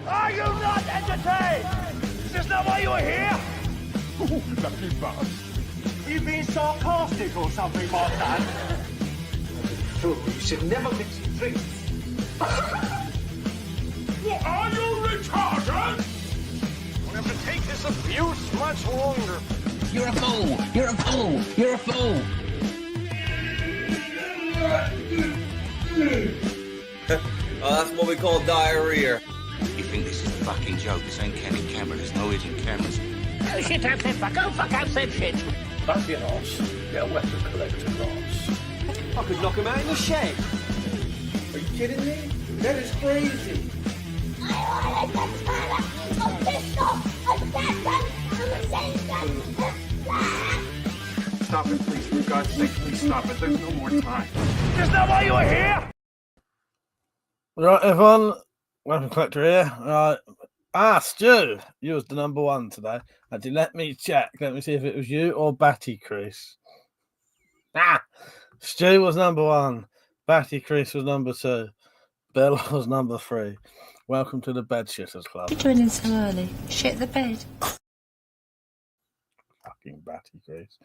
Are you not entertained? Is this not why you were here? Oh, lucky bastard. You being sarcastic or something like that? You should never mix your drinks. What are you, retarded? We'll have to take this abuse much longer. You're a fool! You're a fool! You're a fool! Oh, that's what we call diarrhea. You think this is a fucking joke? This ain't candid camera. There's no hidden cameras. Oh shit, I've said fuck. Oh fuck, I've said shit. That's your ass. Get a weapon collector, ass. I could knock him out in the shed. Are you kidding me? That is crazy. Stop it, please. For God's sake, please stop it. There's no more time. Is this not why you were here? Right, everyone. WeaponCollector here. Right. Stu, you was the number one today. Actually, let me check. Let me see if it was you or Batty Chris. Stu was number one. Batty Chris was number two. Bill was number three. Welcome to the Bed Shitters Club. You're joining so early. Shit the bed. Fucking Batty Chris.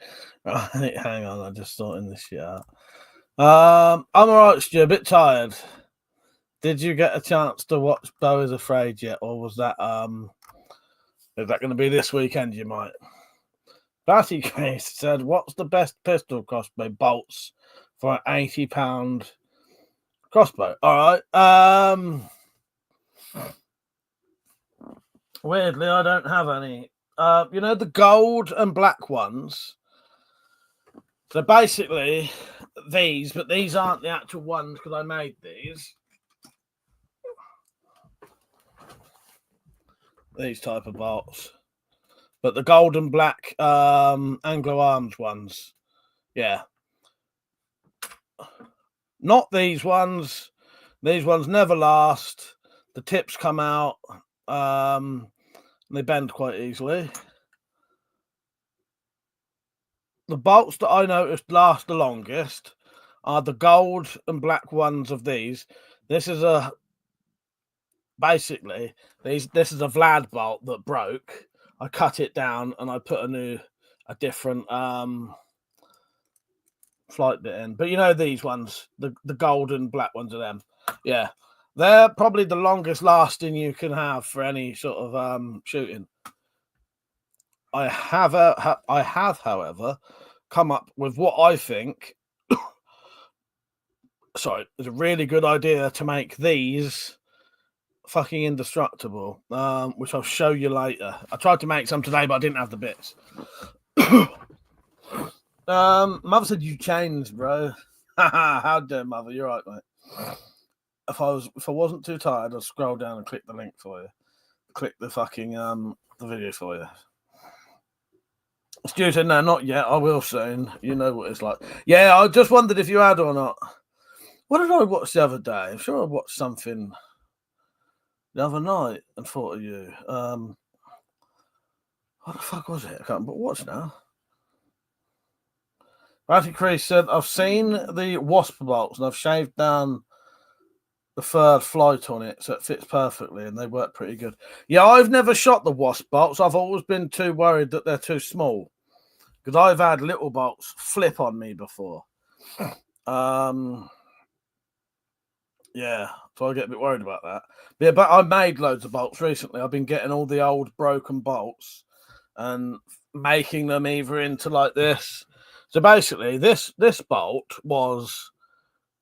Right, hang on, I'm just sorting this shit out. I'm alright, Stu, a bit tired. Did you get a chance to watch Beau is Afraid yet, or was that is that going to be this weekend? You might. Batty Chris said, "What's the best pistol crossbow bolts for an £80 crossbow?" All right. Weirdly, I don't have any. You know the gold and black ones. So basically, these, but these aren't the actual ones because I made these. These type of bolts, but the gold and black Anglo Arms ones, yeah, not these ones. These ones never last. The tips come out. They bend quite easily. The bolts that I noticed last the longest are the gold and black ones of these. This is a Basically, this is a Vlad bolt that broke. I cut it down and I put a different flight bit in. But you know these ones, the gold and black ones of them. Yeah, they're probably the longest lasting you can have for any sort of shooting. I have, however, come up with what I think. Sorry, it's a really good idea to make these fucking indestructible, which I'll show you later. I tried to make some today, but I didn't have the bits. Mother said you changed, bro. How dare Mother? You're right, mate. If I wasn't too tired, I'd scroll down and click the link for you. Click the fucking the video for you. Stu said, no, not yet. I will soon. You know what it's like. Yeah, I just wondered if you had or not. What did I watch the other day? I'm sure I watched something the other night and thought of you. What the fuck was it? I can't remember. Watch now. Ratty Chris said, I've seen the Wasp bolts and I've shaved down the third flight on it so it fits perfectly and they work pretty good. Yeah, I've never shot the Wasp bolts. I've always been too worried that they're too small because I've had little bolts flip on me before. Yeah, so I get a bit worried about that. Yeah, but I made loads of bolts recently. I've been getting all the old broken bolts and making them either into like this. So basically, this bolt was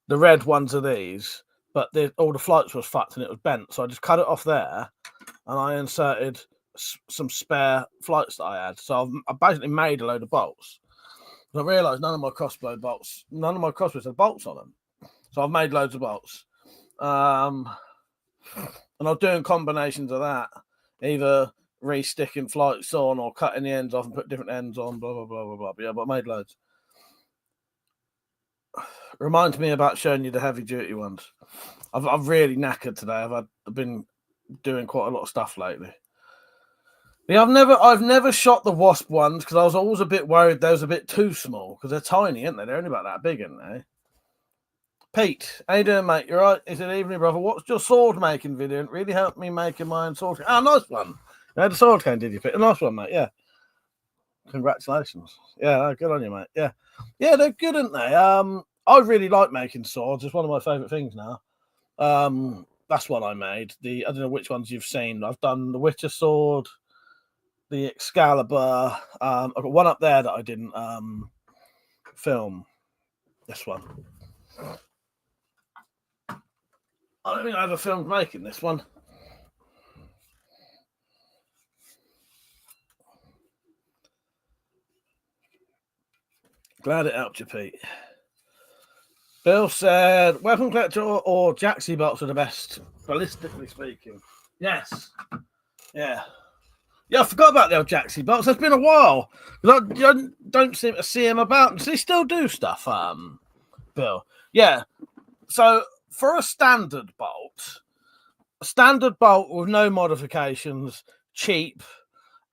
the red ones of these, but all the flights was fucked and it was bent. So I just cut it off there and I inserted some spare flights that I had. So I basically made a load of bolts. And I realised none of my crossbows had bolts on them. So I've made loads of bolts. And I'm doing combinations of that, either re-sticking flights on or cutting the ends off and put different ends on, blah, blah, blah, blah, blah. But yeah, but I made loads. Reminds me about showing you the heavy-duty ones. I've really knackered today. I've been doing quite a lot of stuff lately. Yeah, I've never shot the Wasp ones because I was always a bit worried they was a bit too small because they're tiny, aren't they? They're only about that big, aren't they? Pete, how you doing, mate? You right? Is it evening, brother? What's your sword making video? It really helped me making my own sword. Ah, nice one. You had a sword cane, did you, Pete? A nice one, mate. Yeah. Congratulations. Yeah, good on you, mate. Yeah. Yeah, they're good, aren't they? I really like making swords. It's one of my favourite things now. That's what I made. I don't know which ones you've seen. I've done the Witcher sword, the Excalibur. I've got one up there that I didn't film. This one. I don't think I ever filmed making this one. Glad it helped you, Pete. Bill said, Weapon Collector or Jaxie bolts are the best, ballistically speaking. Yes. Yeah. Yeah, I forgot about the old Jaxie bolts. It's been a while. I don't seem to see him about. Does he still do stuff, Bill? Yeah. So, for a standard bolt with no modifications, cheap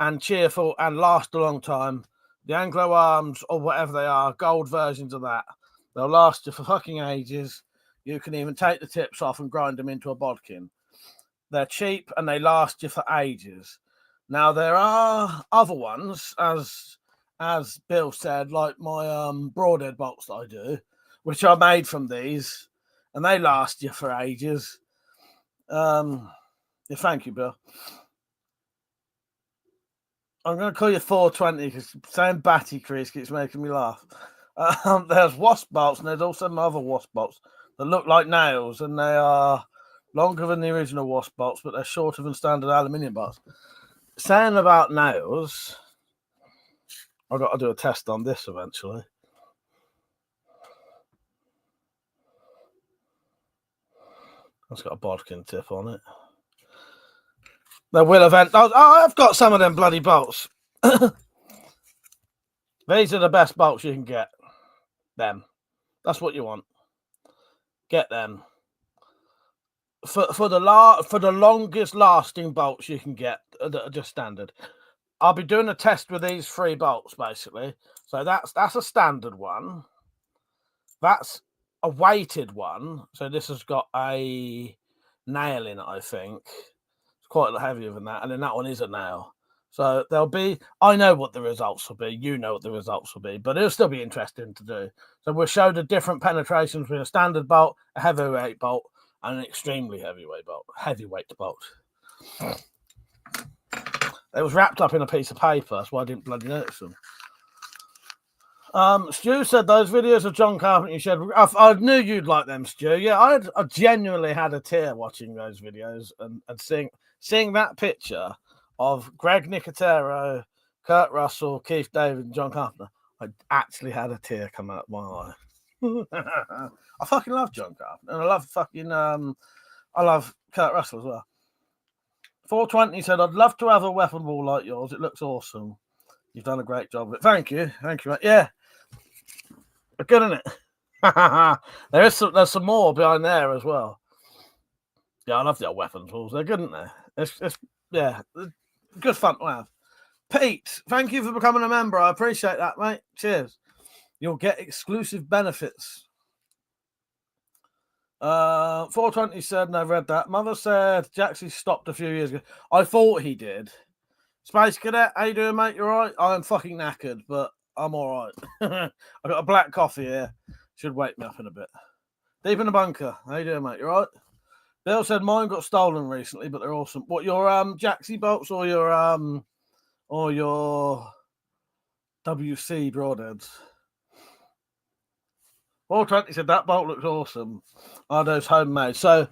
and cheerful and last a long time, the Anglo Arms or whatever they are, gold versions of that, they'll last you for fucking ages. You can even take the tips off and grind them into a bodkin. They're cheap and they last you for ages. Now, there are other ones, as Bill said, like my broadhead bolts that I do, which are made from these, and they last you for ages. Yeah, thank you, Bill. I'm going to call you 420 because saying Batty Crease keeps making me laugh. There's wasp bolts, and there's also some other wasp bolts that look like nails, and they are longer than the original wasp bolts, but they're shorter than standard aluminium bolts. Saying about nails, I've got to do a test on this eventually. It's got a bodkin tip on it. There will event. Oh, I've got some of them bloody bolts. These are the best bolts you can get. Them. That's what you want. Get them. For the longest lasting bolts you can get that are just standard. I'll be doing a test with these 3 bolts basically. So that's a standard one. That's a weighted one. So this has got a nail in it, I think. It's quite a lot heavier than that. And then that one is a nail. So there'll be, I know what the results will be. You know what the results will be, but it'll still be interesting to do. So we'll show the different penetrations with a standard bolt, a heavyweight bolt, and an extremely heavyweight bolt. It was wrapped up in a piece of paper. That's why I didn't bloody notice them. Stu said those videos of John Carpenter you shared. I knew you'd like them, Stu. Yeah, I genuinely had a tear watching those videos and seeing that picture of Greg Nicotero, Kurt Russell, Keith David, and John Carpenter. I actually had a tear come out of my eye. I fucking love John Carpenter, and I love Kurt Russell as well. 420 said, I'd love to have a weapon wall like yours. It looks awesome. You've done a great job of it. Thank you, mate. Yeah. Good, isn't it? There's some more behind there as well. Yeah, I love the old weapons walls. They're good, aren't they? It's good fun to have. Pete, thank you for becoming a member. I appreciate that, mate. Cheers. You'll get exclusive benefits. 420 said, and I've read that. Mother said Jaxie stopped a few years ago. I thought he did. Space Cadet, how you doing, mate? You all right? I'm fucking knackered, but I'm all right. I've got a black coffee here. Should wake me up in a bit. Deep in the bunker. How you doing, mate? You all right? Bill said mine got stolen recently, but they're awesome. What, your Jaxie bolts or your WC broadheads? 420 said that bolt looks awesome. Are those homemade? So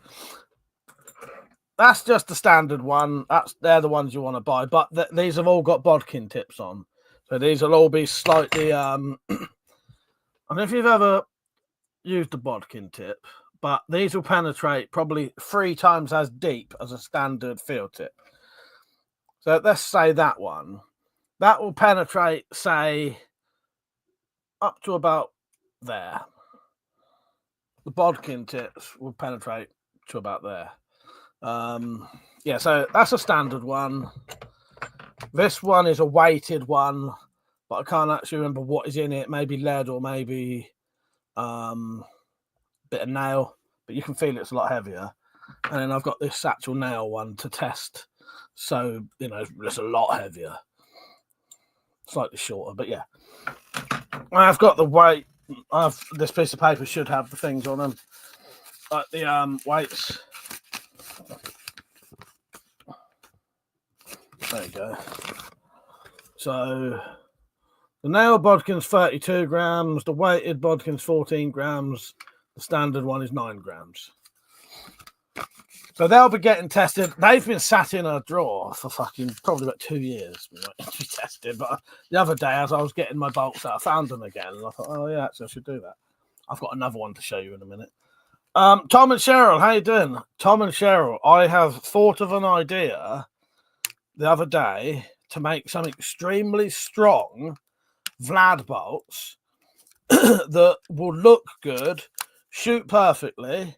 that's just the standard one. They're the ones you want to buy, but these have all got bodkin tips on. So these will all be slightly. I don't know if you've ever used a bodkin tip, but these will penetrate probably 3 times as deep as a standard field tip. So let's say that one. That will penetrate, say, up to about there. The bodkin tips will penetrate to about there. Yeah, so that's a standard one. This one is a weighted one, but I can't actually remember what is in it. Maybe lead or maybe bit of nail, but you can feel it's a lot heavier. And then I've got this satchel nail one to test. So, you know, it's a lot heavier. Slightly shorter, but yeah. I've got the weight. This piece of paper should have the things on them. Like the weights. There you go. So the nail bodkin's 32 grams, the weighted bodkin's 14 grams, the standard one is 9 grams. So they'll be getting tested. They've been sat in a drawer for fucking probably about 2 years to be tested. But the other day, as I was getting my bolts out, I found them again. And I thought, oh, yeah, actually, I should do that. I've got another one to show you in a minute. Tom and Cheryl, how you doing? Tom and Cheryl, I have thought of an idea the other day to make some extremely strong Vlad bolts that will look good, shoot perfectly,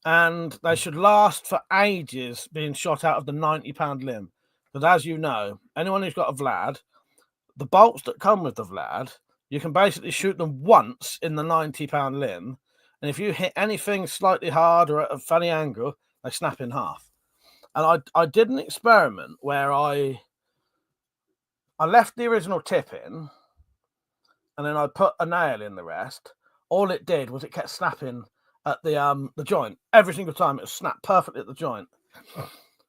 and they should last for ages being shot out of the 90-pound limb. But as you know, anyone who's got a Vlad, the bolts that come with the Vlad, you can basically shoot them once in the 90-pound limb, and if you hit anything slightly hard or at a funny angle, they snap in half. And I did an experiment where I left the original tip in, and then I put a nail in the rest. All it did was it kept snapping at the joint. Every single time it was snapped perfectly at the joint.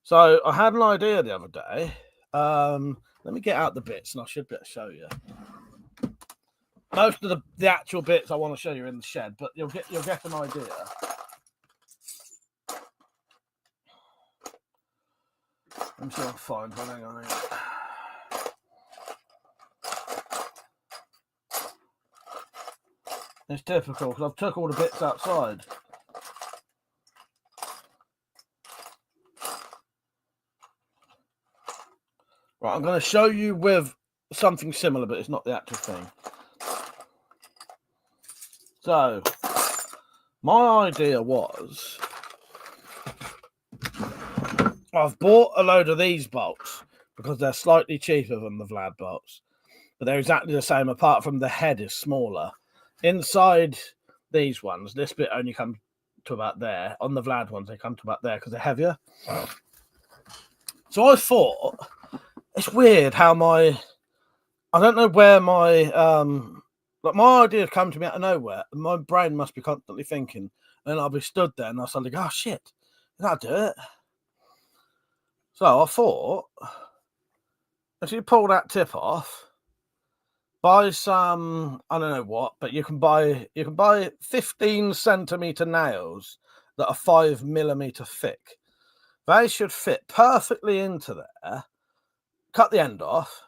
So I had an idea the other day. Let me get out the bits and I should be able to show you. Most of the actual bits I want to show you in the shed, but you'll get an idea. I'm sure I'll find one. Hang on. It's typical because I've took all the bits outside. Right, I'm going to show you with something similar, but it's not the actual thing. So, my idea was, I've bought a load of these bolts because they're slightly cheaper than the Vlad bolts, but they're exactly the same apart from the head is smaller. Inside these ones, this bit only comes to about there. On the Vlad ones, they come to about there because they're heavier. So I thought, it's weird how I don't know where my, like my ideas come to me out of nowhere. My brain must be constantly thinking. And I'll be stood there and I'll suddenly go, oh shit, that'll do it. So I thought, if you pull that tip off, buy some, I don't know what, but you can buy 15 centimeter nails that are 5 millimeter thick. They should fit perfectly into there. Cut the end off,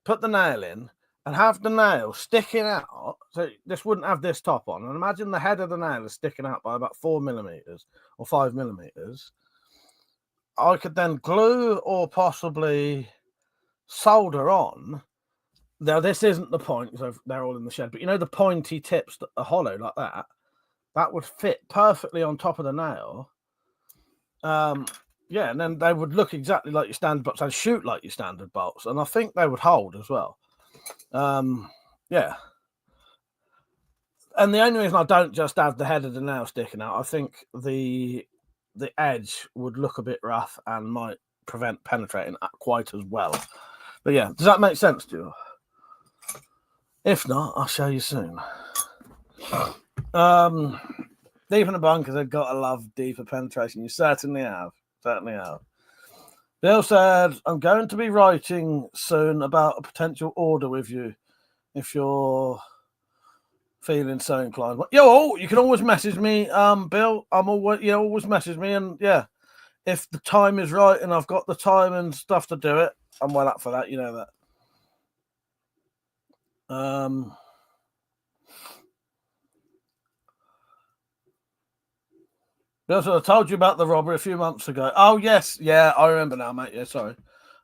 put the nail in, and have the nail sticking out. So this wouldn't have this top on. And imagine the head of the nail is sticking out by about 4 millimeters or 5 millimeters. I could then glue or possibly solder on. Now, this isn't the point, because they're all in the shed, but you know the pointy tips that are hollow like that? That would fit perfectly on top of the nail. Yeah, and then they would look exactly like your standard bolts and shoot like your standard bolts. And I think they would hold as well. Yeah. And the only reason I don't just have the head of the nail sticking out, I think the edge would look a bit rough and might prevent penetrating quite as well. But yeah, does that make sense to you? If not, I'll show you soon. Deep in the bunkers, I've got to love deeper penetration. You certainly have. Certainly have. Bill said, I'm going to be writing soon about a potential order with you if you're feeling so inclined. Yo, you can always message me, Bill. I'm always message me, and yeah, if the time is right and I've got the time and stuff to do it, I'm well up for that. You know that. I told you about the robbery a few months ago. Oh, yes. Yeah, I remember now, mate. Yeah, sorry.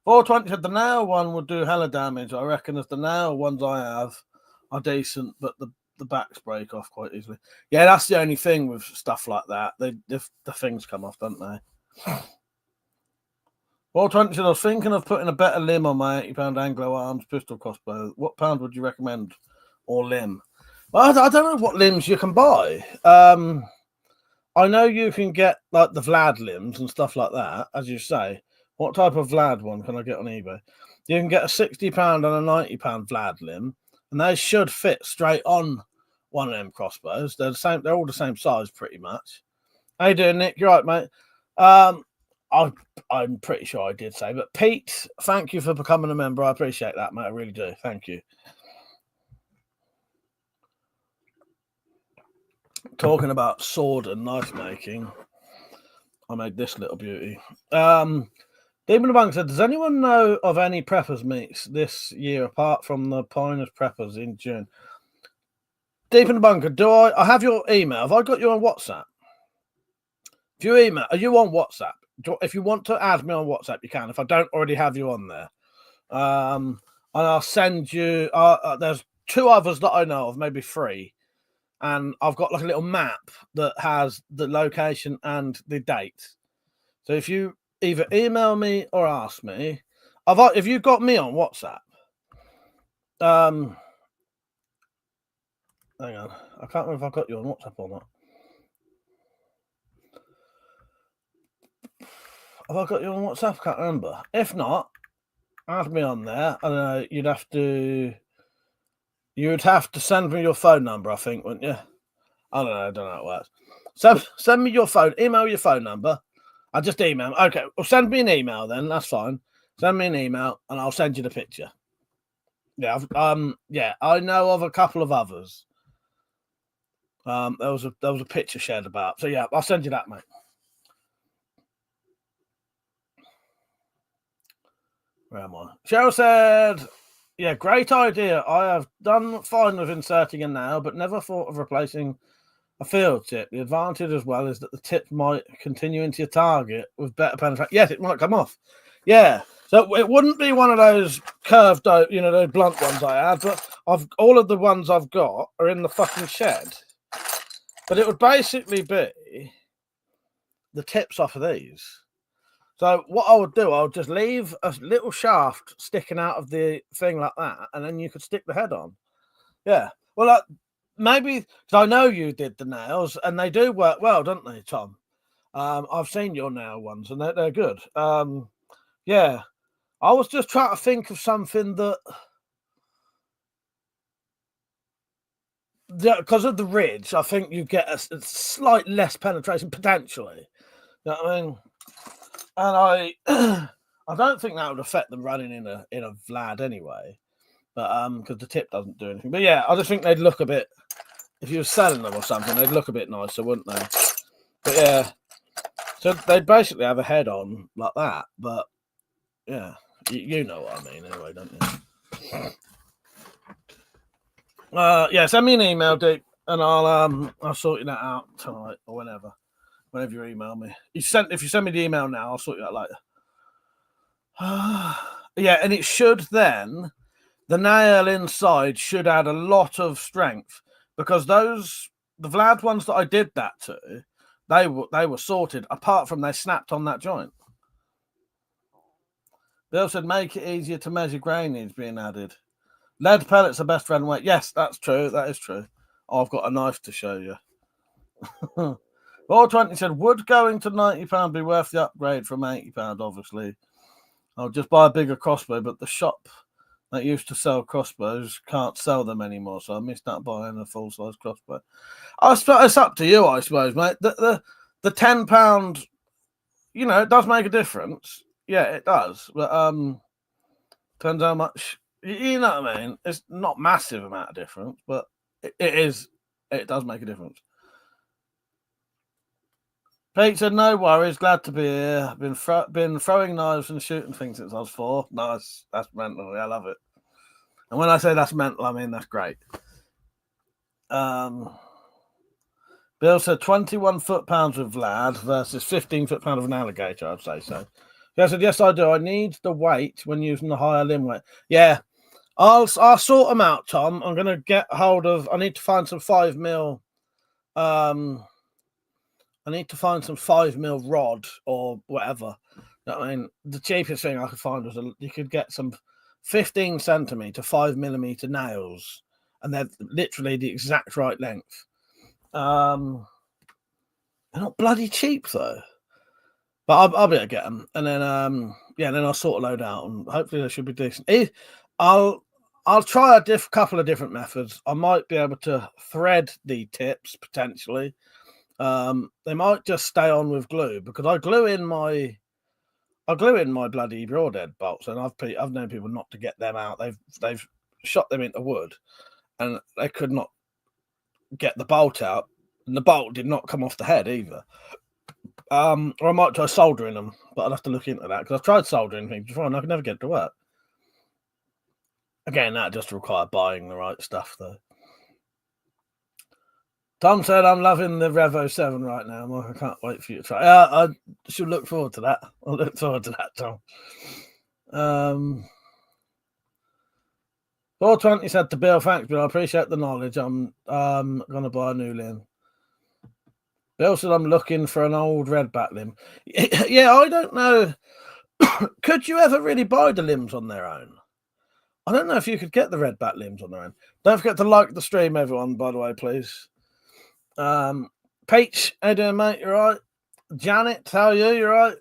420 said the nail one would do hella damage. I reckon as the nail ones I have are decent, but the backs break off quite easily. Yeah, that's the only thing with stuff like that. The things come off, don't they? 420 said, I was thinking of putting a better limb on my 80-pound Anglo Arms pistol crossbow. What pound would you recommend or limb? Well, I don't know what limbs you can buy. I know you can get like the Vlad limbs and stuff like that, as you say. What type of Vlad one can I get on eBay? You can get a £60 and a £90 Vlad limb, and they should fit straight on one of them crossbows. They're the same. They're all the same size, pretty much. How you doing, Nick? You're right, mate. I'm pretty sure I did say, but Pete, thank you for becoming a member. I appreciate that, mate. I really do. Thank you. Talking about sword and knife making, I made this little beauty. Demon Bank said, does anyone know of any preppers meets this year apart from the Piners preppers in June? Deep in the bunker, do I have your email? Have I got you on WhatsApp? If you email, are you on WhatsApp? If you want to add me on WhatsApp, you can. If I don't already have you on there, and I'll send you. There's 2 others that I know of, maybe 3, and I've got like a little map that has the location and the date. So if you either email me or ask me, if you got me on WhatsApp, hang on, I can't remember if I got you on WhatsApp or not. Have I got you on WhatsApp? Can't remember. If not, add me on there. I don't know. You'd have to send me your phone number, I think, wouldn't you? I don't know how it works. So send me your phone. Email your phone number. I'll just email. Okay, well, send me an email then. That's fine. Send me an email and I'll send you the picture. Yeah, I know of a couple of others. There was a picture shared about. So yeah, I'll send you that, mate. Where am I? Cheryl said, yeah, great idea. I have done fine with inserting a nail, but never thought of replacing a field tip. The advantage as well is that the tip might continue into your target with better penetration. Yes, it might come off. Yeah. So it wouldn't be one of those curved, those blunt ones I had, but all of the ones I've got are in the fucking shed. But it would basically be the tips off of these. So what I would do, I would just leave a little shaft sticking out of the thing like that, and then you could stick the head on. Yeah. Well, maybe, because I know you did the nails, and they do work well, don't they, Tom? I've seen your nail ones, and they're good. Yeah. I was just trying to think of something that... because of the ridge, I think you get a slight less penetration, potentially. You know what I mean? And I don't think that would affect them running in a Vlad anyway, but because the tip doesn't do anything. But yeah, I just think they'd look a bit, if you were selling them or something, they'd look a bit nicer, wouldn't they? But yeah, so they'd basically have a head on like that. But yeah, you know what I mean anyway, don't you? Yeah, send me an email, Deep, and I'll sort you that out tonight or whenever you email me. If you send me the email now, I'll sort you out later. Yeah, and it should then, the nail inside should add a lot of strength, because the Vlad ones that I did that to, they were sorted, apart from they snapped on that joint. Bill said, make it easier to measure grainage being added. Lead pellets are best friend weight. Yes, that's true. That is true. I've got a knife to show you. Ball 20 said, would going to £90 be worth the upgrade from £80, obviously? I'll just buy a bigger crossbow, but the shop that used to sell crossbows can't sell them anymore, so I missed out buying a full-size crossbow. It's up to you, I suppose, mate. The £10, it does make a difference. Yeah, it does. But depends how much, you know what I mean? It's not massive amount of difference, but it does make a difference. Pete said, no worries, glad to be here. Been throwing knives and shooting things since I was 4. Nice, that's mental. I love it. And when I say that's mental, I mean that's great. Bill said 21 foot-pounds with Vlad versus 15 foot-pounds of an alligator, I'd say so. I said, yes, I do. I need the weight when using the higher limb weight. Yeah, I'll sort them out, Tom. I'm going to get hold of... I need to find some 5mm... I need to find some 5mm rod or whatever. I mean, the cheapest thing I could find was you could get some 15 centimeter 5mm nails, and they're literally the exact right length. They're not bloody cheap though, but I'll be able to get them, and then then I'll sort a load out, and hopefully they should be decent. I'll try a couple of different methods. I might be able to thread the tips potentially. They might just stay on with glue because I glue in my bloody broadhead bolts, and I've known people not to get them out. They've shot them into wood, and they could not get the bolt out, and the bolt did not come off the head either. Or I might try soldering them, but I'll have to look into that because I've tried soldering things before and I can never get it to work. Again, that just requires buying the right stuff, though. Tom said, I'm loving the Revo 7 right now. I can't wait for you to try. I should look forward to that. I'll look forward to that, Tom. 420 said to Bill, thanks, Bill. I appreciate the knowledge. I'm going to buy a new limb. Bill said, I'm looking for an old redback limb. Yeah, I don't know. Could you ever really buy the limbs on their own? I don't know if you could get the redback limbs on their own. Don't forget to like the stream, everyone, by the way, please. Peach, how you doing, mate? You right? Janet, how are you? You right?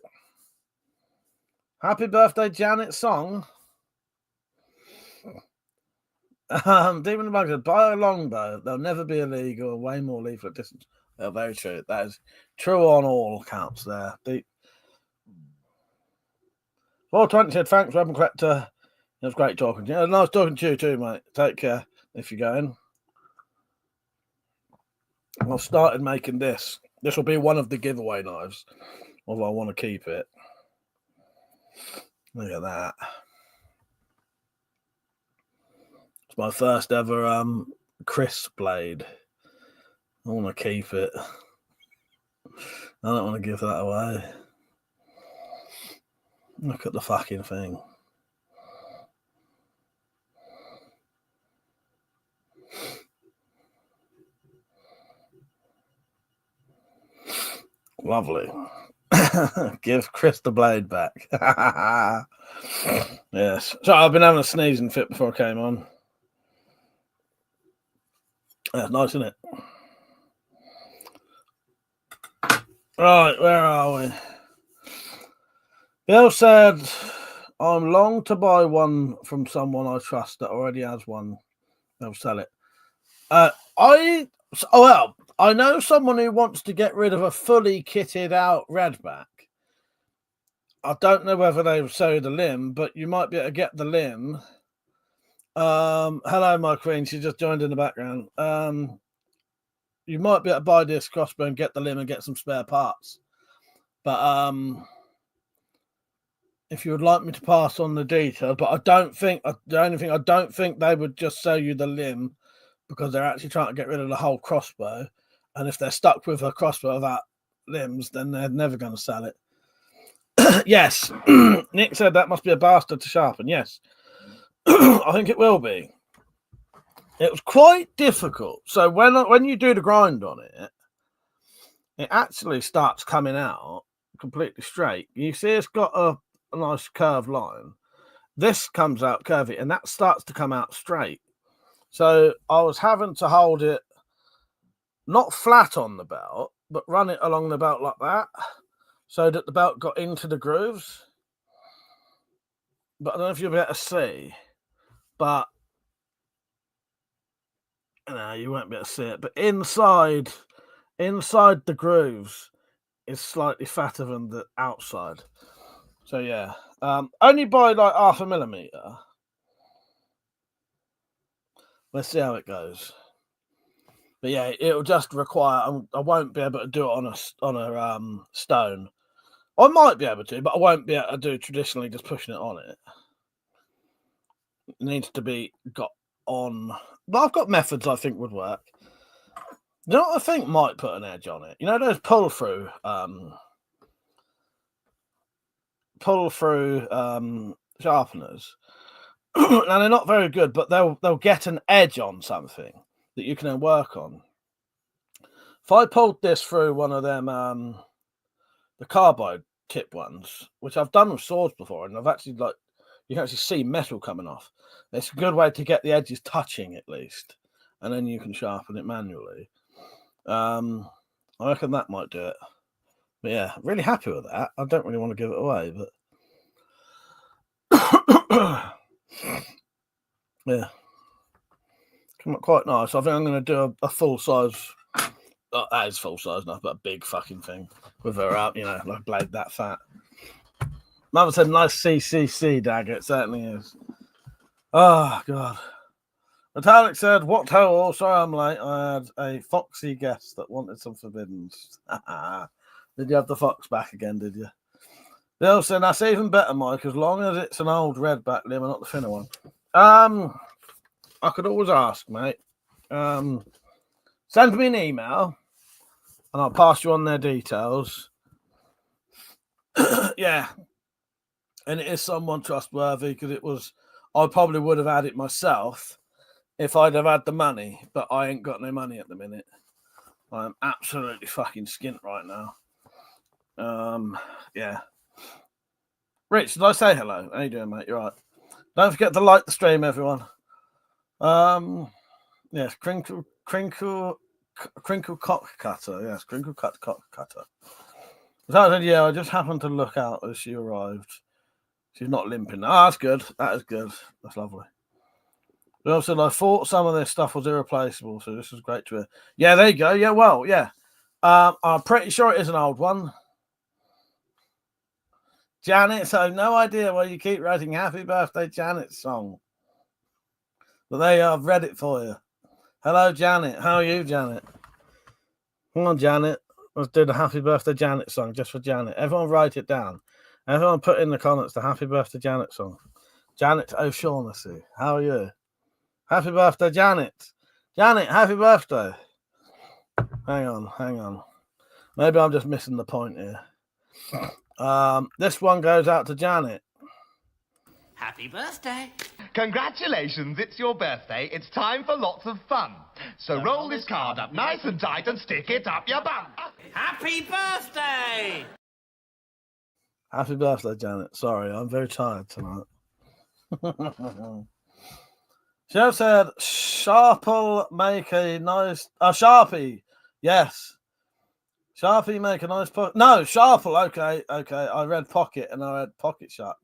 Happy birthday, Janet song. Demon Bug said, buy a longbow. They'll never be illegal. Way more leaflet distance. Oh, very true. That is true on all accounts there. 420 said, thanks, WeaponCollector. It was great talking to you. Nice talking to you too, mate. Take care if you're going. I've started making this. This will be one of the giveaway knives, although I want to keep it. Look at that. It's my first ever Chris blade. I want to keep it. I don't want to give that away. Look at the fucking thing. Lovely. Give Chris the blade back. Yes. So I've been having a sneezing fit before I came on. That's nice, isn't it? Right, where are we? Bill said, I'm long to buy one from someone I trust that already has one. They'll sell it. I know someone who wants to get rid of a fully kitted out redback. I don't know whether they've sold the limb, but you might be able to get the limb. Hello, my queen. She just joined in the background. You might be able to buy this crossbow and get the limb and get some spare parts. But if you would like me to pass on the detail, but I don't think they would just sell you the limb because they're actually trying to get rid of the whole crossbow. And if they're stuck with a crossbow without limbs, then they're never going to sell it. Yes. Nick said that must be a bastard to sharpen. Yes. I think it will be. It was quite difficult. So when you do the grind on it, it actually starts coming out completely straight. You see it's got a nice curved line. This comes out curvy, and that starts to come out straight. So I was having to hold it not flat on the belt, but run it along the belt like that so that the belt got into the grooves. But I don't know if you'll be able to see, but no, you won't be able to see it. But inside the grooves is slightly fatter than the outside. So yeah, only by like 0.5 millimeter. Let's see how it goes. But yeah, it'll just require. I won't be able to do it on a stone. I might be able to, but I won't be able to do traditionally just pushing it on it. It needs to be got on. But I've got methods I think would work. You know what I think might put an edge on it? You know those pull through sharpeners. Now they're not very good, but they'll get an edge on something that you can then work on. If I pulled this through one of them, the carbide tip ones, which I've done with swords before, and I've actually you can actually see metal coming off. It's a good way to get the edges touching at least. and then you can sharpen it manually. I reckon that might do it. But yeah, really happy with that. I don't really want to give it away, but yeah, come up quite nice. I think I'm going to do a full size. Oh, that is full size enough, but a big fucking thing with her out, you know, like a blade that fat. Mother said, nice CCC dagger. It certainly is. Oh, God. Metallic said, what hell? Sorry I'm late. I had a foxy guest that wanted some forbiddens. Did you have the fox back again, did you? Bill said, that's even better, Mike, as long as it's an old redback limb and not the thinner one. I could always ask, mate. Send me an email and I'll pass you on their details. Yeah. And it is someone trustworthy because I probably would have had it myself if I'd have had the money, but I ain't got no money at the minute. I'm absolutely fucking skint right now. Yeah. Rich, did I say hello? How you doing, mate? You're right. Don't forget to like the stream, everyone. Yes, crinkle cock cutter. Yes, crinkle cut cock cutter. So I said, yeah, I just happened to look out as she arrived. She's not limping. Oh, that's good. That is good. That's lovely. But also, I thought some of this stuff was irreplaceable, so this is great to hear. Yeah, there you go. Yeah, well, yeah. I'm pretty sure it is an old one. Janet, so no idea why you keep writing Happy Birthday Janet song. But there you are, I've read it for you. Hello, Janet. How are you, Janet? Come on, Janet. Let's do the Happy Birthday Janet song just for Janet. Everyone write it down. Everyone put in the comments the Happy Birthday Janet song. Janet O'Shaughnessy, how are you? Happy birthday, Janet. Janet, happy birthday. Hang on. Maybe I'm just missing the point here. This one goes out to Janet. Happy birthday. Congratulations, it's your birthday. It's time for lots of fun. So roll this card up nice and tight and stick it up your bum. Happy birthday. Happy birthday, Janet. Sorry, I'm very tired tonight. Joe said, Sharp'll make a nice... Sharpie. Yes. Sharpie make a nice pocket. No, Sharp'll. Okay. I read pocket and I read pocket sharp.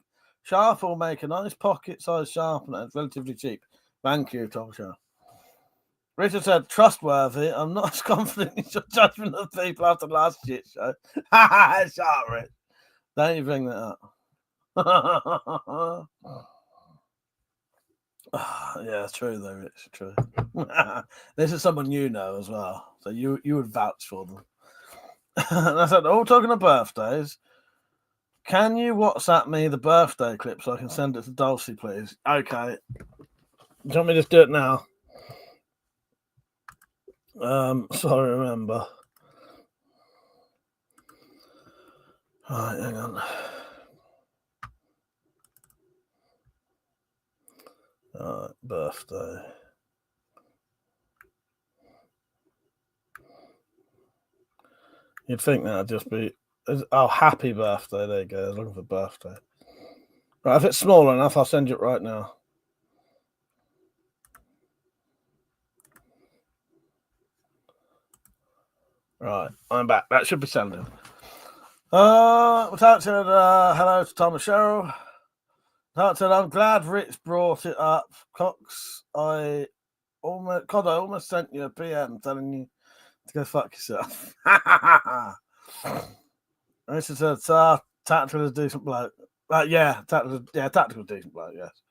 Sharp'll make a nice pocket-sized sharpener. It's relatively cheap. Thank you, Tom Show. Richard said, trustworthy. I'm not as confident in your judgment of people after the last shit show. Sharp, Rich. Don't you bring that up. Yeah, it's true though, Rich. True. This is someone you know as well, so you would vouch for them. And I said, all talking of birthdays, can you WhatsApp me the birthday clip so I can send it to Dulcie, please? Okay. Do you want me to just do it now? Sorry, remember. All right, hang on. All right, birthday. You'd think that'd just be... Oh, happy birthday. There you go. I was looking for birthday. Right, if it's small enough, I'll send you it right now. Right, I'm back. That should be sending. Without said, hello to Tom and Cheryl. Without said, I'm glad Rich brought it up. Cox, I almost sent you a PM telling you to go fuck yourself. Richard said, Tactical is a decent bloke. Tactical decent bloke, yes.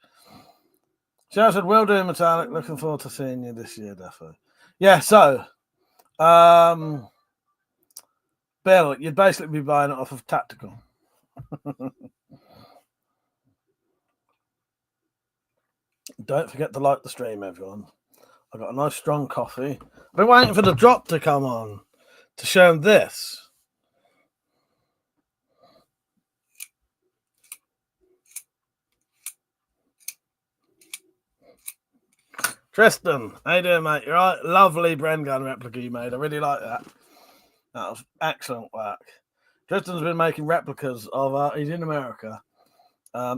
Cheryl said, will do, Metallic. Looking forward to seeing you this year, defo. Yeah, so, Bill, you'd basically be buying it off of Tactical. Don't forget to like the stream, everyone. I've got a nice strong coffee. I've been waiting for the drop to come on to show them this. Tristan, how you doing, mate? You're right. Lovely Bren gun replica you made. I really like that. That was excellent work. Tristan's been making replicas of, he's in America.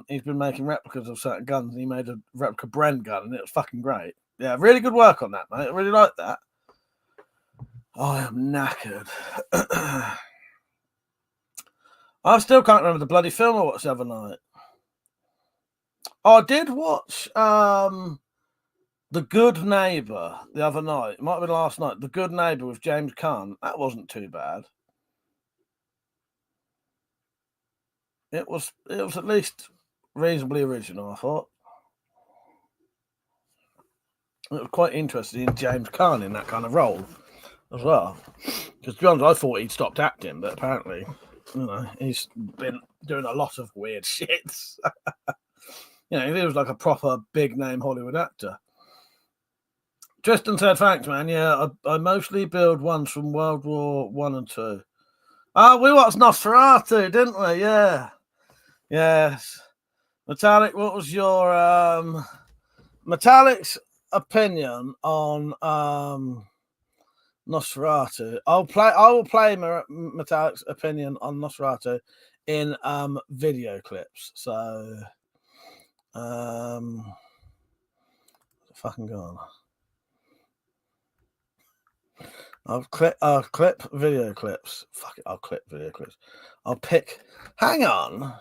He's been making replicas of certain guns, and he made a replica Bren gun, and it was fucking great. Yeah, really good work on that, mate. I really like that. I am knackered. I still can't remember the bloody film I watched the other night. I did watch The Good Neighbour the other night. It might have been last night. The Good Neighbour with James Caan. That wasn't too bad. It was at least reasonably original, I thought. It was quite interesting in James Caan in that kind of role as well. Because to be honest, I thought he'd stopped acting, but apparently, he's been doing a lot of weird shit. He was like a proper big name Hollywood actor. Tristan said, thanks, man. Yeah, I mostly build ones from World War I and II. We watched Nosferatu, didn't we? Yeah. Yes. Metallic, what was your Metallic's opinion on Nosferatu? I will play Metallic's opinion on Nosferatu in video clips. So fucking go on. I'll clip video clips. Fuck it, I'll clip video clips. I'll pick. Hang on.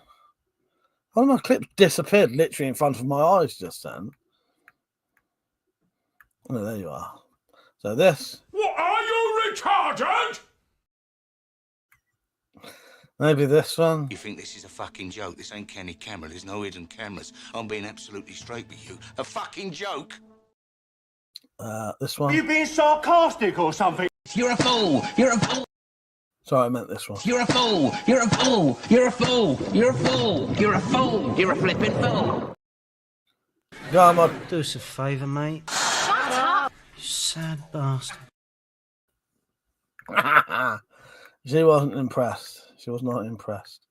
All my clips disappeared literally in front of my eyes just then. Oh, there you are. So this. What, are you retarded? Maybe this one. You think this is a fucking joke? This ain't Kenny camera. There's no hidden cameras. I'm being absolutely straight with you. A fucking joke. This one. Are you being sarcastic or something? You're a fool. You're a fool. Sorry, I meant this one. You're a fool. You're a fool. You're a fool. You're a fool. You're a fool. You're a flipping fool. Go on, man. Do us a favour, mate. Shut up. You sad bastard. She wasn't impressed. She was not impressed.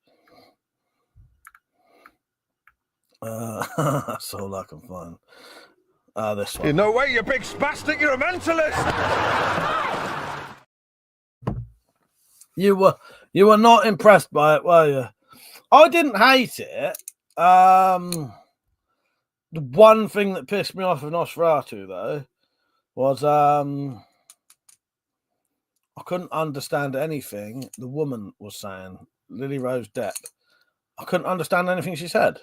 That's all I can find. This one. No way, you big spastic. You're a mentalist. You were not impressed by it, were you? I didn't hate it. The one thing that pissed me off with Nosferatu, though, was I couldn't understand anything the woman was saying. Lily Rose Depp. I couldn't understand anything she said.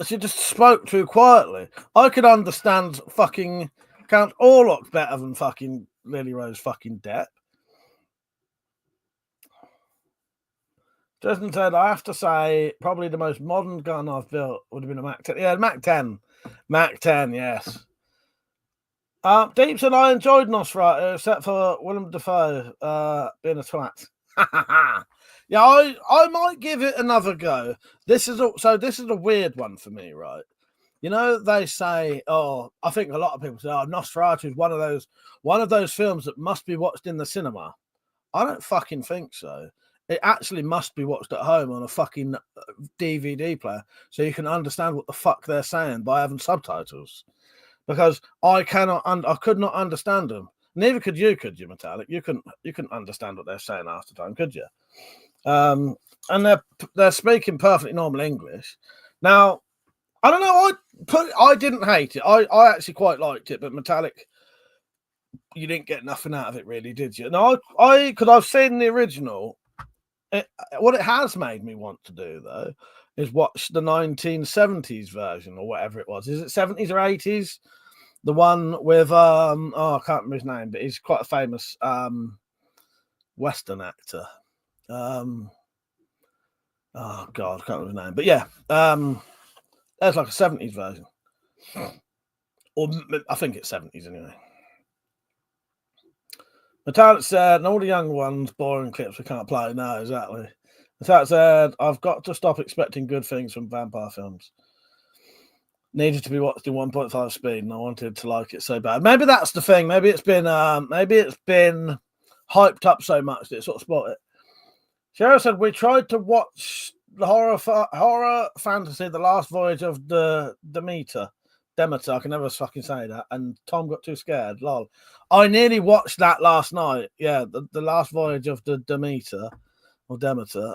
She just spoke too quietly. I could understand fucking Count Orlok better than fucking Lily Rose fucking Depp. Justin said, I have to say, probably the most modern gun I've built would have been a Mac 10. Yeah, Mac 10. Mac 10, yes. Deep said, I enjoyed Nosferatu, except for Willem Dafoe being a twat. Yeah, I might give it another go. This is a weird one for me, right? They say, I think a lot of people say, Nosferatu is one of those films that must be watched in the cinema. I don't fucking think so. It actually must be watched at home on a fucking DVD player so you can understand what the fuck they're saying by having subtitles. Because I could not understand them. Neither could you, Metallic? You couldn't understand what they're saying half the time, could you? And they're speaking perfectly normal English. Now, I don't know. I didn't hate it. I actually quite liked it, but Metallic, you didn't get nothing out of it, really, did you? No, because I've seen the original. What it has made me want to do, though, is watch the 1970s version or whatever it was. Is it 70s or 80s? The one with I can't remember his name, but he's quite a famous Western actor. Oh God, I can't remember his name. But yeah, there's like a 70s version, or I think it's 70s anyway. Metallic said, and all the young ones, boring clips we can't play. No, exactly. Metallic said, I've got to stop expecting good things from vampire films. Needed to be watched in 1.5 speed, and I wanted to like it so bad. Maybe that's the thing. Maybe it's been hyped up so much that it sort of spoiled it. Cheryl said, we tried to watch the horror fantasy, The Last Voyage of the Demeter. I can never fucking say that. And Tom got too scared. Lol. I nearly watched that last night. Yeah, the Last Voyage of the Demeter or Demeter.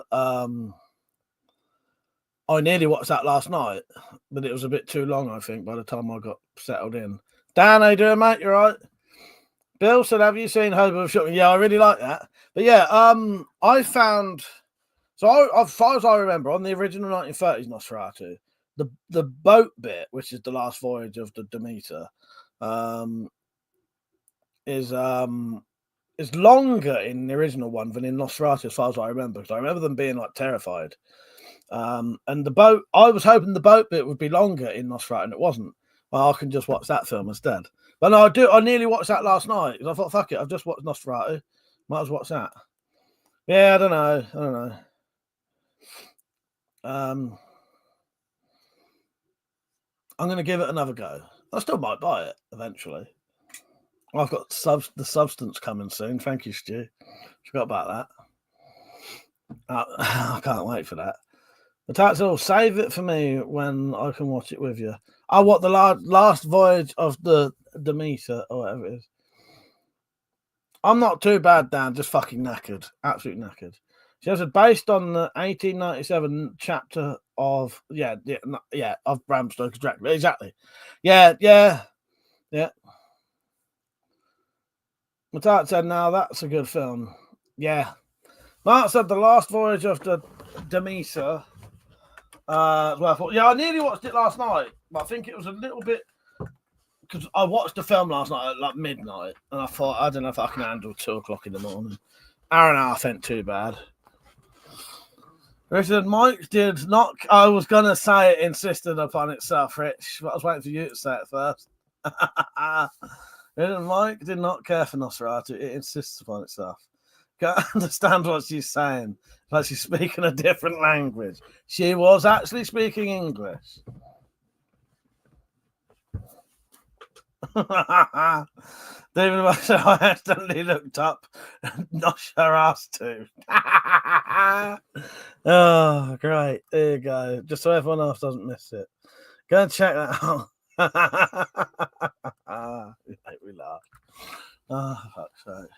I nearly watched that last night, but it was a bit too long, I think, by the time I got settled in. Dan, how you doing, mate? You all right? Bill said, have you seen Hobo of Shotgun? Yeah, I really like that. But yeah, I found... So as far as I remember, on the original 1930s Nosferatu, the boat bit, which is the last voyage of the Demeter, is longer in the original one than in Nosferatu, as far as I remember, because I remember them being like terrified. And the boat, I was hoping the boat bit would be longer in Nosferatu, and it wasn't. Well, I can just watch that film instead. But no, I nearly watched that last night because I thought, fuck it, I've just watched Nosferatu, might as well watch that. Yeah, I don't know. I'm going to give it another go. I still might buy it eventually. I've got the Substance coming soon. Thank you, Stu. Forgot about that. I can't wait for that. But that's all. Save it for me when I can watch it with you. Oh, what, the last voyage of the Demeter or whatever it is. I'm not too bad, Dan. Just fucking knackered. Absolutely knackered. She said, based on the 1897 chapter of of Bram Stoker's Dracula. Exactly. Yeah. My dad said, "Now that's a good film." Yeah. Mark said, "The Last Voyage of the Demeter." Well, I thought, I nearly watched it last night, but I think it was a little bit because I watched the film last night at like midnight, and I thought, I don't know if I can handle 2 o'clock in the morning. Hour and a half ain't too bad. Richard, Mike did not. I was going to say it insisted upon itself, Rich, but I was waiting for you to say it first. Richard, Mike did not care for Nosferatu. It insists upon itself. Can't understand what she's saying. Like she's speaking a different language. She was actually speaking English. David, I accidentally looked up Nosferatu. Oh, great. There you go. Just so everyone else doesn't miss it. Go and check that out. You make me laugh. Oh, fuck's sake.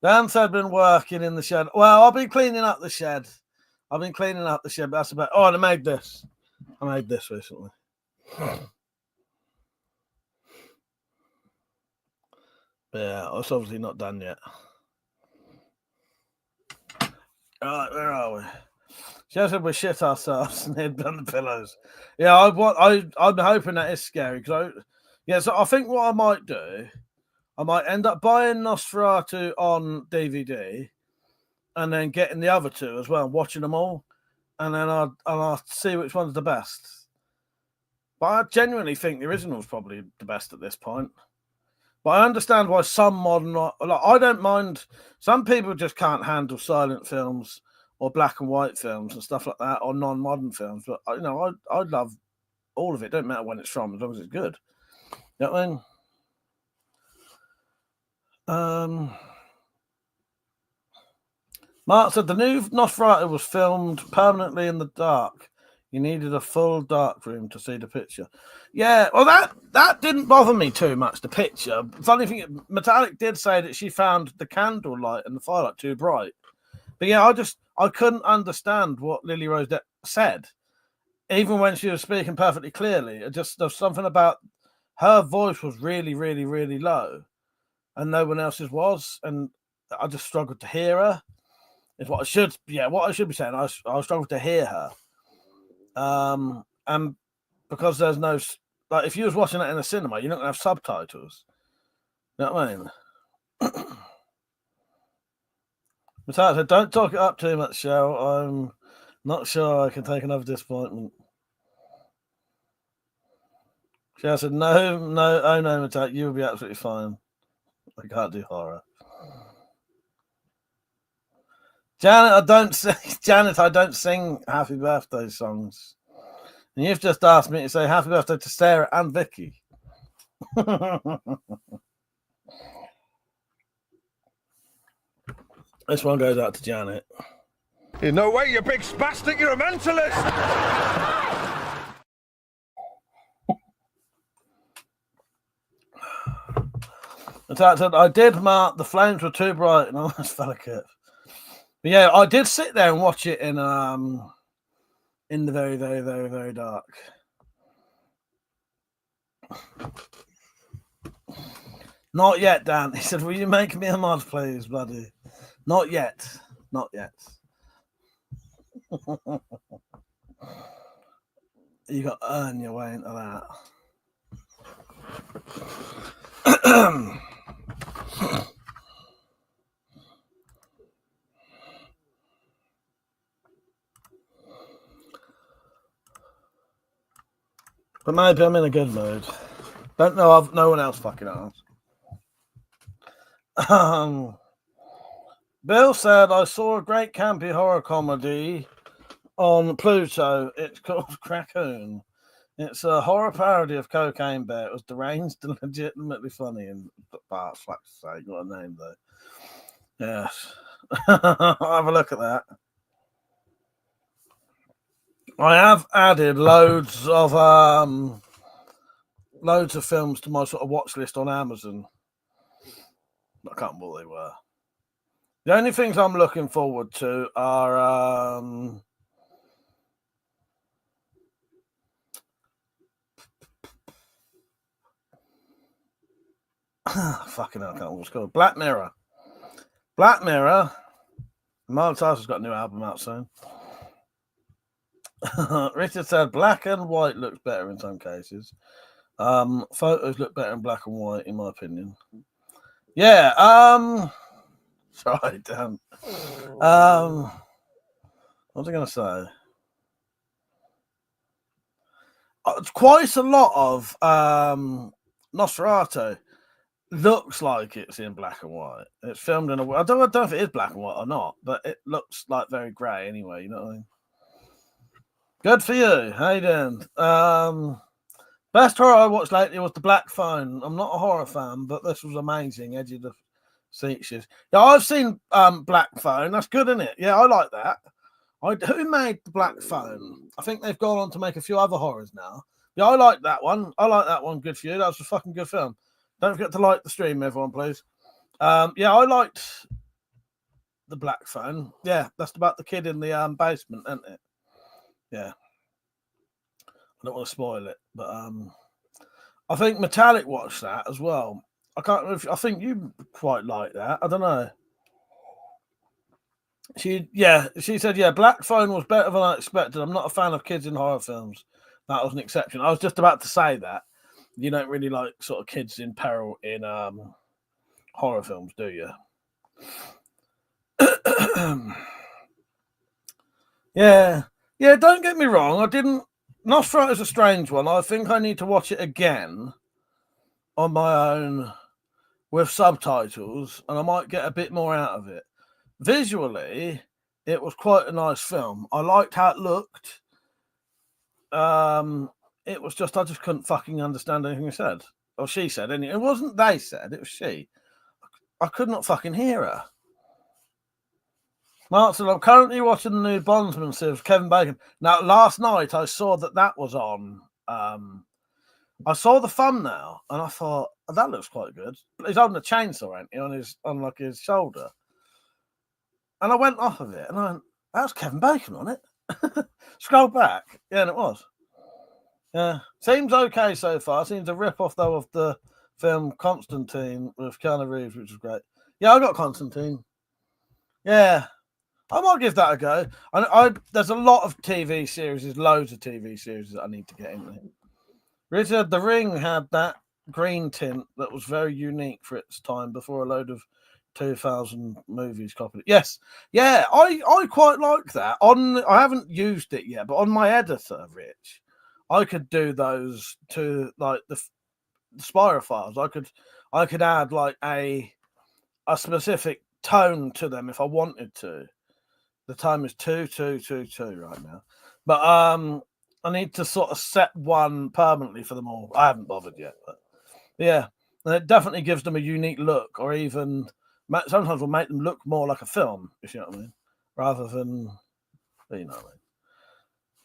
Dan said been working in the shed. Well, I've been cleaning up the shed. But that's about... Oh, and I made this recently. But yeah, it's obviously not done yet. Alright, where are we? She said we shit ourselves and hid on the pillows. Yeah, I'm hoping that is scary. So I think what I might do, I might end up buying Nosferatu on DVD and then getting the other two as well, watching them all, and then I'll see which one's the best. But I genuinely think the original is probably the best at this point. But I understand why some modern, like, I don't mind. Some people just can't handle silent films or black and white films and stuff like that, or non-modern films. But I love all of it. Don't matter when it's from, as long as it's good. You know what I mean? Mark said the new Nosferatu was filmed permanently in the dark. You needed a full dark room to see the picture. Yeah, well, that didn't bother me too much, the picture. Funny thing, Metallic did say that she found the candle light and the firelight too bright. But yeah, I couldn't understand what Lily Rose said. Even when she was speaking perfectly clearly. There's something about her voice was really, really, really low. And no one else's was. And I just struggled to hear her. Is what I should be saying. I struggled to hear her. And because there's no, like, if you was watching it in a cinema, you're not gonna have subtitles. You know what I mean? Besides, don't talk it up too much, Cheryl. I'm not sure I can take another disappointment. Cheryl said, no, Metallic, you'll be absolutely fine. I can't do horror. Janet, I don't sing happy birthday songs. And you've just asked me to say happy birthday to Sarah and Vicky. This one goes out to Janet. No way, you big spastic, you're a mentalist! I did mark the flames were too bright and I almost fell a curve. But yeah, I did sit there and watch it in in the very, very, very, very dark. Not yet, Dan. He said, will you make me a mod, please, buddy? Not yet. Not yet. You got to earn your way into that. But maybe I'm in a good mood. Don't know of no one else fucking asked. Bill said, I saw a great campy horror comedy on Pluto. It's called Crackoon. It's a horror parody of Cocaine Bear. It was deranged and legitimately funny in parts, like to say. Got a name though. Yes. I'll have a look at that. I have added loads of films to my sort of watch list on Amazon. I can't remember what they were. The only things I'm looking forward to are fucking hell, I can't remember what it's called. Black Mirror. Black Mirror. Miles Tyson's got a new album out soon. Richard said black and white looks better in some cases. Photos look better in black and white, in my opinion. Yeah. Sorry, Dan. What was I going to say? Quite a lot of Nosferatu looks like it's in black and white. It's filmed in a way. I don't know if it is black and white or not, but it looks like very grey anyway. You know what I mean? Good for you. How you doing? Best horror I watched lately was The Black Phone. I'm not a horror fan, but this was amazing. Edge of the seat shifts. Yeah, I've seen Black Phone. That's good, isn't it? Yeah, I like that. Who made The Black Phone? I think they've gone on to make a few other horrors now. Yeah, I like that one. I like that one. Good for you. That was a fucking good film. Don't forget to like the stream, everyone, please. Yeah, I liked The Black Phone. Yeah, that's about the kid in the basement, isn't it? Yeah. I don't want to spoil it, but I think Metallic watched that as well. I can't remember I think you quite like that. I don't know. She said, yeah, Black Phone was better than I expected. I'm not a fan of kids in horror films. That was an exception. I was just about to say that. You don't really like sort of kids in peril in horror films, do you? Yeah. Yeah, don't get me wrong. I didn't. Nosferatu is a strange one. I think I need to watch it again on my own with subtitles, and I might get a bit more out of it. Visually, it was quite a nice film. I liked how it looked. It was just I just couldn't fucking understand anything he said. Or she said. Anyway. It wasn't they said, it was she. I could not fucking hear her. Mark said, I'm currently watching the new Bondsman series, Kevin Bacon. Now, last night I saw that was on. I saw the thumbnail and I thought, oh, that looks quite good. He's holding a chainsaw, ain't he, on like his shoulder. And I went off of it and I went, that's Kevin Bacon on it. Scroll back. Yeah, and it was. Yeah. Seems okay so far. Seems a rip-off, though, of the film Constantine with Keanu Reeves, which is great. Yeah, I got Constantine. Yeah. I might give that a go. There's a lot of TV series, loads of TV series that I need to get into. Richard, The Ring had that green tint that was very unique for its time before a load of 2000 movies copied it. Yes. Yeah, I quite like that. I haven't used it yet, but on my editor, Rich, I could do those to like the Spyro files. I could add like a specific tone to them if I wanted to. The time is 2222 right now. But I need to sort of set one permanently for them all. I haven't bothered yet, but yeah. And it definitely gives them a unique look, or even sometimes will make them look more like a film, if you know what I mean, rather than, you know what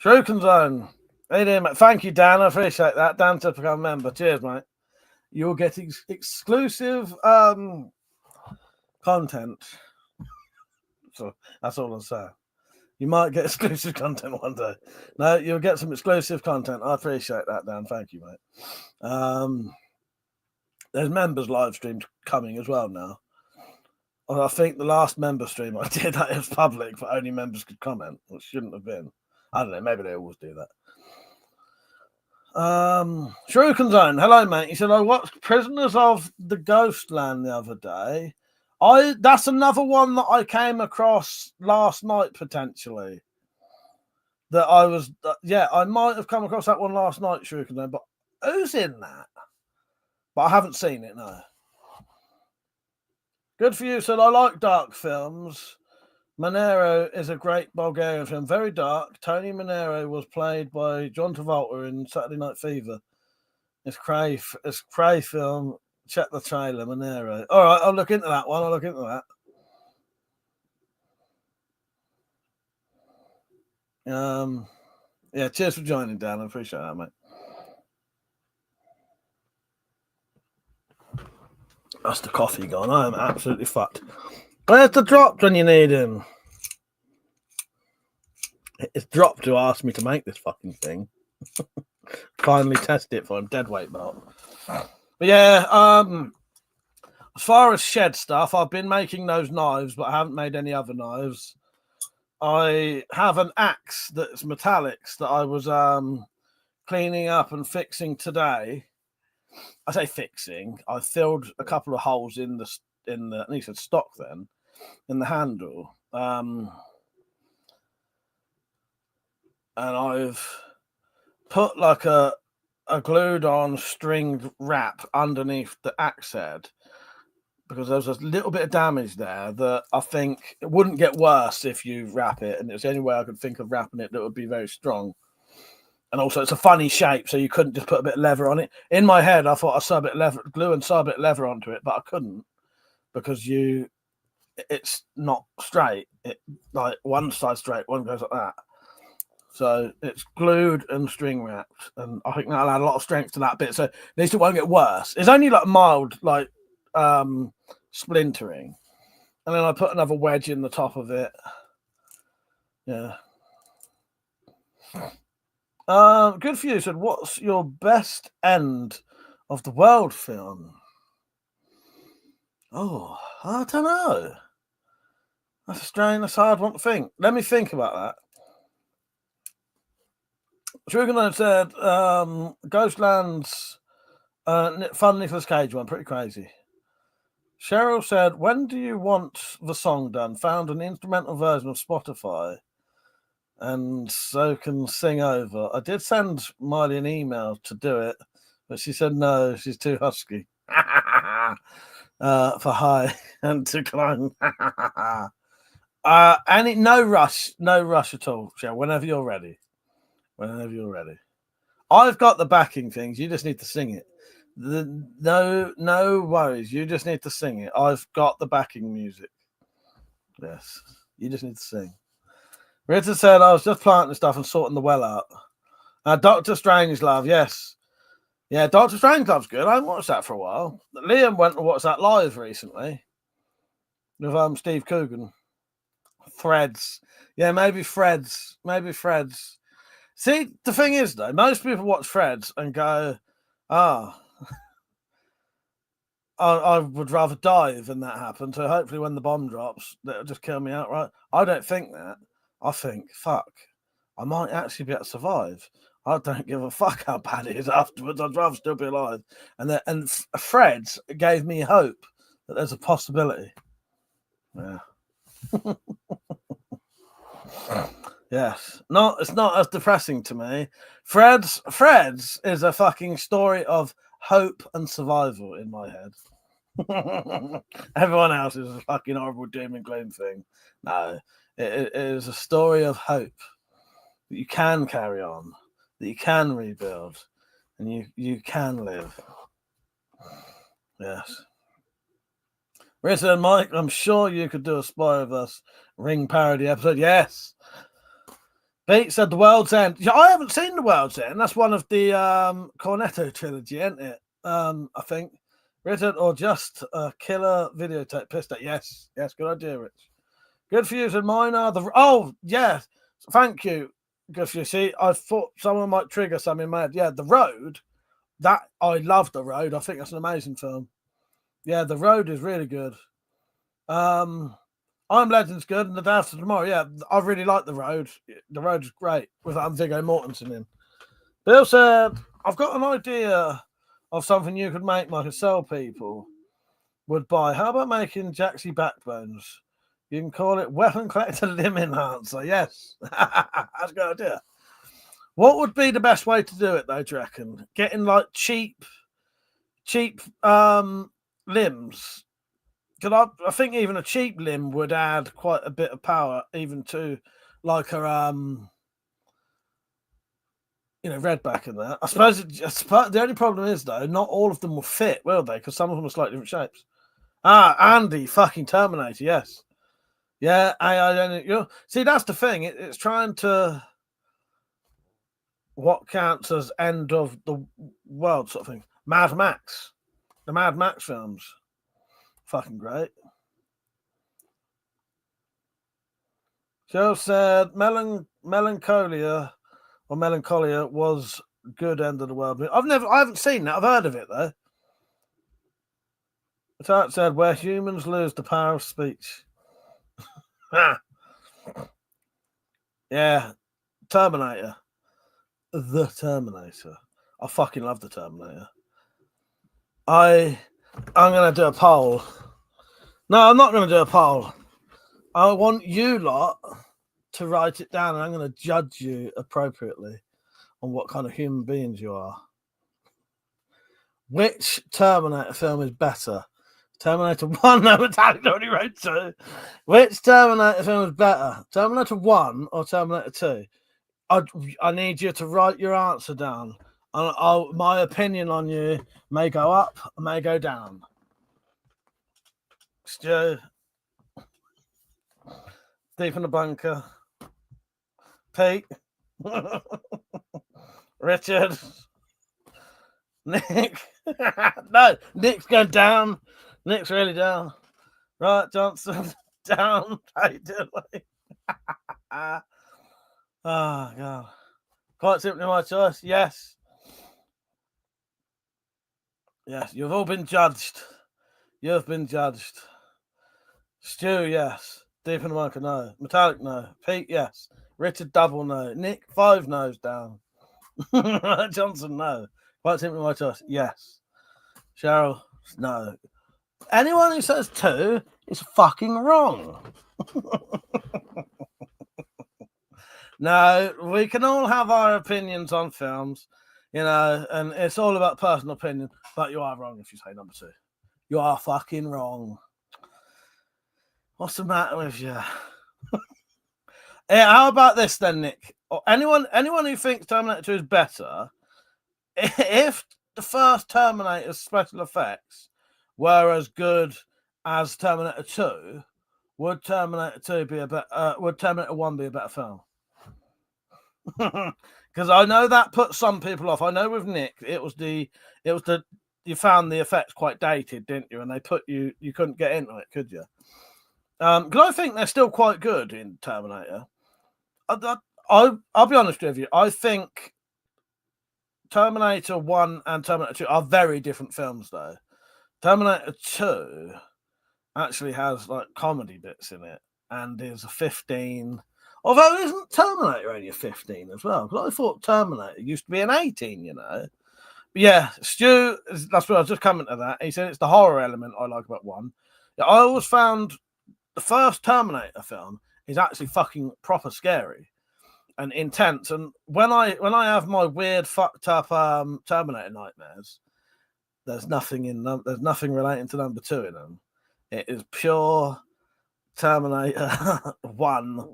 I mean. Shuriken Zone. Hey there, mate. Thank you, Dan. I appreciate that. Dan to become a member. Cheers, mate. You'll get exclusive content. So that's all I'm saying. You might get exclusive content one day. No, you'll get some exclusive content. I appreciate that, Dan. Thank you, mate. There's members live streams coming as well now. I think the last member stream I did, that was public, but only members could comment, which shouldn't have been. I don't know. Maybe they always do that. Shuriken Zone, hello, mate. He said, I watched Prisoners of the Ghostland the other day. That's another one that I came across last night, potentially. That I was, I might have come across that one last night, Shuriken Zone, but who's in that? But I haven't seen it, no. Good for you, said, I like dark films. Monero is a great Bulgarian film, very dark. Tony Monero was played by John Travolta in Saturday Night Fever. It's cray film. Check the trailer, Monero. All right, I'll look into that one. I'll look into that. Yeah, cheers for joining, Dan. I appreciate that, mate. That's the coffee gone. I am absolutely fucked. Where's the drop when you need him? It's dropped to ask me to make this fucking thing. Finally test it for him. Deadweight belt. But yeah, as far as shed stuff, I've been making those knives, but I haven't made any other knives. I have an axe that's metallics that I was cleaning up and fixing today. I say fixing. I filled a couple of holes in the I think it said stock then, in the handle. And I've put like a glued on stringed wrap underneath the axe head because there's a little bit of damage there that I think it wouldn't get worse if you wrap it. And it's the only way I could think of wrapping it that would be very strong. And also it's a funny shape, so you couldn't just put a bit of leather on it. In my head, I thought I saw a bit of leather, glue and saw a bit of leather onto it, but I couldn't because it's not straight. It like one side straight, one goes like that. So it's glued and string wrapped, and I think that'll add a lot of strength to that bit. So at least it won't get worse. It's only like mild, like splintering, and then I put another wedge in the top of it. Yeah. Good for you. Said, what's your best end of the world film? Oh, I don't know. That's a strange, that's a hard one to think. Let me think about that. Shuriken said, Ghostland's fun Nicolas Cage one, pretty crazy. Cheryl said, when do you want the song done? Found an instrumental version of Spotify and so can sing over. I did send Miley an email to do it, but she said no, she's too husky. For high and to climb. No rush at all, Cheryl, whenever you're ready. Whenever you're ready. I've got the backing things. You just need to sing it. No worries. You just need to sing it. I've got the backing music. Yes. You just need to sing. Rita said, I was just planting stuff and sorting the well out. Dr. Strangelove, yes. Yeah, Dr. Strangelove's good. I haven't watched that for a while. Liam went to watch that live recently with Steve Coogan. Threads. Yeah, maybe Threads. See, the thing is, though, most people watch Threads and go, I would rather die than that happen. So hopefully when the bomb drops, that'll just kill me outright. I don't think that. I think, fuck, I might actually be able to survive. I don't give a fuck how bad it is afterwards. I'd rather still be alive. And Threads gave me hope that there's a possibility. Yeah. Yes. No, it's not as depressing to me. Threads is a fucking story of hope and survival in my head. Everyone else is a fucking horrible doom and gloom thing. No, it is a story of hope that you can carry on, that you can rebuild, and you can live. Yes. Rita and Mike, I'm sure you could do a Spy of Us Ring parody episode. Yes. Pete said The World's End. Yeah, I haven't seen The World's End. That's one of the Cornetto trilogy, isn't it? I think. Written or just a killer videotape pissed at. Yes, good idea, Rich. Good for you, said Minor. Oh, yeah. Thank you. Good for you. See, I thought someone might trigger something in my head. Yeah, The Road. I love The Road. I think that's an amazing film. Yeah, The Road is really good. I'm Legend's good, and The Day After Tomorrow. Yeah, I really like The Road. The Road is great with Viggo Mortensen in. Bill said, I've got an idea of something you could make, Mike, and sell people would buy. How about making Jaxie backbones? You can call it WeaponCollector Limb Enhancer. Yes, that's a good idea. What would be the best way to do it, though, do you reckon? Getting like cheap limbs. Because I think even a cheap limb would add quite a bit of power, even to like a redback and that. I suppose the only problem is though, not all of them will fit, will they? Because some of them are slightly different shapes. Andy, fucking Terminator, yes. Yeah, see, that's the thing. It's trying to what counts as end of the world sort of thing. Mad Max, the Mad Max films, fucking great. Joe said Melancholia was good end of the world. I haven't seen that. I've heard of it though. The said where humans lose the power of speech. Yeah, Terminator. The Terminator. I fucking love the Terminator. I'm gonna do a poll. No, I'm not gonna do a poll. I want you lot to write it down, and I'm gonna judge you appropriately on what kind of human beings you are. Which Terminator film is better? Terminator 1, no, Metallic only wrote 2. Which Terminator film is better? Terminator 1 or Terminator 2? I need you to write your answer down. My opinion on you may go up, may go down. Stu. Deep in the bunker. Pete. Richard. Nick. No, Nick's going down. Nick's really down. Right, Johnson. Down. How you doing? Oh, God. Quite simply my choice. Yes. Yes, you've all been judged. You've been judged. Stu, yes. Deep in the bunker, no. Metallic, no. Pete, yes. Richard, double no. Nick, 5 no's down. Johnson, no. Quite simply my choice. Yes. Cheryl, no. Anyone who says 2 is fucking wrong. No, we can all have our opinions on films, and it's all about personal opinion, but you are wrong if you say number 2. You are fucking wrong. What's the matter with you? Yeah, how about this then, Nick? Or anyone who thinks Terminator 2 is better, if the first Terminator's special effects were as good as Terminator 2, would Terminator 2 be would Terminator 1 be a better film? Because I know that put some people off. I know with Nick, it was the you found the effects quite dated, didn't you? And they put you couldn't get into it, could you? Because I think they're still quite good in Terminator. I'll be honest with you. I think Terminator 1 and Terminator 2 are very different films, though. Terminator 2 actually has like comedy bits in it and is a 15. Although isn't Terminator only a 15 as well? Because I thought Terminator used to be an 18, But yeah, Stu, that's what I was just coming to that. He said it's the horror element I like about 1. I always found the first Terminator film is actually fucking proper scary and intense. And when I have my weird fucked up Terminator nightmares, there's nothing relating to number 2 in them. It is pure Terminator 1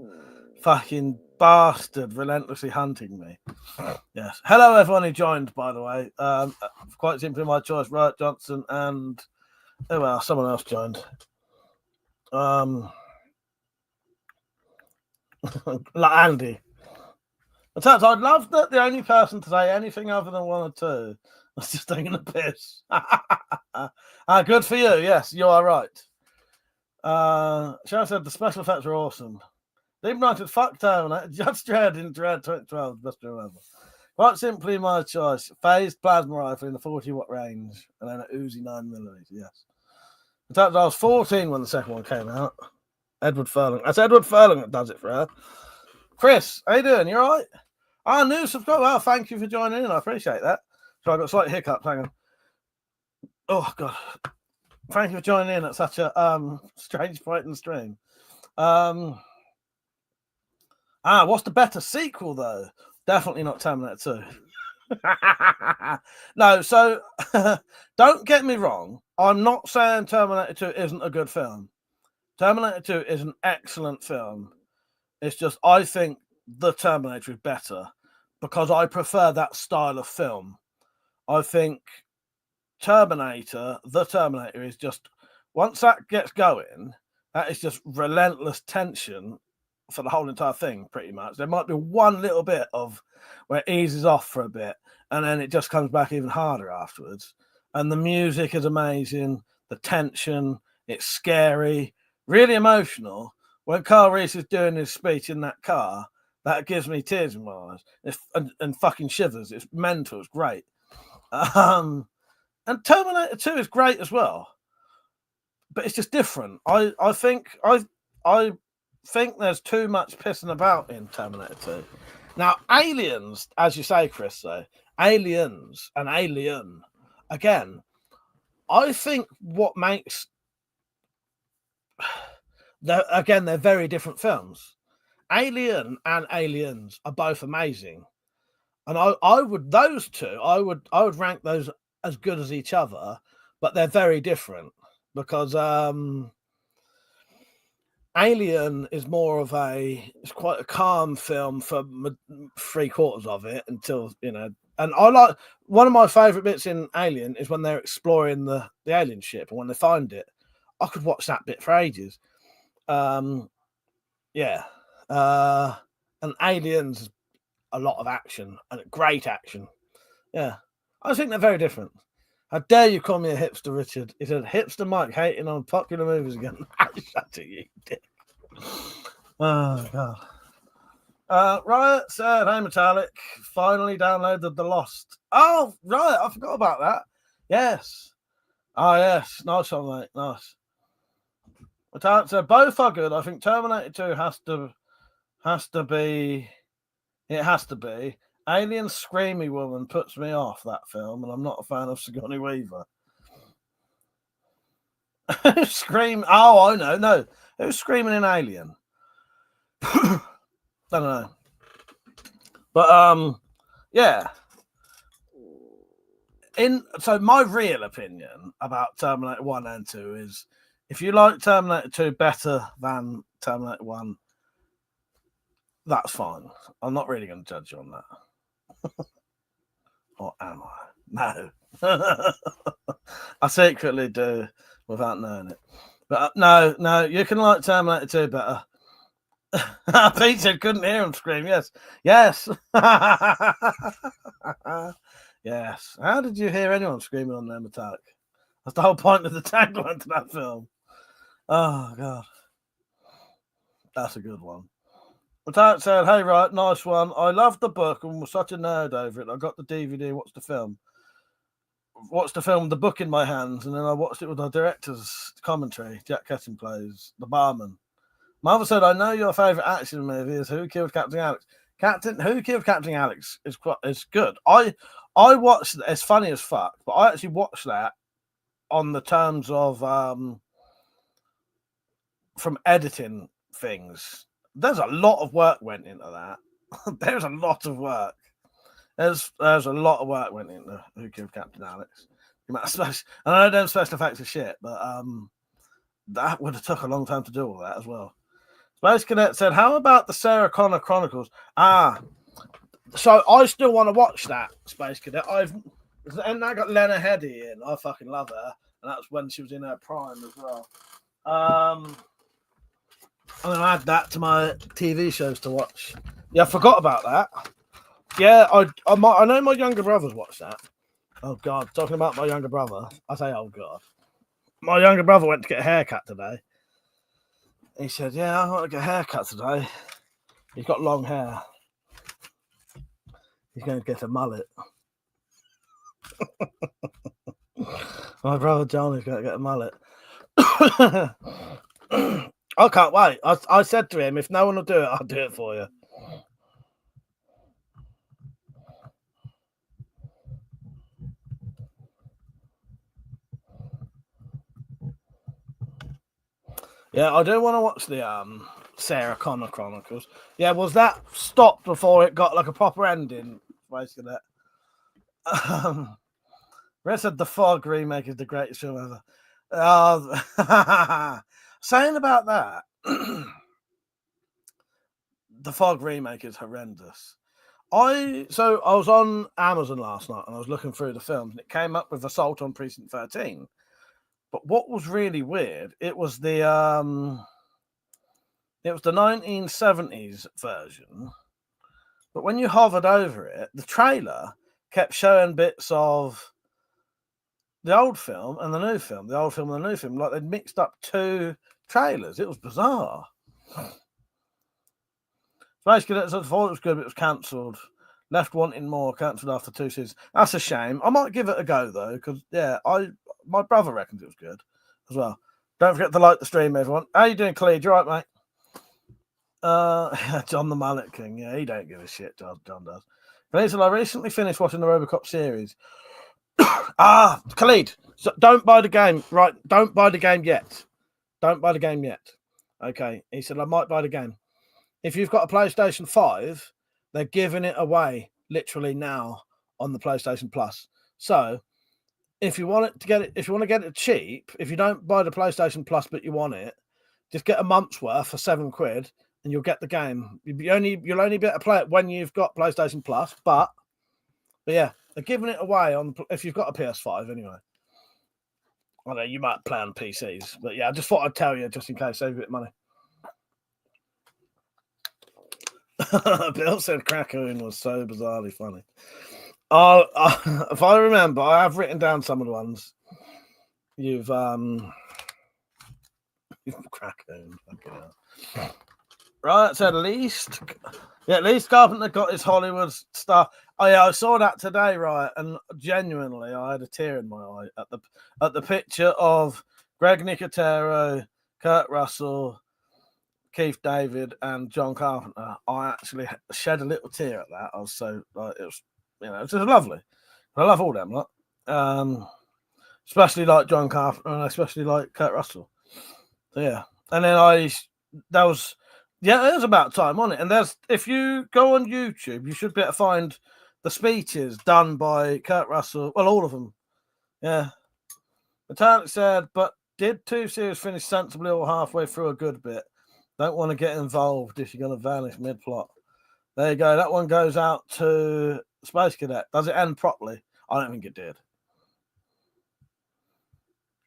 fucking bastard relentlessly hunting me. Yes. Hello everyone who joined, by the way. Quite simply my choice, right, Johnson, and someone else joined. Like Andy. In fact, I'd love that the only person to say anything other than 1 or 2 was just taking a piss. Good for you. Yes, you are right. Sharon said the special effects are awesome. Deep United, fuck Terminator. Judge Dredd in Dredd 2012, best remember. Quite simply, my choice. Phased plasma rifle in the 40-watt range, and then an Uzi 9mm. Yes. In fact, I was 14 when the second one came out. Edward Furlong. That's Edward Furlong that does it for her. Chris, how you doing? You all right? Ah, new subscriber. Well, thank you for joining in. I appreciate that. So I got a slight hiccup. Hang on. Oh God. Thank you for joining in at such a strange point in the stream. What's the better sequel though? Definitely not Terminator 2. No, so don't get me wrong. I'm not saying Terminator 2 isn't a good film. Terminator 2 is an excellent film. It's just I think the Terminator is better because I prefer that style of film. I think the Terminator is just, once that gets going, that is just relentless tension for the whole entire thing, pretty much. There might be one little bit of where it eases off for a bit, and then it just comes back even harder afterwards. And the music is amazing, the tension, it's scary, really emotional. When Carl Reese is doing his speech in that car, that gives me tears in my eyes and fucking shivers. It's mental, it's great. And Terminator 2 is great as well, but it's just different. I think there's too much pissing about in Terminator 2. Now, Aliens, as you say, Chris, though, Aliens and Alien, again, I think what makes... They're very different films. Alien and Aliens are both amazing. And I would rank those as good as each other, but they're very different because Alien is more of it's quite a calm film for 3/4 of it until, and I like, one of my favorite bits in Alien is when they're exploring the alien ship and when they find it. I could watch that bit for ages. And Aliens, a lot of action and great action. Yeah, I think they're very different. How dare you call me a hipster, Richard? He said, hipster Mike hating on popular movies again. Shut it, you dick. Oh, God. Riot said, hey, Metallic, finally downloaded The Lost. Oh, right, I forgot about that. Yes. Oh, yes. Nice one, mate. Nice. Metallic said, both are good. I think Terminator 2 has to be. It has to be. Alien Screamy Woman puts me off, that film, and I'm not a fan of Sigourney Weaver. Scream. Oh, I know. No. Who's screaming in Alien? I don't know. But, yeah. So my real opinion about Terminator 1 and 2 is, if you like Terminator 2 better than Terminator 1, that's fine. I'm not really going to judge you on that. Or am I? No. I secretly do without knowing it. But no, you can like Terminator 2 better. Pete said couldn't hear him scream. Yes. Yes. How did you hear anyone screaming on their Metallic? That's the whole point of the tagline to that film. Oh, God. That's a good one. Metallic said, hey, right, nice one. I loved the book and was such a nerd over it. I got the DVD, watched the film, the book in my hands, and then I watched it with the director's commentary. Jack Ketchum plays the barman. Mother said, I know your favourite action movie is Who Killed Captain Alex. Who Killed Captain Alex is good. I watched it. It's funny as fuck, but I actually watched that on the terms of from editing things. There's a lot of work went into that. There's a lot of work. There's a lot of work went into Who Killed Captain Alex. And I know them special effects are shit, but that would have took a long time to do all that as well. Space Cadet said, how about the Sarah Connor Chronicles? So I still want to watch that, Space Cadet. And I got Lena Headey in. I fucking love her. And that's when she was in her prime as well. I'm going to add that to my TV shows to watch. Yeah, I forgot about that. Yeah, I know my younger brothers watched that. Oh, God. Talking about my younger brother. I say, oh, God. My younger brother went to get a haircut today. He said, "Yeah, I want to get a haircut today." He's got long hair. He's going to get a mullet. My brother John is going to get a mullet. I can't wait. I said to him, if no one will do it, I'll do it for you. Yeah, I do want to watch the Sarah Connor Chronicles. Yeah, was that stopped before it got like a proper ending? Basically, Red said the Fog remake is the greatest film ever. Saying about that, the Fog remake is horrendous. I was on Amazon last night and I was looking through the films and it came up with Assault on Precinct 13. But what was really weird, it was the 1970s version. But when you hovered over it, the trailer kept showing bits of the old film and the new film, the old film and the new film, like they'd mixed up two trailers. It was bizarre. Basically, I thought it was good, but it was cancelled. Left wanting more, cancelled after 2 seasons. That's a shame. I might give it a go though, because my brother reckons it was good as well. Don't forget to like the stream, everyone. How you doing, Clede? You all right, mate? John the Mullet King. Yeah, he don't give a shit. John does. But I recently finished watching the RoboCop series. Khalid, so don't buy the game, right? Don't buy the game yet. Don't buy the game yet. Okay. He said, I might buy the game. If you've got a PlayStation 5, they're giving it away literally now on the PlayStation Plus. So if you want to get it cheap, if you don't buy the PlayStation Plus but you want it, just get a month's worth for £7 and you'll get the game. You'll only be able to play it when you've got PlayStation Plus, but yeah, they're giving it away if you've got a PS5 anyway. I know you might play on PCs, but yeah, I just thought I'd tell you just in case, save a bit of money. Bill said Krakoon was so bizarrely funny. If I remember, I have written down some of the ones you've Krakoon. Right, so at least Carpenter got his Hollywood stuff. Oh yeah, I saw that today, right? And genuinely, I had a tear in my eye at the picture of Greg Nicotero, Kurt Russell, Keith David, and John Carpenter. I actually shed a little tear at that. I was so it was just lovely. I love all them, especially like John Carpenter and especially like Kurt Russell. So yeah, and then it was about time, wasn't it? And if you go on YouTube, you should be able to find the speeches done by Kurt Russell. Well, all of them. Yeah. The talent said, but did 2 series finish sensibly or halfway through a good bit? Don't want to get involved if you're going to vanish mid-plot. There you go. That one goes out to Space Cadet. Does it end properly? I don't think it did.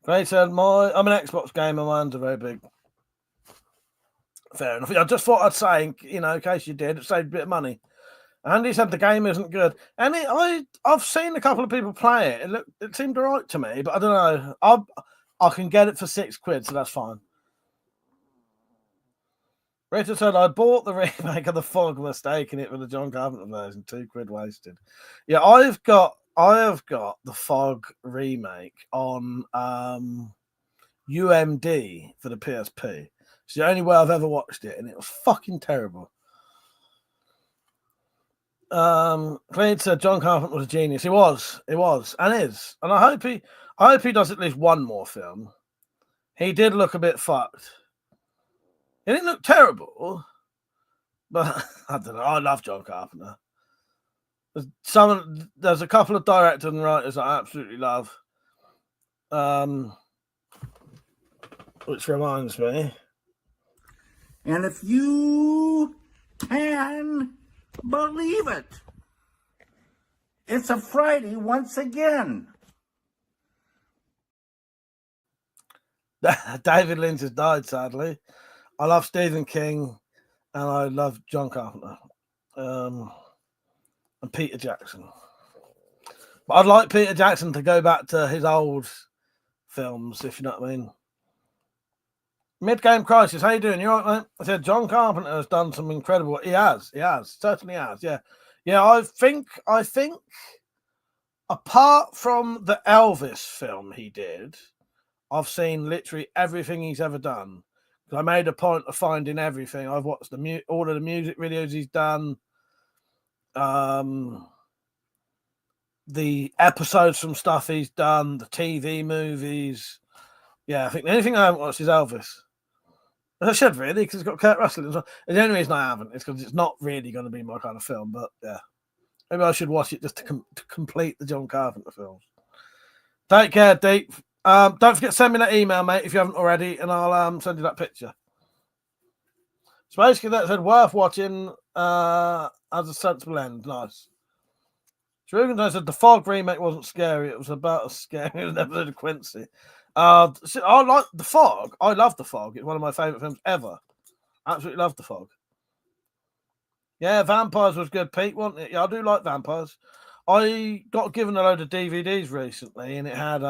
Gray said, I'm an Xbox gamer. Mine's are very big. Fair enough. I just thought I'd say, in case you did, it saved a bit of money. Andy said the game isn't good. And I've seen a couple of people play it. It seemed all right to me, but I don't know. I can get it for £6, so that's fine. Richard said, I bought the remake of The Fog, mistaking it for the John Carpenter version. £2 wasted. Yeah, I have got The Fog remake on UMD for the PSP. It's the only way I've ever watched it, and it was fucking terrible. Clint said John Carpenter was a genius. He was, and is. And I hope he does at least one more film. He did look a bit fucked. He didn't look terrible, but I don't know. I love John Carpenter. There's a couple of directors and writers I absolutely love. Which reminds me. And if you can believe it, it's a Friday once again. David Lynch has died, sadly. I love Stephen King and I love John Carpenter and Peter Jackson. But I'd like Peter Jackson to go back to his old films, if you know what I mean. Mid-game crisis. How you doing? You all right, mate? I said John Carpenter has done some incredible. He has, certainly has. Yeah. I think. Apart from the Elvis film he did, I've seen literally everything he's ever done. I made a point of finding everything. I've watched all of the music videos he's done, the episodes from stuff he's done, the TV movies. Yeah, I think the only thing I haven't watched is Elvis. I should really, because it's got Kurt Russell as well. And the only reason I haven't is because it's not really going to be my kind of film. But yeah, maybe I should watch it just to complete the John Carpenter films. Take care, Deep. Don't forget to send me that email, mate, if you haven't already, and I'll send you that picture. So basically, that said, worth watching as a sensible end. Nice. Shrugan said the Fog remake wasn't scary. It was about as scary as an episode of Quincy. I like the Fog. I love the Fog. It's one of my favourite films ever. Absolutely love the Fog. Yeah, Vampires was good, Pete, wasn't it? Yeah, I do like Vampires. I got given a load of DVDs recently, and it had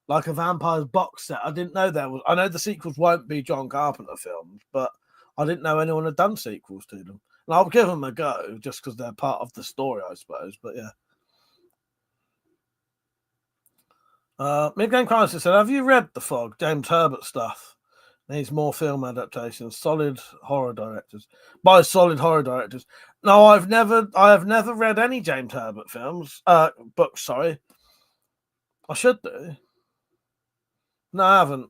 like a Vampires box set. I didn't know there was. I know the sequels won't be John Carpenter films, but I didn't know anyone had done sequels to them. And I'll give them a go just because they're part of the story, I suppose. But yeah. Mid-Game Crisis said, have you read The Fog, James Herbert stuff? Needs more film adaptations. Solid horror directors. By solid horror directors. No, I have never read any James Herbert films. Books, sorry. I should do. No, I haven't.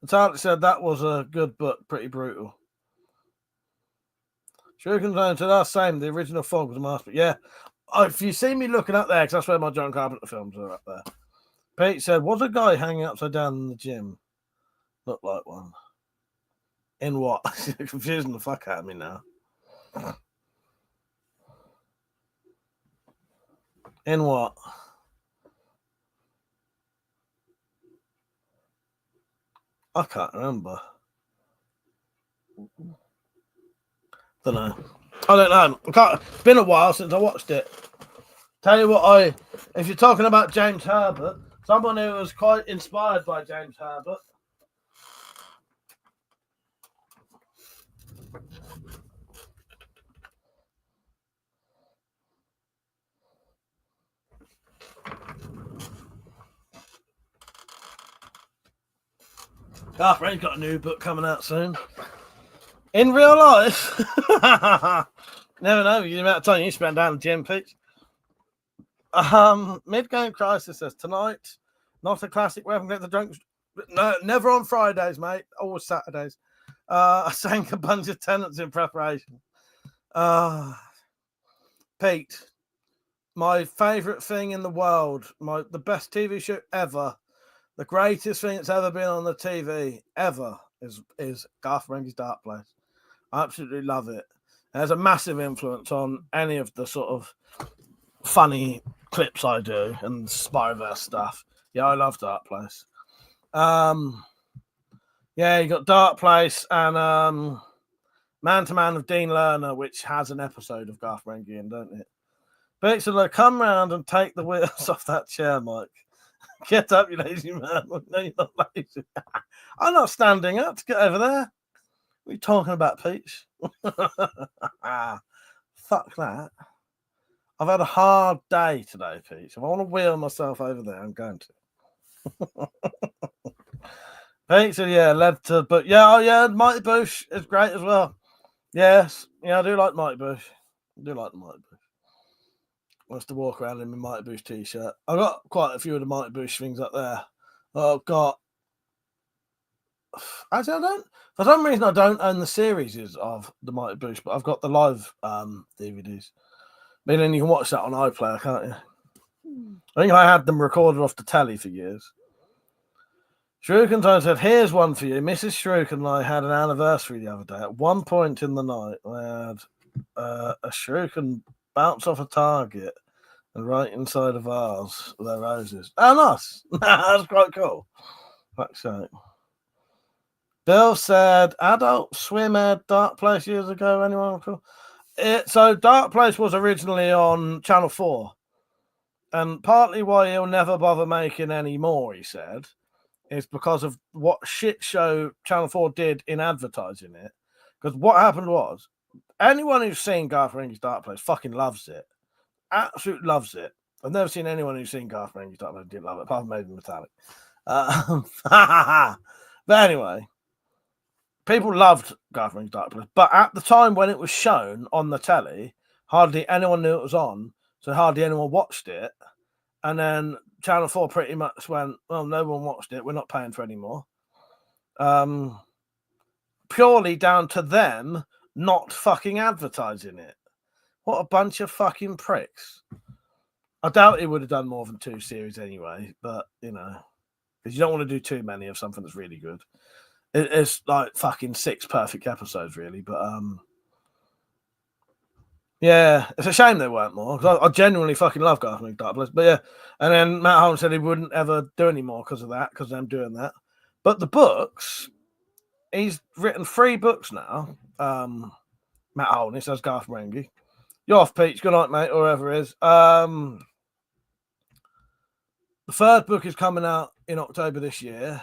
Natalie said that was a good book, pretty brutal. Shuriken said, that's same. The original Fog was a masterpiece. Yeah. If you see me looking up there, because that's where my John Carpenter films are up there. Pete said, was a guy hanging upside down in the gym? Looked like one. In what? You're confusing the fuck out of me now. In what? I can't remember. Don't know. I don't know. It's been a while since I watched it. Tell you what, if you're talking about James Herbert, someone who was quite inspired by James Herbert. Garth Rain's got a new book coming out soon. In real life, never know the amount of time you spend down the gym, Pete. Mid-Game Crisis says tonight, not a classic WeaponCollector drunk. No, never on Fridays, mate. Always Saturdays. I sank a bunch of tenants in preparation. Pete, my favourite thing in the world, the best TV show ever, the greatest thing that's ever been on the TV ever is Garth Marenghi's Dark Place. I absolutely love it. It has a massive influence on any of the sort of funny clips I do and Spyroverse stuff. Yeah, I love Dark Place. Yeah, you got Dark Place and Man to Man of Dean Lerner, which has an episode of Garth Marenghi in, don't it? But it's like, come round and take the wheels off that chair, Mike. Get up, you lazy man. No, you're not lazy. I'm not standing up to get over there. What are you talking about, Peach? Fuck that. I've had a hard day today, Peach. If I want to wheel myself over there, I'm going to. Pete said, yeah, led to, but yeah, Mighty Boosh is great as well. Yes, yeah, I do like Mighty Boosh. I do like the Mighty Boosh. Wants to walk around in my Mighty Boosh t-shirt. I've got quite a few of the Mighty Boosh things up there. I've got, actually, I don't, for some reason, I don't own the series of the Mighty Boosh, but I've got the live DVDs. But then you can watch that on iPlayer, can't you? I think I had them recorded off the telly for years. Shruken said, here's one for you. Mrs. Shruken and I had an anniversary the other day. At one point in the night, I had a Shruken bounce off a target and right inside a vase with their roses. Oh, nice. That's quite cool. Fuck's sake. Bill said, Adult Swim aired Dark Place years ago. Anyone recall? So Dark Place was originally on Channel 4. And partly why he'll never bother making any more, he said, is because of what shit show Channel 4 did in advertising it. Because what happened was, anyone who's seen Garth Marenghi's Dark Place fucking loves it. Absolutely loves it. I've never seen anyone who's seen Garth Marenghi's Dark Place didn't love it, apart from maybe Metallic. But anyway, people loved Garth Marenghi's Dark Place. But at the time when it was shown on the telly, hardly anyone knew it was on, so hardly anyone watched it. And then Channel 4 pretty much went, well, no one watched it. We're not paying for any more. Purely down to them not fucking advertising it. What a bunch of fucking pricks. I doubt it would have done more than 2 series anyway, but, you know, because you don't want to do too many of something that's really good. It's like fucking 6 perfect episodes, really, but, yeah, it's a shame there weren't more, because I genuinely fucking love Garth Marenghi's Dark Place, but yeah, and then Matt Holmes said he wouldn't ever do any more because of that, because of them doing that. But the books, he's written 3 books now. Matt Holness as Garth Marenghi. You're off, Peach. Good night, mate, or whoever it is. The 3rd book is coming out in October this year.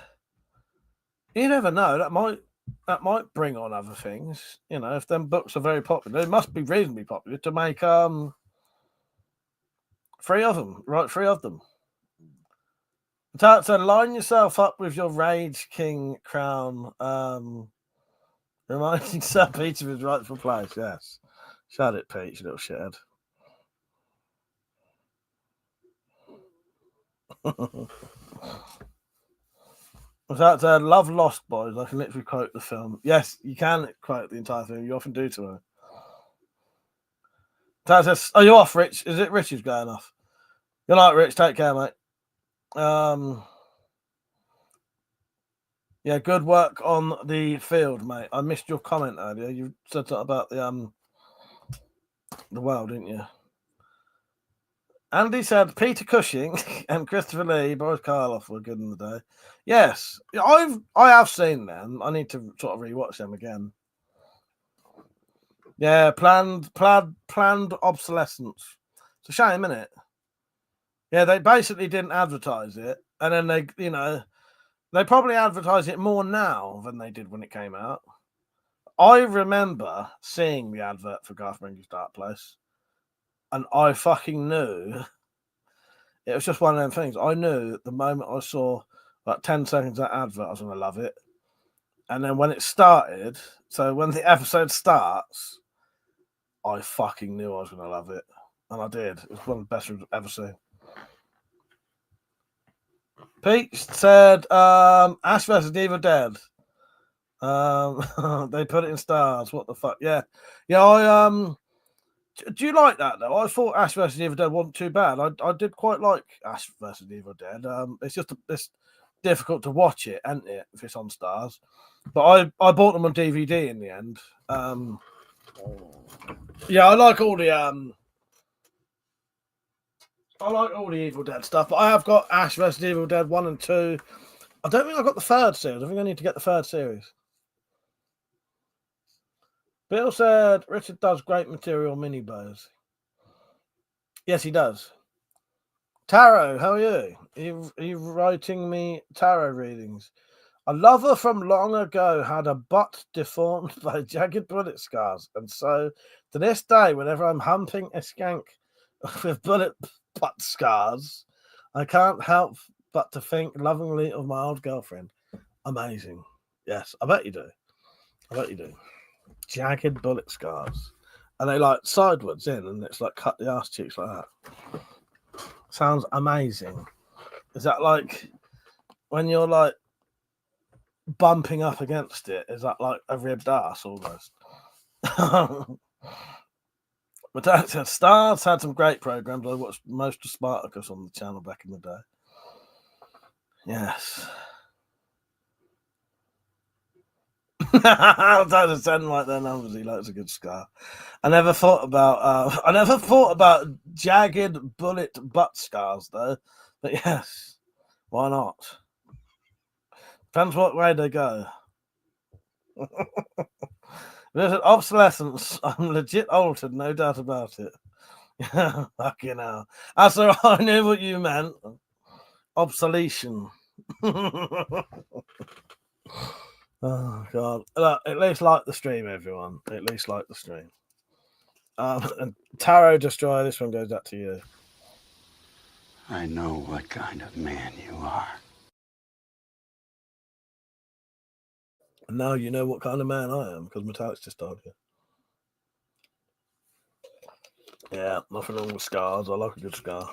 You never know. That might bring on other things. You know, if them books are very popular, it must be reasonably popular to make 3 of them. Right, 3 of them. So line yourself up with your Rage King crown. Reminding Sir Peach of his rightful place, yes. Shut it, Peach, little shithead. Without love lost, boys. I can literally quote the film. Yes, you can quote the entire film. You often do to her. That says, "Are you off, Rich? Is it Rich who's going off?" Good night, Rich. Take care, mate. Yeah, good work on the field, mate. I missed your comment earlier. You said something about the world, didn't you? Andy said Peter Cushing and Christopher Lee, Boris Karloff were good in the day. Yes, I have seen them. I need to sort of rewatch them again. Yeah, planned obsolescence. It's a shame, isn't it? Yeah, they basically didn't advertise it, and then they probably advertise it more now than they did when it came out. I remember seeing the advert for Garth Marenghi's Dark Place, and I fucking knew it was just one of them things. I knew the moment I saw like 10 seconds of that advert, I was going to love it. And then when it started, so when the episode starts, I fucking knew I was going to love it. And I did. It was one of the best I've ever seen. Pete said, Ash vs. Evil Dead. They put it in stars. What the fuck? Yeah. Yeah, do you like that, though? I thought Ash vs. Evil Dead wasn't too bad. I did quite like Ash vs. Evil Dead. It's just it's difficult to watch it, isn't it, if it's on stars? But I bought them on DVD in the end. Yeah, I like all the Evil Dead stuff, but I have got Ash vs. Evil Dead 1 and 2. I don't think I've got the 3rd series. I think I need to get the 3rd series. Bill said Richard does great material mini bows. Yes, he does. Tarot, how are you? Are you writing me tarot readings? A lover from long ago had a butt deformed by jagged bullet scars, and so to this day, whenever I'm humping a skank with bullet butt scars, I can't help but to think lovingly of my old girlfriend. Amazing. Yes, I bet you do. I bet you do. Jagged bullet scars. And they like sideways in, and it's like cut the ass cheeks like that. Sounds amazing. Is that like when you're like bumping up against it? Is that like a ribbed ass almost? But that said, Stars had some great programs. I watched most of Spartacus on the channel back in the day. Yes. Don't send like their numbers. He likes a good scar. I never thought about jagged bullet butt scars though. But yes, why not? Depends what way they go. There's an obsolescence. I'm legit altered, no doubt about it. Fucking hell. So I knew what you meant. Obsolescence. Oh God! Look, at least like the stream, everyone. At least like the stream. And Tarot Destroyer, this one goes out to you. I know what kind of man you are. No, you know what kind of man I am because Metallic's just told you. Yeah, nothing wrong with scars. I like a good scar.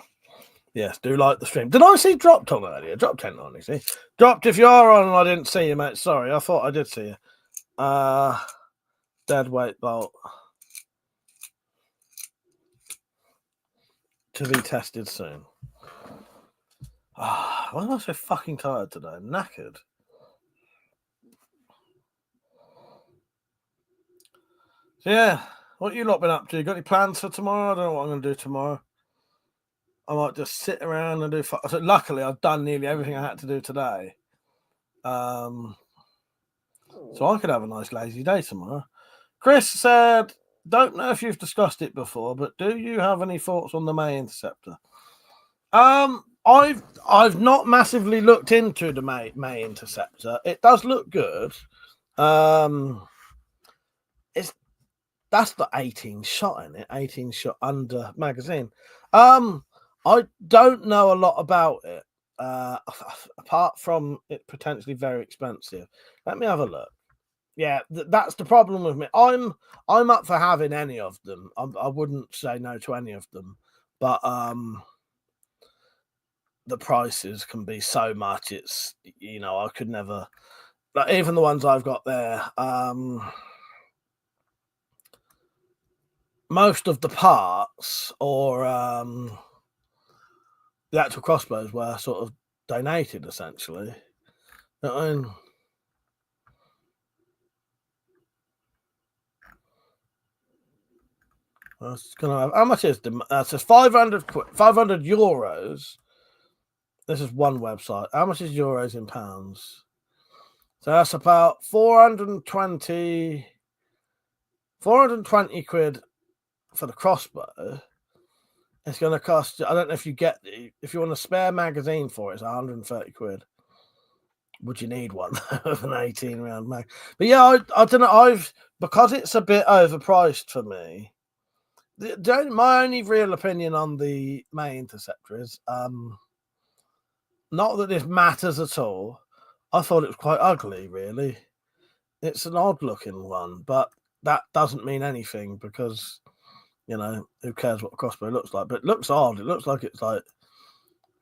Yes, do like the stream. Did I see dropped on earlier? Dropped 10 on, you see. Dropped if you are on and I didn't see you, mate. Sorry, I thought I did see you. Dead weight bolt. To be tested soon. Why am I so fucking tired today? I'm knackered. So yeah, what you lot been up to? You got any plans for tomorrow? I don't know what I'm going to do tomorrow. I might just sit around and do. So luckily, I've done nearly everything I had to do today. So I could have a nice lazy day tomorrow. Chris said, "Don't know if you've discussed it before, but do you have any thoughts on the May Interceptor?" I've not massively looked into the May Interceptor. It does look good. That's the 18 shot in it, 18 shot under magazine. I don't know a lot about it, apart from it potentially very expensive. Let me have a look. Yeah, that's the problem with me. I'm up for having any of them. I wouldn't say no to any of them, but the prices can be so much. It's I could never. Like even the ones I've got there. Most of the parts or the actual crossbows were sort of donated, essentially. I mean, I was gonna have, how much is the? It says 500 euros. This is one website. How much is euros in pounds? So that's about 420 quid for the crossbow. It's going to cost. I don't know if you want a spare magazine for it. It's 130 quid. Would you need one of an 18 round mag? But yeah, I don't know. Because it's a bit overpriced for me. My only real opinion on the May Interceptor is not that this matters at all. I thought it was quite ugly, really. It's an odd looking one, but that doesn't mean anything because who cares what a crossbow looks like? But it looks odd. It looks like it's like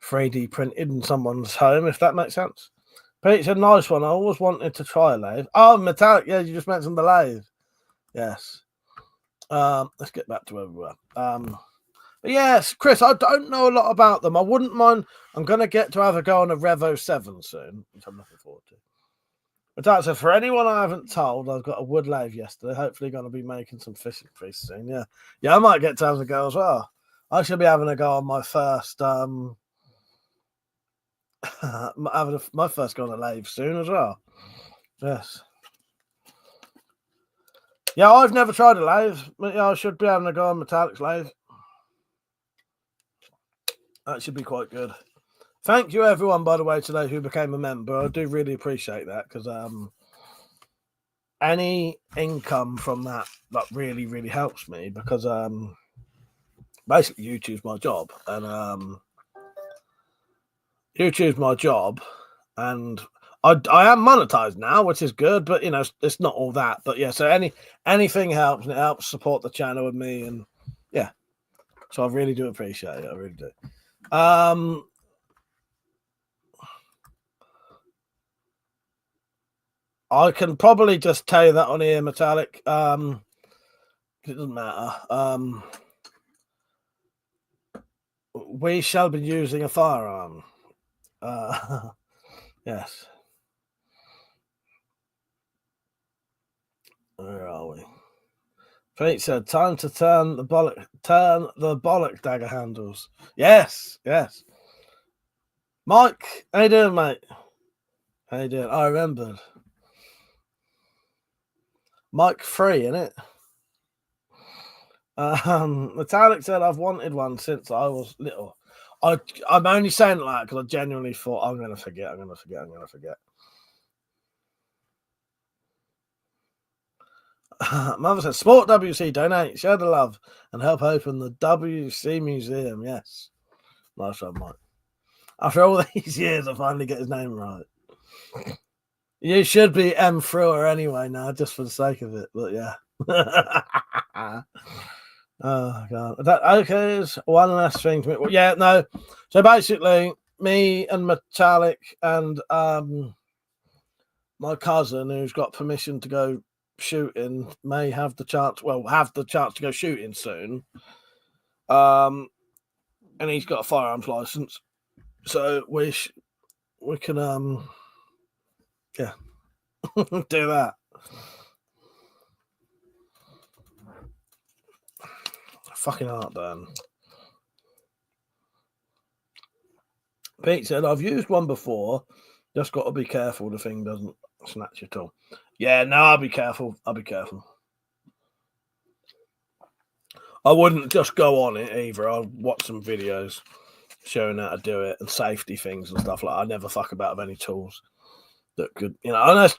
3D printed in someone's home, if that makes sense. But it's a nice one. I always wanted to try a lathe. Oh, metallic. Yeah, you just mentioned the lathe. Yes. Let's get back to where we were. But yes, Chris, I don't know a lot about them. I wouldn't mind. I'm going to get to have a go on a Revo 7 soon, which I'm looking forward to. But that's it. For anyone I haven't told, I've got a wood lathe yesterday. Hopefully going to be making some fishing fish soon. Yeah, I might get to have a go as well. I should be having a go on my first my first go on a lathe soon as well. Yes. Yeah, I've never tried a lathe, but yeah, I should be having a go on Metallic's lathe. That should be quite good. Thank you, everyone, by the way, today who became a member. I do really appreciate that because any income from that really, really helps me because basically YouTube's my job and I am monetized now, which is good, but it's not all that. But yeah, so anything helps and it helps support the channel with me, and yeah, so I really do appreciate it. I really do. I can probably just tell you that on here, Metallic. It doesn't matter. We shall be using a firearm. Yes. Where are we? Pete said, "Time to turn the bollock dagger handles." Yes. Mike, how you doing, mate? How you doing? I remembered. Mike 3, innit? Metallic said, "I've wanted one since I was little." I'm only saying that because I genuinely thought I'm going to forget. Mother says, Sport WC, donate, share the love, and help open the WC Museum. Yes. Nice one, Mike. After all these years, I finally get his name right. You should be M. Frewer anyway now, just for the sake of it. But yeah. Oh, God. Okay, there's one last thing to me. Yeah, no. So basically, me and Metallic and my cousin, who's got permission to go shooting, may have the chance to go shooting soon. And he's got a firearms license. So we can do that. Fucking heartburn. Pete said, I've used one before. Just got to be careful the thing doesn't snatch your tool. Yeah, no, I'll be careful. I wouldn't just go on it either. I'll watch some videos showing how to do it and safety things and stuff like that. I never fuck about with any tools that could, and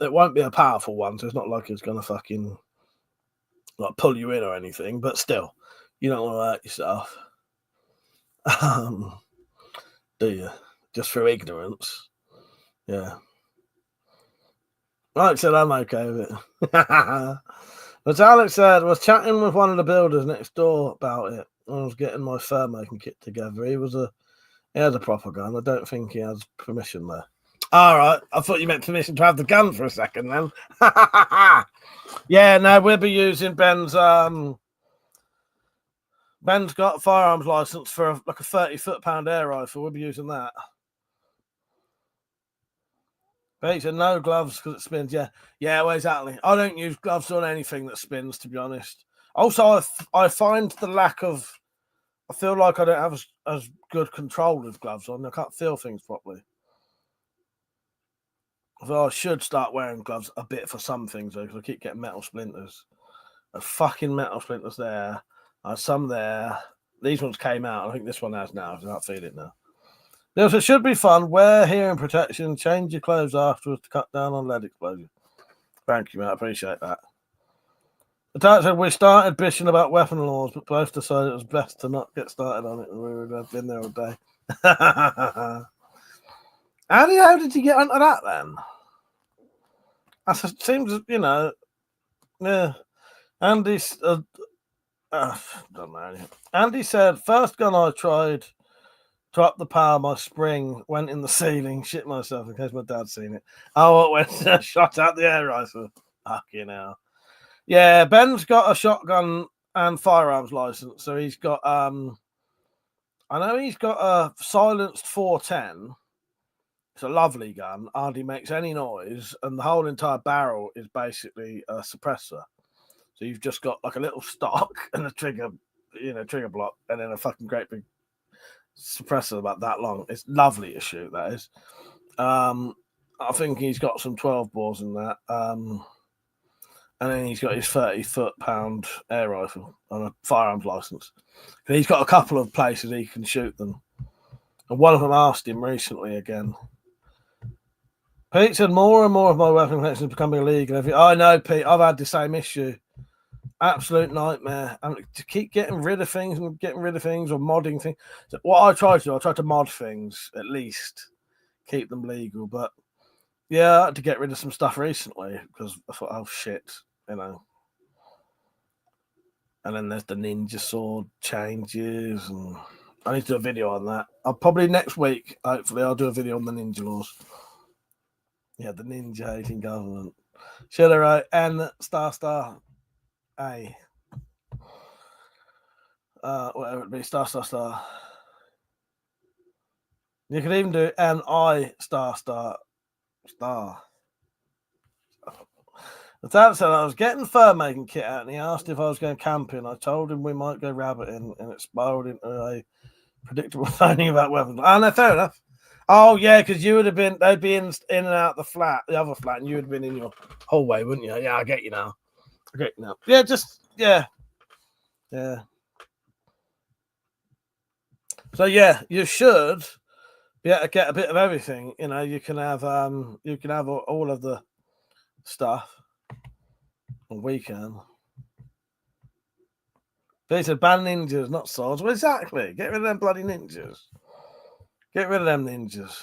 it won't be a powerful one, so it's not like it's gonna fucking like pull you in or anything, but still, you don't want to hurt yourself. Do you? Just through ignorance. Yeah. Like I said, I'm okay with it. But Alex said, I was chatting with one of the builders next door about it. I was getting my fur making kit together. He has a proper gun. I don't think he has permission there. All right. I thought you meant permission to have the gun for a second then. Yeah, no, we'll be using Ben's. Ben's got a firearms license for a 30 foot-pound air rifle. We'll be using that. But he said no gloves because it spins. Yeah, well, exactly. I don't use gloves on anything that spins, to be honest. Also, I find the lack of. I feel like I don't have as good control with gloves on. I can't feel things properly. So I should start wearing gloves a bit for some things, though, because I keep getting metal splinters. There's fucking metal splinters there. There's some there. These ones came out. I think this one has now. I can't feel it now. It should be fun. Wear hearing protection. Change your clothes afterwards to cut down on lead explosion. Thank you, mate. I appreciate that. The Tart said we started bitching about weapon laws, but both decided it was best to not get started on it, and we would have been there all day. How did you get onto that then? It seems, yeah. Andy's, don't know. Andy said, first gun I tried to up the power of my spring, went in the ceiling, shit myself in case my dad's seen it. Oh, it went shot out the air rifle. Fucking hell. Yeah, Ben's got a shotgun and firearms license, so he's got I know he's got a silenced 410. It's a lovely gun, hardly makes any noise, and the whole entire barrel is basically a suppressor. So you've just got like a little stock and a trigger block, and then a fucking great big suppressor about that long. It's lovely to shoot, that is. I think he's got some 12 bores in that. And then he's got his 30 foot-pound air rifle on a firearms license. And he's got a couple of places he can shoot them. And one of them asked him recently again. Pete said more and more of my weapon collection is becoming illegal. I know, Pete. I've had the same issue. Absolute nightmare. To keep getting rid of things or modding things. So what I try to mod things at least, keep them legal. But yeah, I had to get rid of some stuff recently because I thought, oh shit, And then there's the ninja sword changes, and I need to do a video on that. I'll probably next week, hopefully, I'll do a video on the ninja laws. Yeah, the ninja hating government. Should I write N star A? Whatever it be, star. You could even do NI star. The dad said I was getting fur making kit out, and he asked if I was going camping. I told him we might go rabbiting, and it spiraled into a predictable thing about weapons. Oh, no, fair enough. Oh, yeah, because they'd be in and out the other flat, and you would have been in your hallway, wouldn't you? Yeah, I get you now. Yeah. So So yeah, you should be able to get a bit of everything. You know, you can have all of the stuff. Well, we can. They said ban ninjas, not swords. Well, exactly. Get rid of them bloody ninjas. Get rid of them ninjas.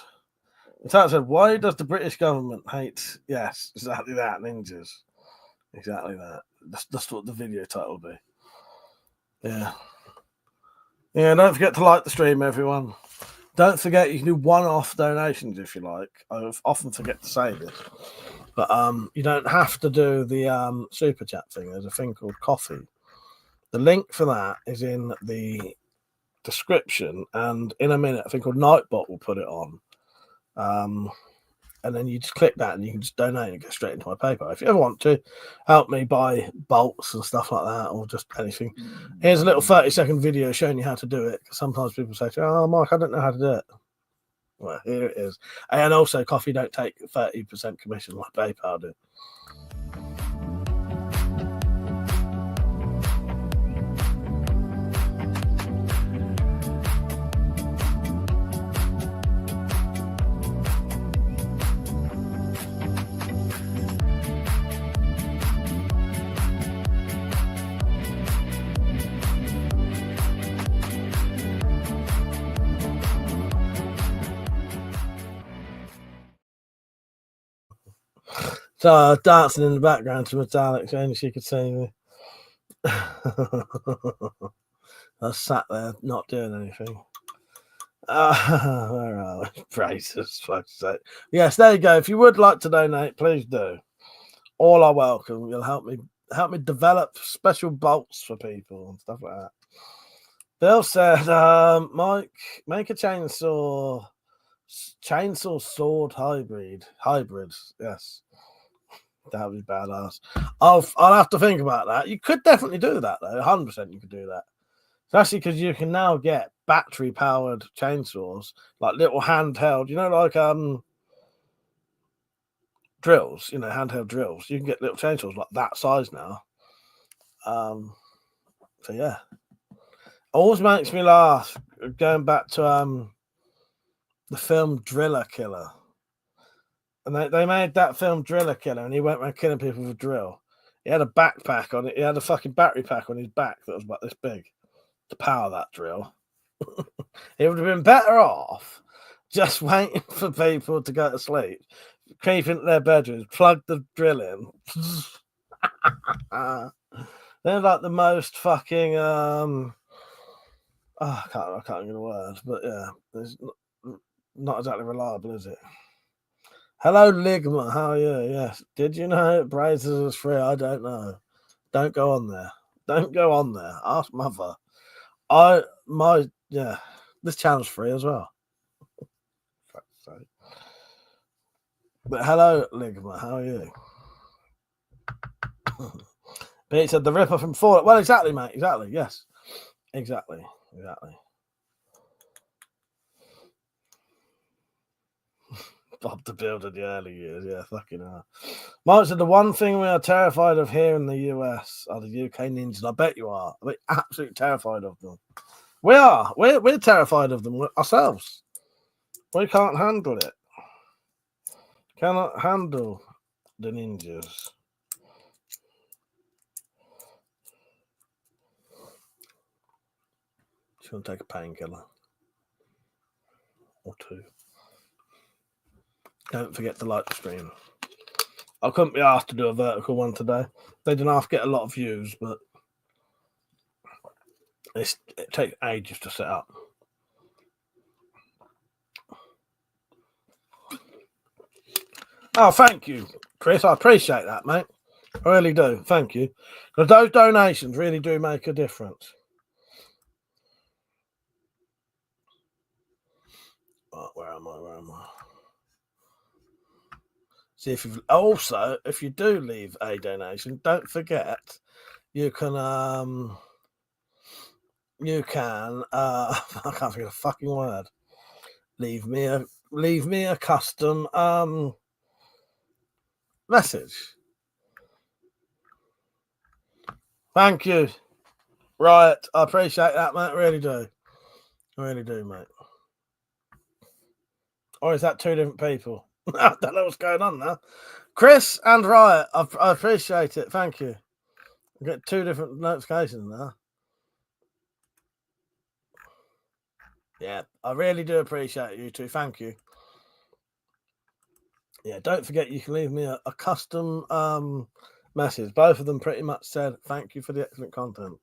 The title said, why does the British government hate? Yes, exactly that, ninjas. Exactly that. That's what the video title will be. Yeah. Yeah, don't forget to like the stream, everyone. Don't forget you can do one-off donations if you like. I often forget to say this. But you don't have to do the super chat thing. There's a thing called coffee. The link for that is in the description, and in a minute, a thing called Nightbot will put it on. And then you just click that and you can just donate and get straight into my PayPal. If you ever want to help me buy bolts and stuff like that, or just anything, here's a little 30-second video showing you how to do it. Because sometimes people say, oh, Mike, I don't know how to do it. Well, here it is. And also, coffee don't take 30% commission like PayPal do. So I was dancing in the background to Metallic, so only she could see me. I was sat there not doing anything. Where are we? Braces, fuck's sake. Yes, there you go. If you would like to donate, please do. All are welcome. You'll help me develop special bolts for people and stuff like that. Bill said, Mike, make a chainsaw sword hybrids. Yes. That would be badass. I'll have to think about that. You could definitely do that though. 100% you could do that. Especially because you can now get battery powered chainsaws, like little handheld, like drills, handheld drills. You can get little chainsaws like that size now. So yeah. Always makes me laugh going back to the film Driller Killer. And they made that film Driller Killer, and he went around killing people with a drill. He had a backpack on it. He had a fucking battery pack on his back that was about this big to power that drill. It would have been better off just waiting for people to go to sleep, creep into their bedrooms, plug the drill in. They're like the most fucking I can't get a word, but yeah, it's not exactly reliable, is it? Hello, Ligma. How are you? Yes. Did you know Braces is free? I don't know. Don't go on there. Don't go on there. Ask mother. This channel's free as well. But hello, Ligma. How are you? Pete said the Ripper from Fallout. Well, exactly, mate. Exactly. Yes. Exactly. Bob the Builder, the early years, yeah, fucking hell. Mike said the one thing we are terrified of here in the US are the UK ninjas. I bet you are. We're absolutely terrified of them. We are. We're terrified of them ourselves. We can't handle it. Cannot handle the ninjas. Just want to take a painkiller or two. Don't forget to like the stream. I couldn't be asked to do a vertical one today. They didn't have to get a lot of views, but it takes ages to set up. Oh, thank you, Chris. I appreciate that, mate. I really do. Thank you. Because those donations really do make a difference. Oh, where am I? See, if you do leave a donation, don't forget you can I can't think of a fucking word. Leave me a custom message. Thank you. Right, I appreciate that, mate. Really do. I really do, mate. Or is that two different people? I don't know what's going on now. Chris and Riot, I appreciate it. Thank you. I get two different notifications now. Yeah, I really do appreciate you two. Thank you. Yeah, don't forget you can leave me a custom message. Both of them pretty much said, thank you for the excellent content.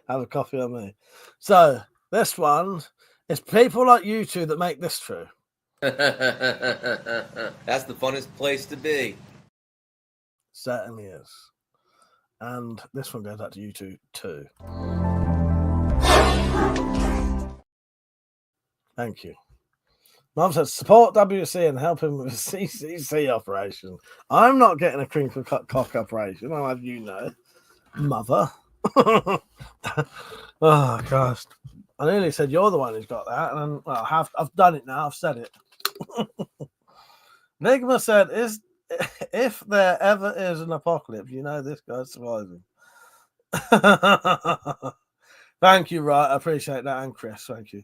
Have a coffee on me. So, this one is people like you two that make this true. That's the funnest place to be. Certainly is. And this one goes out to you two too. Thank you. Mum says, support WC and help him with his CCC operation. I'm not getting a crinkle cut cock operation, I'll have you know. Mother. Oh, Christ. I nearly said you're the one who's got that. And well, I've done it now. I've said it. Nigma said, if there ever is an apocalypse, you know this guy's surviving. Thank you, right? I appreciate that. And Chris, thank you.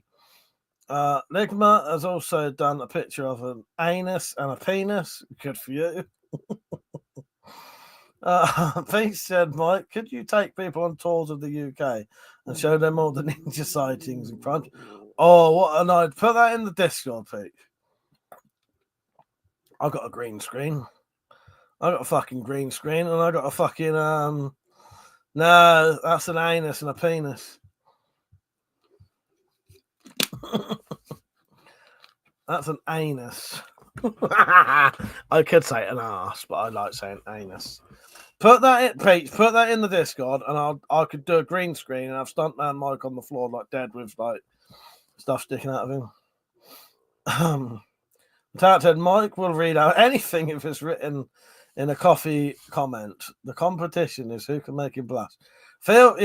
Nigma has also done a picture of an anus and a penis. Good for you. Pete said, Mike, could you take people on tours of the UK and show them all the ninja sightings in front? Oh, what an idea. Put that in the Discord, Pete. I've got a green screen. I got a fucking green screen, and I got a fucking no, that's an anus and a penis. That's an anus. I could say an arse, but I like saying anus. Put that in, Pete. Put that in the Discord, and I could do a green screen and have Stuntman Mike on the floor like dead with like stuff sticking out of him. Tout said Mike will read out anything if it's written in a coffee comment. The competition is who can make him blush. Feel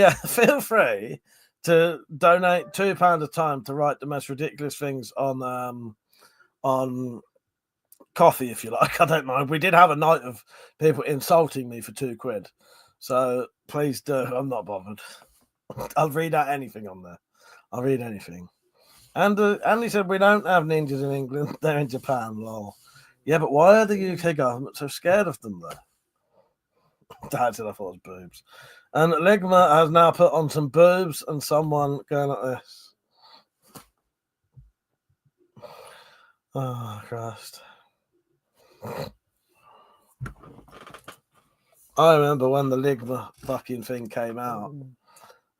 free to donate £2 a time to write the most ridiculous things on coffee if you like. I don't mind. We did have a night of people insulting me for £2, so please do. I'm not bothered. I'll read out anything on there. I'll read anything. And Andy said we don't have ninjas in England. They're in Japan. Lol. Yeah, but why are the UK government so scared of them though? Dad said I thought it was boobs. And Ligma has now put on some boobs and someone going like this. Oh, Christ. I remember when the Ligma fucking thing came out.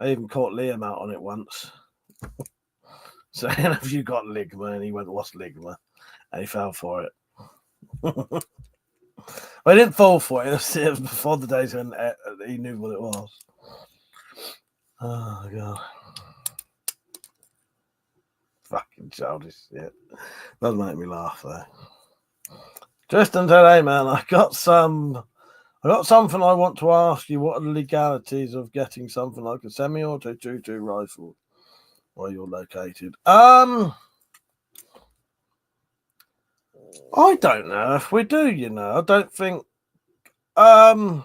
I even caught Liam out on it once. Saying, have you got Ligma? And he went, what's Ligma? And he fell for it. Well, he didn't fall for it. It was before the days when he knew what it was. Oh, God. Fucking childish shit. Does make me laugh, though. Tristan said, hey, man, I got something I want to ask you. What are the legalities of getting something like a semi-auto 2.2 rifle where you're located? I don't know if we do, you know. I don't think. I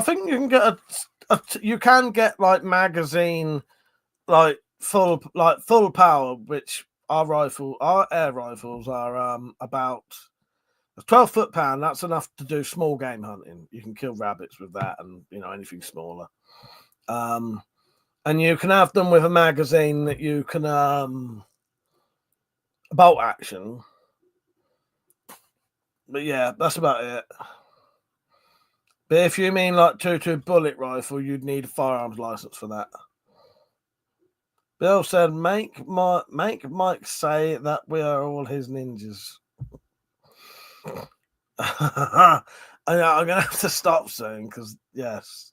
think you can get you can get like magazine, like full power, which our air rifles are about a 12 foot-pound. That's enough to do small game hunting. You can kill rabbits with that, and you know anything smaller. And you can have them with a magazine that you can bolt action. But yeah, that's about it. But if you mean like 2.2 bullet rifle, you'd need a firearms license for that. Bill said, make Mike say that we are all his ninjas. I'm going to have to stop soon because, yes.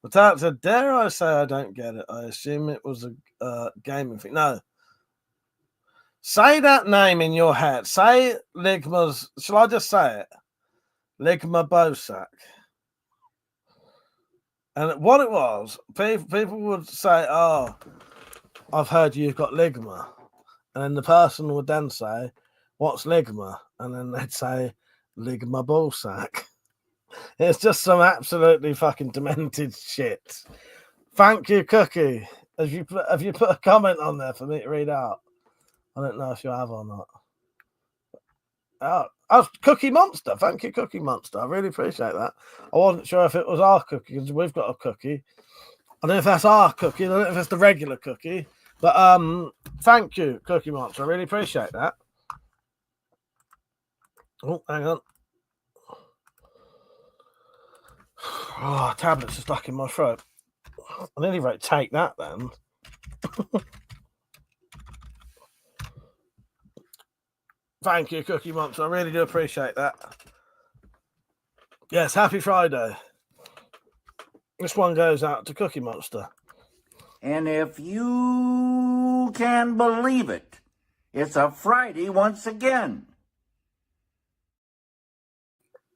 But that said, dare I say I don't get it? I assume it was a gaming thing. No. Say that name in your head. Say Ligma's. Shall I just say it? Ligma Bosak. And what it was, people would say, oh, I've heard you've got Ligma. And then the person would then say, what's Ligma? And then they'd say, Ligma Bosak. It's just some absolutely fucking demented shit. Thank you, Cookie. Have you put a comment on there for me to read out? I don't know if you have or not. Oh, Cookie Monster. Thank you, Cookie Monster. I really appreciate that. I wasn't sure if it was our cookie because we've got a cookie. I don't know if that's our cookie. I don't know if it's the regular cookie. But thank you, Cookie Monster. I really appreciate that. Oh, hang on. Oh, tablets are stuck in my throat. I nearly wrote take that then. Thank you, Cookie Monster. I really do appreciate that. Yes, happy Friday. This one goes out to Cookie Monster. And if you can believe it, it's a Friday once again.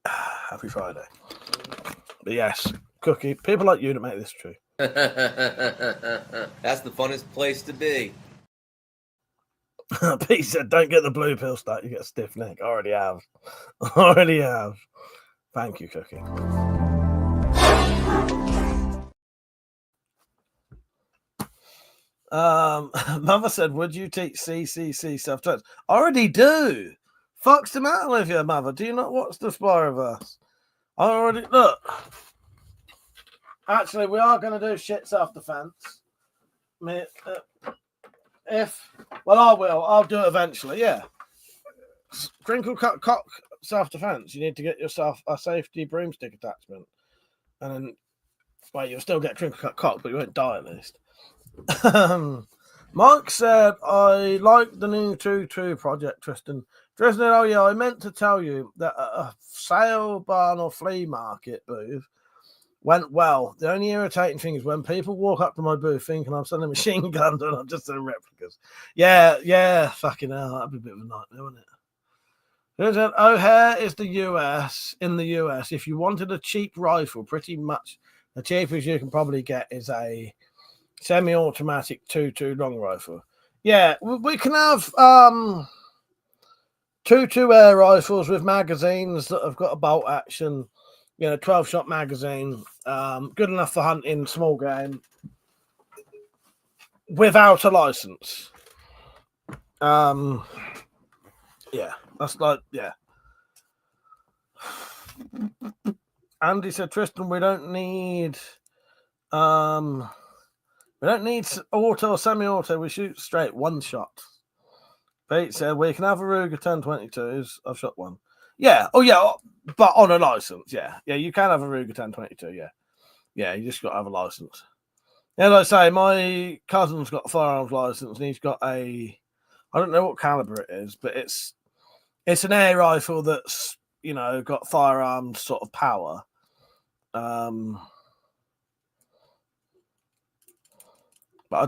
Happy Friday. But yes, Cookie, people like you to make this true. That's the funnest place to be. Pete said, don't get the blue pill stat, you get a stiff neck. I already have. Already have. Thank you, Cookie. Mother said, would you teach CCC self-defense? I already do. Fuck's the matter with you, Mother? Do you not watch the Spyroverse? I already... Look. Actually, we are going to do shit self-defense. Well, I will. I'll do it eventually, yeah. Crinkle cut cock self-defense. You need to get yourself a safety broomstick attachment. And then, well, you'll still get crinkle cut cock, but you won't die at least. Mike said, I like the new 2-2 project, Tristan. Tristan, oh yeah, I meant to tell you that a sale barn or flea market booth went well. The only irritating thing is when people walk up to my booth thinking I'm selling machine guns and I'm just selling replicas. Yeah, fucking hell, that'd be a bit of a nightmare, wouldn't it? O'Hare is the US. In the US, if you wanted a cheap rifle, pretty much the cheapest you can probably get is a semi-automatic 2-2 long rifle. Yeah, we can have 2-2 air rifles with magazines that have got a bolt action, 12-shot magazine, good enough for hunting small game without a license. Yeah, that's like, yeah. Andy said, Tristan, we don't need auto or semi-auto. We shoot straight, one shot. Pete said, we can have a Ruger 1022s. I've shot one. Yeah. Oh, yeah. But on a license. Yeah. Yeah, you can have a Ruger 1022. Yeah. Yeah, you just got to have a license. Yeah, like I say, my cousin's got a firearms license and he's got I don't know what caliber it is, but it's an air rifle that's, got firearms sort of power. But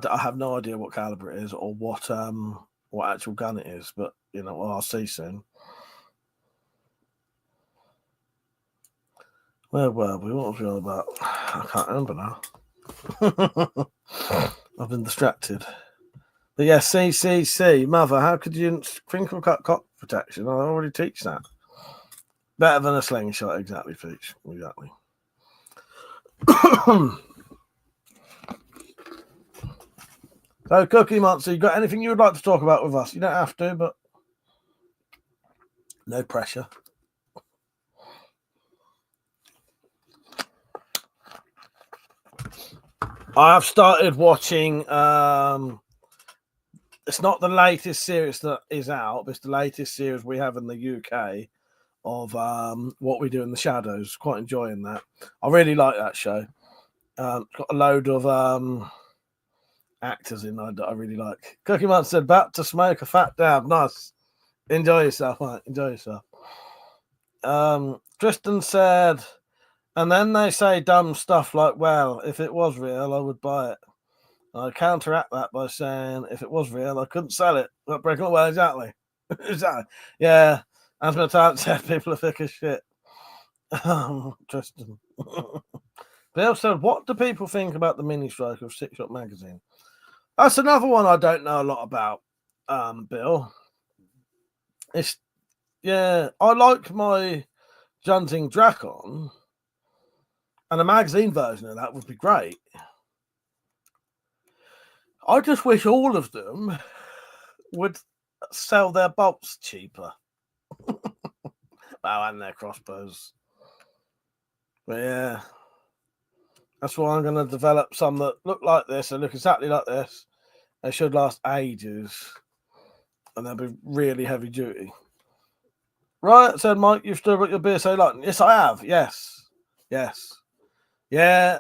I have no idea what caliber it is or what actual gun it is. But well, I'll see soon. Where were we? What was we on about? I can't remember now. I've been distracted. But yeah, CCC, Mother. How could you crinkle cut cock protection? I already teach that. Better than a slingshot, exactly, Peach. Exactly. So, Cookie Monster, you got anything you would like to talk about with us? You don't have to, but no pressure. I have started watching. It's not the latest series that is out, but it's the latest series we have in the UK of What We Do in the Shadows. Quite enjoying that. I really like that show. It's got a load of actors in that I really like. Cookie Monster said, "About to smoke a fat dab." Nice. Enjoy yourself, mate. Enjoy yourself. Tristan said, and then they say dumb stuff like, well, if it was real, I would buy it. I counteract that by saying, if it was real, I couldn't sell it. Not breaking. Well, exactly. Exactly. Yeah. As my talent said, people are thick as shit. Tristan. Bill said, what do people think about the mini strike of 6-shot magazine? That's another one I don't know a lot about, Bill. I like my Junting Dracon, And a magazine version of that would be great. I just wish all of them would sell their bolts cheaper. Well, and their crossbows. But yeah, that's why I'm going to develop some that look like this and look exactly like this. They should last ages, and they'll be really heavy duty. Right, said Mike, you've still got your BSA lighting. Yes, I have. Yes. Yeah,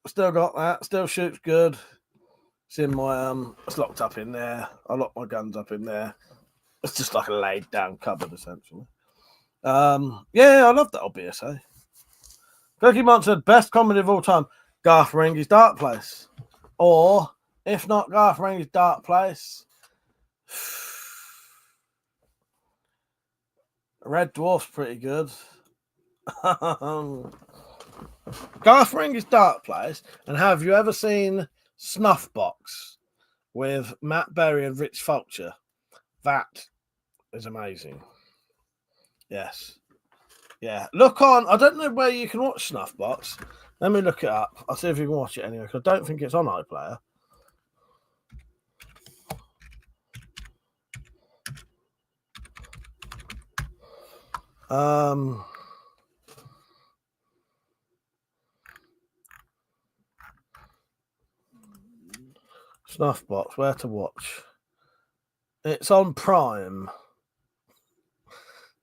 still got that. Still shoots good. It's in my it's locked up in there. I lock my guns up in there. It's just like a laid down cupboard, essentially. Yeah, I love that old BSA. Cookie Monk said best comedy of all time, Garth Marenghi's Dark Place. Or if not Garth Marenghi's Dark Place, Red Dwarf's pretty good. Garth Marenghi's Dark Place. And have you ever seen Snuffbox with Matt Berry and Rich Fulcher? That is amazing. Yes. Yeah. Look on. I don't know where you can watch Snuffbox. Let me look it up. I'll see if you can watch it anyway, because I don't think it's on iPlayer. Snuffbox, where to watch? It's on Prime.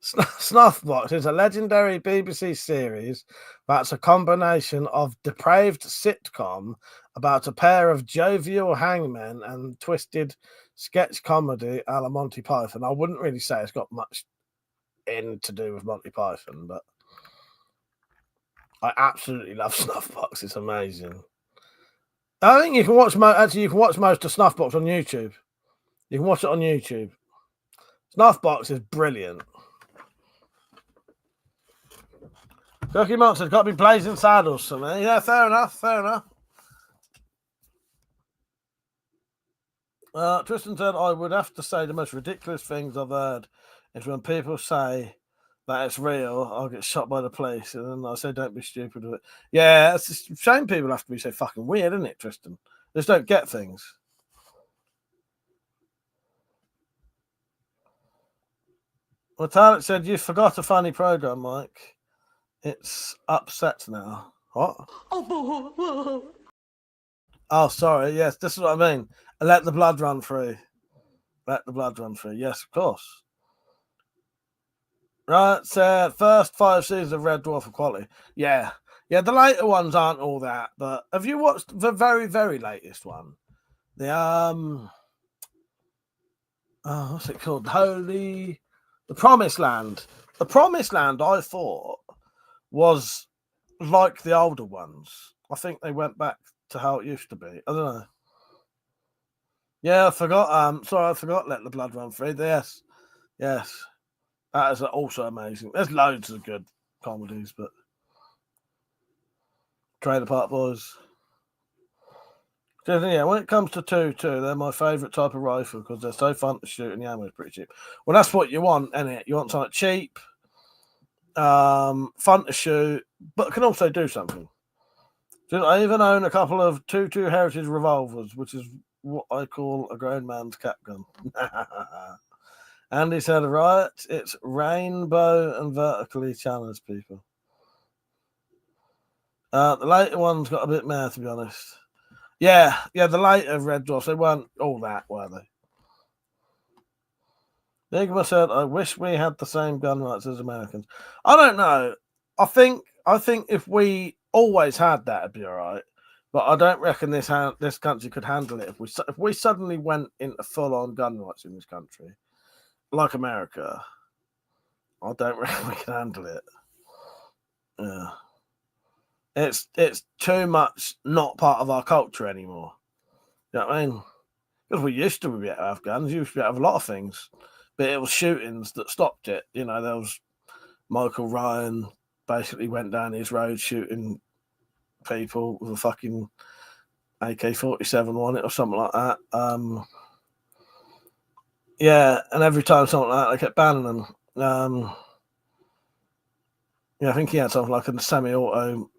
Snuffbox is a legendary BBC series that's a combination of depraved sitcom about a pair of jovial hangmen and twisted sketch comedy a la Monty Python. I wouldn't really say it's got much in to do with Monty Python, but I absolutely love Snuffbox. It's amazing. I think you can watch you can watch most of Snuffbox on YouTube. You can watch it on YouTube. Snuffbox is brilliant. Cookie Monster's got to be blazing saddles for me. Yeah, fair enough. Tristan said, I would have to say the most ridiculous things I've heard is when people say that it's real, I'll get shot by the police. And then I say, don't be stupid with it. Yeah, it's a shame people have to be so fucking weird, isn't it, Tristan? They just don't get things. Well, Tarek said, you forgot a funny program, Mike. It's upset now. What? Oh, sorry. Yes, this is what I mean. Let the blood run free. Let the blood run free. Yes, of course. Right, so first 5 seasons of Red Dwarf Equality. Yeah, the later ones aren't all that, but have you watched the very, very latest one? The what's it called? The Promised Land. The Promised Land, I thought, was like the older ones. I think they went back to how it used to be. I don't know. Yeah, I forgot. Sorry, I forgot. Let the blood run free. Yes. That is also amazing. There's loads of good comedies, but Trailer Park Boys. So, yeah, when it comes to 2.2, they're my favourite type of rifle because they're so fun to shoot and the ammo is pretty cheap. Well, that's what you want, isn't it? You want something cheap, fun to shoot, but can also do something. So I even own a couple of 2.2 Heritage revolvers, which is what I call a grown man's cap gun. Andy said, right, it's rainbow and vertically challenged people. The later ones got a bit meh, to be honest. Yeah, the later Red Dwarfs, they weren't all that, were they? Nigma said, I wish we had the same gun rights as Americans. I don't know. I think if we always had that, it'd be all right. But I don't reckon this country could handle it. If we suddenly went into full-on gun rights in this country, like America, I don't reckon we can handle it. Yeah. It's too much not part of our culture anymore. You know what I mean? Because we used to be able to have guns, used to be able to have a lot of things, but it was shootings that stopped it. You know, there was Michael Ryan basically went down his road shooting people with a fucking AK-47 on it or something like that. Yeah, and every time something like that, they kept banning them. Yeah, I think he had something like a semi-auto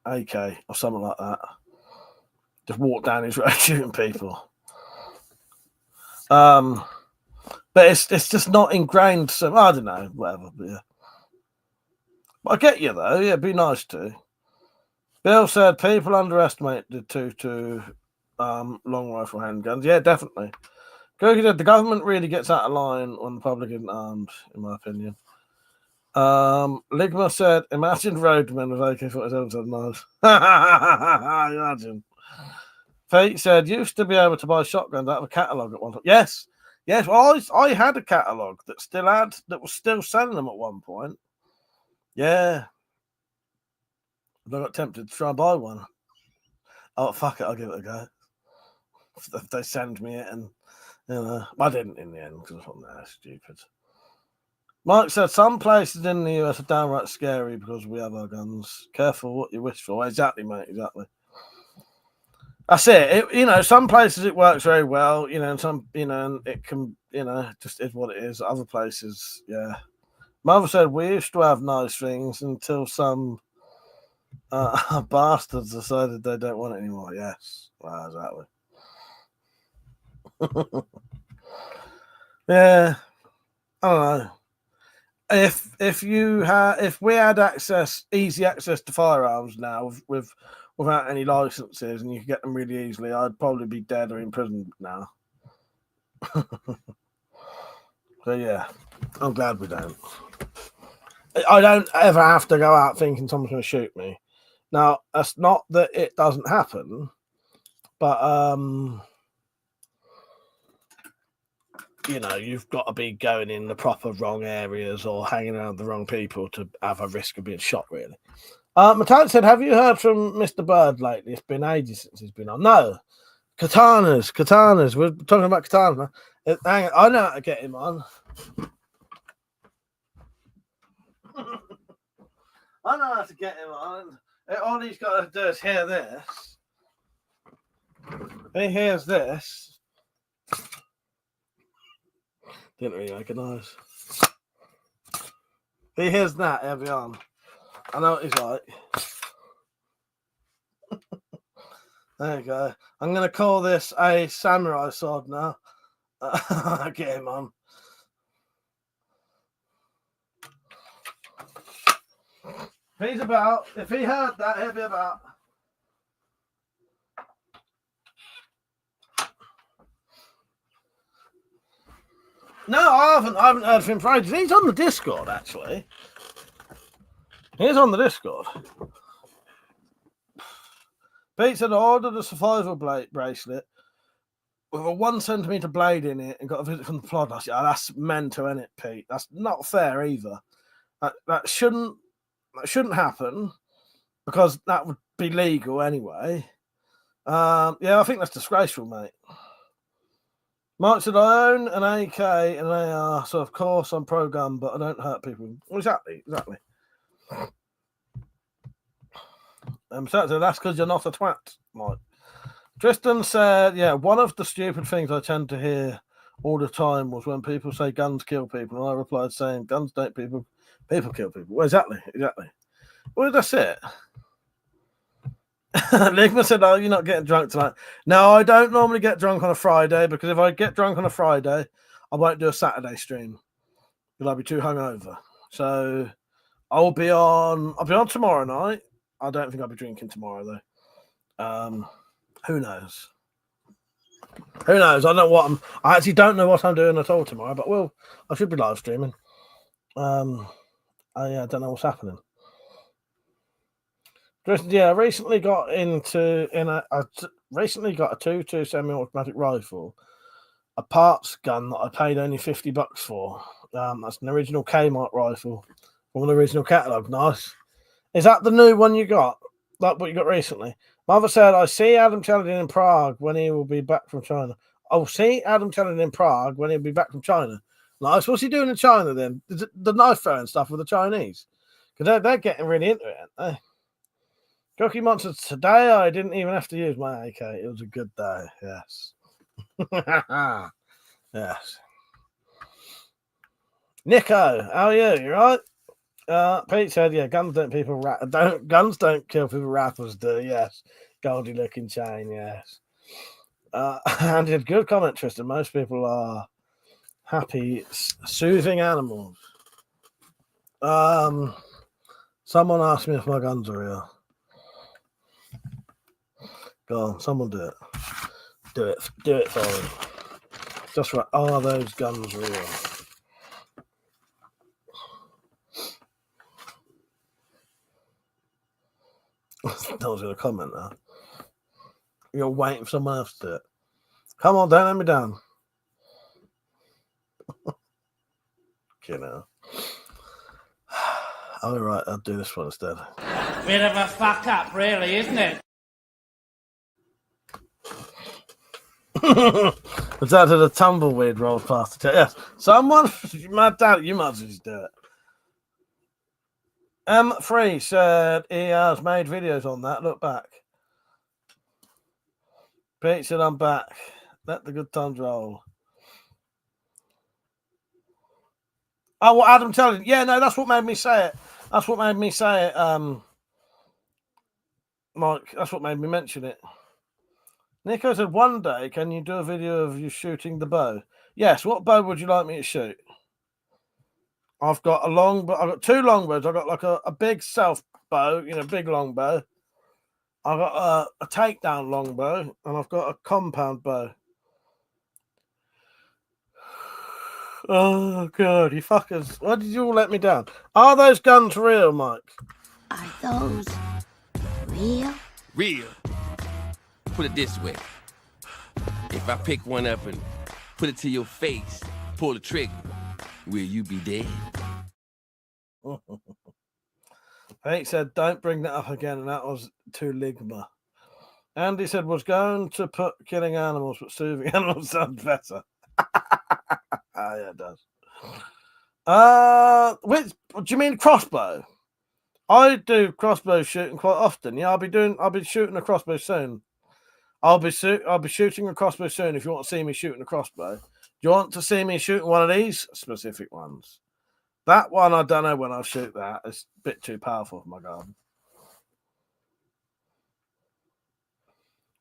AK or something like that. Just walk down his road shooting people. But it's just not ingrained. So I don't know, whatever. But yeah, but I get you though. Yeah, it'd be nice to. Bill said people underestimate the 2-2 long rifle handguns. Yeah, definitely. Cookie said the government really gets out of line when the public isn't armed, in my opinion. Ligma said, imagine roadmen with AK-47 knives. Imagine. Fate said, used to be able to buy shotguns out of a catalogue at one time. Yes. Well, I had a catalogue that was still selling them at one point. Yeah. I got tempted to try and buy one. Oh, fuck it, I'll give it a go. If they send me it, and you know, I didn't in the end because I thought, nah, that's stupid. Mike said some places in the US are downright scary because we have our guns. Careful what you wish for. Exactly, mate. Exactly. That's it. Some places it works very well. And some, and it can, just is what it is. Other places, yeah. Mother said we used to have nice things until some bastards decided they don't want it anymore. Yes, well, exactly. Yeah, I don't know. If we had easy access to firearms now without any licenses, and you could get them really easily, I'd probably be dead or in prison now. So yeah, I'm glad we don't. I don't ever have to go out thinking someone's going to shoot me. Now, that's not that it doesn't happen, but you've got to be going in the proper wrong areas or hanging around the wrong people to have a risk of being shot, really. Metallic said, have you heard from Mr. Bird lately? It's been ages since he's been on. No. Katanas. We're talking about katana. Hang on, I know how to get him on. I know how to get him on. All he's got to do is hear this. He hears this. Didn't really make a noise. He hears that, he'll be on. I know what he's like. There you go. I'm going to call this a samurai sword now. Get him on. If he heard that, he'll be about. No, I haven't heard from him for ages. He's on the Discord, actually. He's on the Discord. Pete said I ordered a survival bracelet with a 1 centimetre blade in it and got a visit from the plod. I said, that's mental, isn't it, Pete? That's not fair either. That shouldn't happen because that would be legal anyway. Yeah, I think that's disgraceful, mate. Mike said, I own an AK and an AR, so of course I'm pro-gun, but I don't hurt people. Exactly. So that's because you're not a twat, Mike. Tristan said, yeah, one of the stupid things I tend to hear all the time was when people say guns kill people, and I replied saying guns don't people kill people. Well, exactly. Well, that's it. Ligma said, oh, you're not getting drunk tonight. No, I don't normally get drunk on a Friday, because if I get drunk on a Friday, I won't do a Saturday stream because I'll be too hungover. So I'll be on tomorrow night. I don't think I'll be drinking tomorrow though. Who knows? I don't know I actually don't know what I'm doing at all tomorrow, but I should be live streaming. I don't know what's happening. Yeah, I recently got a 2.2 semi-automatic rifle, a parts gun that I paid only $50 for. That's an original Kmart rifle from an original catalogue. Nice. Is that the new one you got? Like what you got recently? Mother said, I see Adam Challenging in Prague when he will be back from China. Oh, see Adam Challenging in Prague when he'll be back from China. Nice. What's he doing in China then? Is it the knife throwing stuff with the Chinese? Because they're getting really into it, aren't they? Jockey Monster, today I didn't even have to use my AK. It was a good day. Yes. Yes. Nico, how are you? You right? Pete said, "Yeah, guns don't kill people. Rappers do." Yes, Goldie looking chain. Yes, and did good comment, Tristan. Most people are happy, soothing animals. Someone asked me if my guns are real. Go on, someone do it. Do it for me. Just right. Are those guns real? No one's going to comment now. You're waiting for someone else to do it. Come on, don't let me down. You know. All right, I'll do this one instead. Bit of a fuck up, really, isn't it? Was that the tumbleweed rolled past the yes. Someone, my dad, you might as well just do it. M3 said he has made videos on that. Look back. Pete said I'm back. Let the good times roll. Oh, what Adam telling? Yeah, no, that's what made me say it. That's what made me say it. Mike, that's what made me mention it. Nico said, one day, can you do a video of you shooting the bow? Yes. What bow would you like me to shoot? I've got a long, I've got two long bows. I've got like a big self bow, big long bow. I've got a takedown long bow, and I've got a compound bow. Oh, God, you fuckers. Why did you all let me down? Are those guns real, Mike? Are those real? Real. Put it this way. If I pick one up and put it to your face, pull the trigger, will you be dead? Pete said, don't bring that up again, and that was too ligma. Andy said, was going to put killing animals, but soothing animals sounds better. Yeah, it does. Do you mean crossbow? I do crossbow shooting quite often. Yeah, I'll be shooting a crossbow soon. I'll be shooting a crossbow soon if you want to see me shooting a crossbow. Do you want to see me shooting one of these specific ones? That one, I don't know when I'll shoot that. It's a bit too powerful for my garden.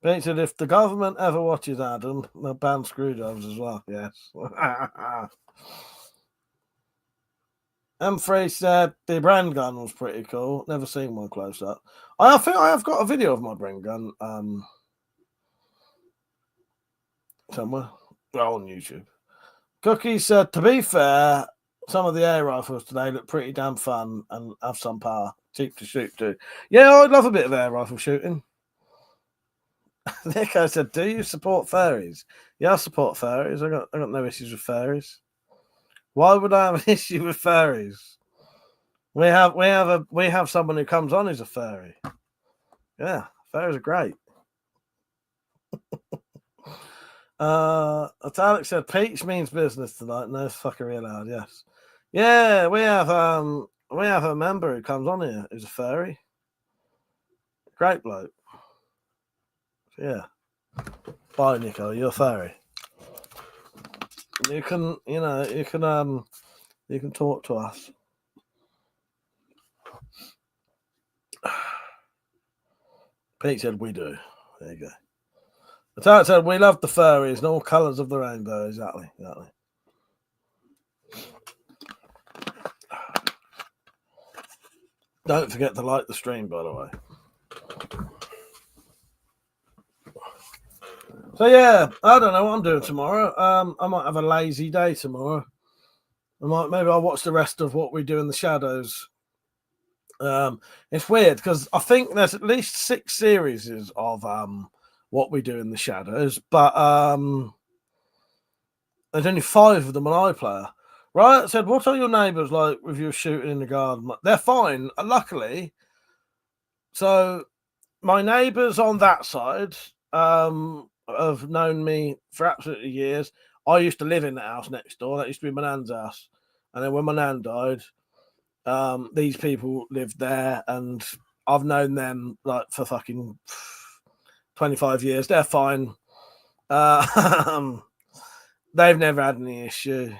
Pete said, if the government ever watches Adam, they'll ban screwdrivers as well. Yes. M3 said the Bren gun was pretty cool. Never seen one close up. I think I have got a video of my Bren gun somewhere. Well, on YouTube. Cookie said, to be fair, some of the air rifles today look pretty damn fun and have some power. Cheap to shoot too. Yeah, I'd love a bit of air rifle shooting. Nico said, do you support fairies? Yeah, I support fairies. I got no issues with fairies. Why would I have an issue with fairies? We have someone who comes on who's a fairy. Yeah, fairies are great. Alex said peach means business tonight. No fuckery allowed. Yes. Yeah, we have a member who comes on here who's a fairy. Great bloke. Yeah. Bye, Nico. You're a fairy. You can talk to us. Pete said we do. There you go. The Tarot said we love the furries and all colours of the rainbow. Exactly. Don't forget to like the stream, by the way. So yeah, I don't know what I'm doing tomorrow. I might have a lazy day tomorrow. Maybe I'll watch the rest of What We Do in the Shadows. It's weird because I think there's at least 6 series of What We Do in the Shadows, but there's only 5 of them on iPlayer. Right? I said, what are your neighbours like with you shooting in the garden? They're fine, luckily. So my neighbours on that side have known me for absolutely years. I used to live in the house next door. That used to be my nan's house. And then when my nan died, these people lived there, and I've known them like for fucking 25 years. They're fine. They've never had any issue.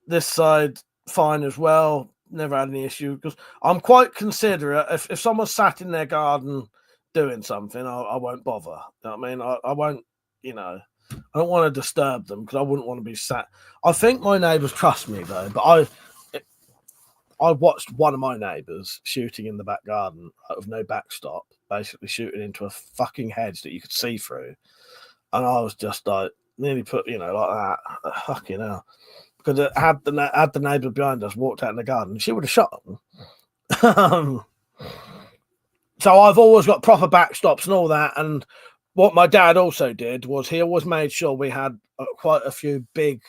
This side, fine as well. never had any issue because I'm quite considerate. If someone's sat in their garden doing something, I won't bother. You know what I mean? I won't, you know, I don't want to disturb them because I wouldn't want to be sat. I think my neighbours trust me though, but I watched one of my neighbours shooting in the back garden out of no backstop, basically shooting into a fucking hedge that you could see through. And I was just like, nearly put, you know, like that. Fucking hell. Because had the neighbour behind us walked out in the garden, she would have shot them. So I've always got proper backstops and all that. And what my dad also did was he always made sure we had quite a few big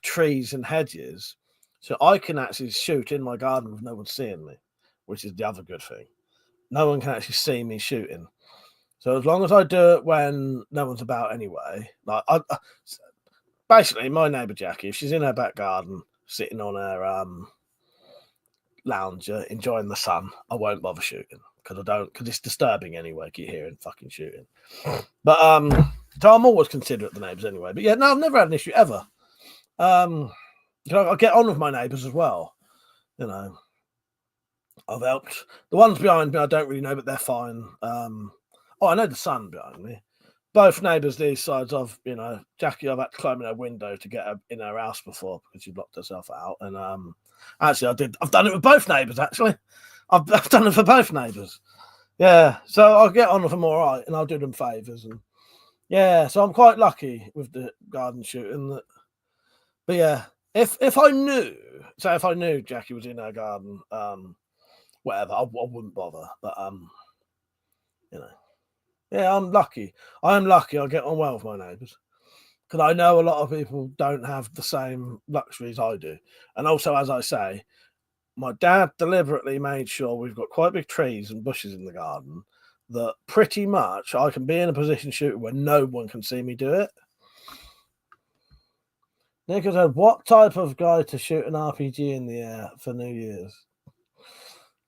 trees and hedges. So I can actually shoot in my garden with no one seeing me, which is the other good thing. No one can actually see me shooting. So as long as I do it when no one's about anyway, like basically my neighbour Jackie, if she's in her back garden, sitting on her lounger, enjoying the sun, I won't bother shooting because it's disturbing anyway, keep hearing fucking shooting. But so I'm always considerate of the neighbours anyway. But yeah, no, I've never had an issue ever. I get on with my neighbours as well. You know, I've helped. The ones behind me, I don't really know, but they're fine. I know the son behind me. Both neighbours these sides of, you know, Jackie, I've had to climb in her window to get her in her house before because she locked herself out. And actually, I've done it with both neighbours, actually. I've done it for both neighbours. Yeah, so I'll get on with them all right and I'll do them favours. And yeah, so I'm quite lucky with the garden shooting. But yeah, if I knew Jackie was in her garden, whatever, I wouldn't bother. But you know, yeah, I'm lucky. I am lucky. I get on well with my neighbours because I know a lot of people don't have the same luxuries I do. And also, as I say, my dad deliberately made sure we've got quite big trees and bushes in the garden that pretty much I can be in a position shooting where no one can see me do it. Nick has said, what type of guy to shoot an RPG in the air for New Year's?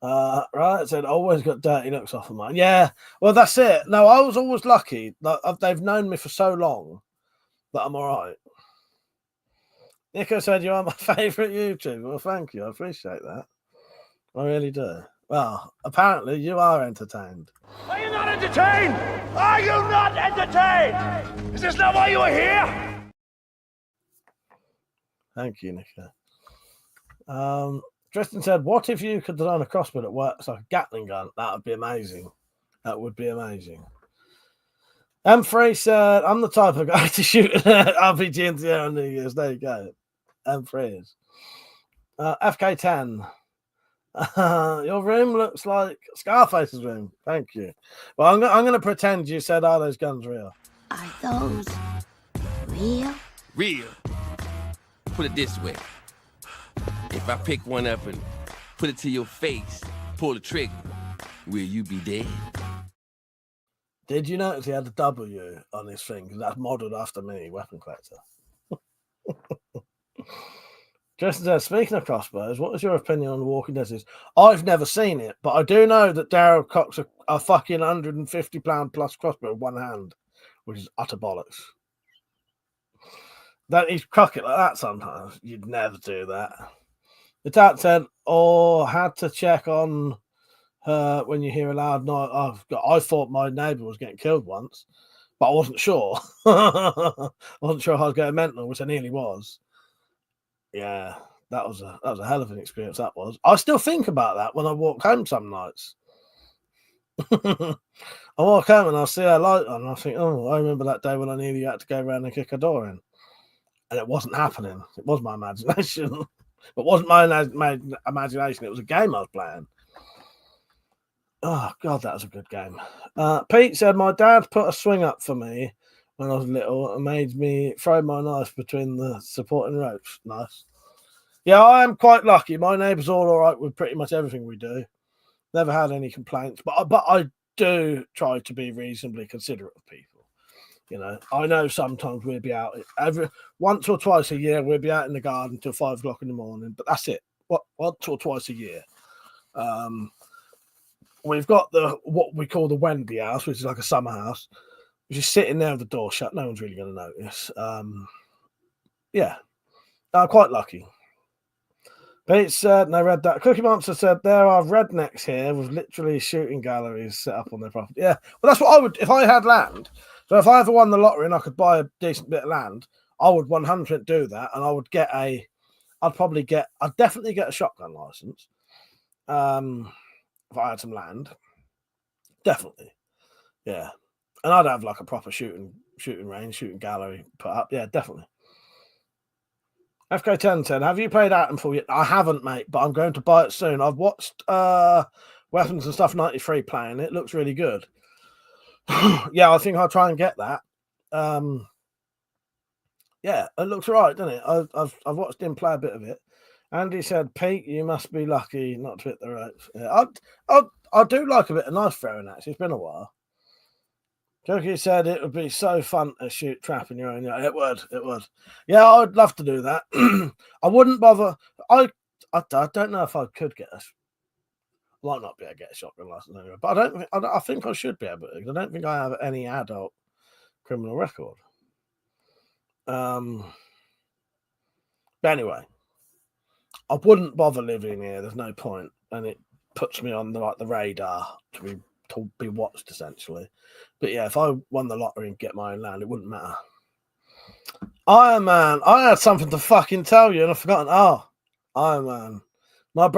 Right, it said, always got dirty looks off of mine. Yeah, well, that's it. No, I was always lucky. They've known me for so long that I'm all right. Nico said, you are my favourite YouTuber. Well, thank you. I appreciate that. I really do. Well, apparently you are entertained. Are you not entertained? Are you not entertained? Is this not why you are here? Thank you, Nico. Tristan said, what if you could design a crossbow that works like a Gatling gun? That would be amazing. That would be amazing. M3 said, I'm the type of guy to shoot an RPG into the air on New Year's. There you go. M3 is. FK10. Your room looks like Scarface's room. Thank you. Well, I'm going to pretend you said, are those guns real? Are those real? Real. Put it this way. If I pick one up and put it to your face, pull the trigger, will you be dead? Did you notice he had a W on his thing? Because that's modelled after me, WeaponCollector. Justin says, speaking of crossbows, what is your opinion on The Walking Dead? I've never seen it, but I do know that Daryl cocks a fucking £150 plus crossbow with one hand, which is utter bollocks. That he's cock it like that sometimes. You'd never do that. The tat said, had to check on her when you hear a loud noise. I thought my neighbour was getting killed once, but I wasn't sure. I wasn't sure if I was getting mental, which I nearly was. Yeah, that was a hell of an experience. That was. I still think about that when I walk home some nights. I walk home and I see her light on, and I think, oh, I remember that day when I nearly had to go around and kick a door in, and it wasn't happening. It was my imagination. It wasn't my imagination. It was a game I was playing. Oh God, that was a good game. Pete said, my dad put a swing up for me when I was little and made me throw my knife between the supporting ropes. Nice. Yeah, I am quite lucky. My neighbour's all right with pretty much everything we do. Never had any complaints, but I do try to be reasonably considerate of people. You know, I know sometimes we'll be out once or twice a year. We'll be out in the garden till 5 o'clock in the morning, but that's it. Once or twice a year. We've got what we call the Wendy house, which is like a summer house, which is sitting there with the door shut. No one's really going to notice. Yeah, I'm quite lucky. Pete said, no, read that. Cookie Monster said, there are rednecks here with literally shooting galleries set up on their property. Yeah, well, that's what I would, if I had land. So if I ever won the lottery and I could buy a decent bit of land, I would 100% do that. And I would get I'd definitely get a shotgun license. If I had some land. Definitely. Yeah. And I'd have like a proper shooting range, shooting gallery put up. Yeah, definitely. FK10 said, have you played Itemfall yet? I haven't, mate, but I'm going to buy it soon. I've watched Weapons and Stuff 93 playing. It looks really good. Yeah, I think I'll try and get that. Yeah, it looks right, doesn't it? I've watched him play a bit of it. Andy said, Pete, you must be lucky not to hit the ropes. Yeah, I do like a bit of knife throwing, actually. It's been a while. Jokey said it would be so fun to shoot trap in your own yard. It would. Yeah, I would love to do that. I wouldn't bother. I don't know if I could get a. Might not be able to get a shotgun license anyway, but I think I should be able to. I don't think I have any adult criminal record. But anyway, I wouldn't bother living here. There's no point, and it puts me on the radar to be watched essentially. But yeah, if I won the lottery and get my own land, it wouldn't matter. Iron Man, I had something to fucking tell you and I've forgotten. Oh, Iron Man. My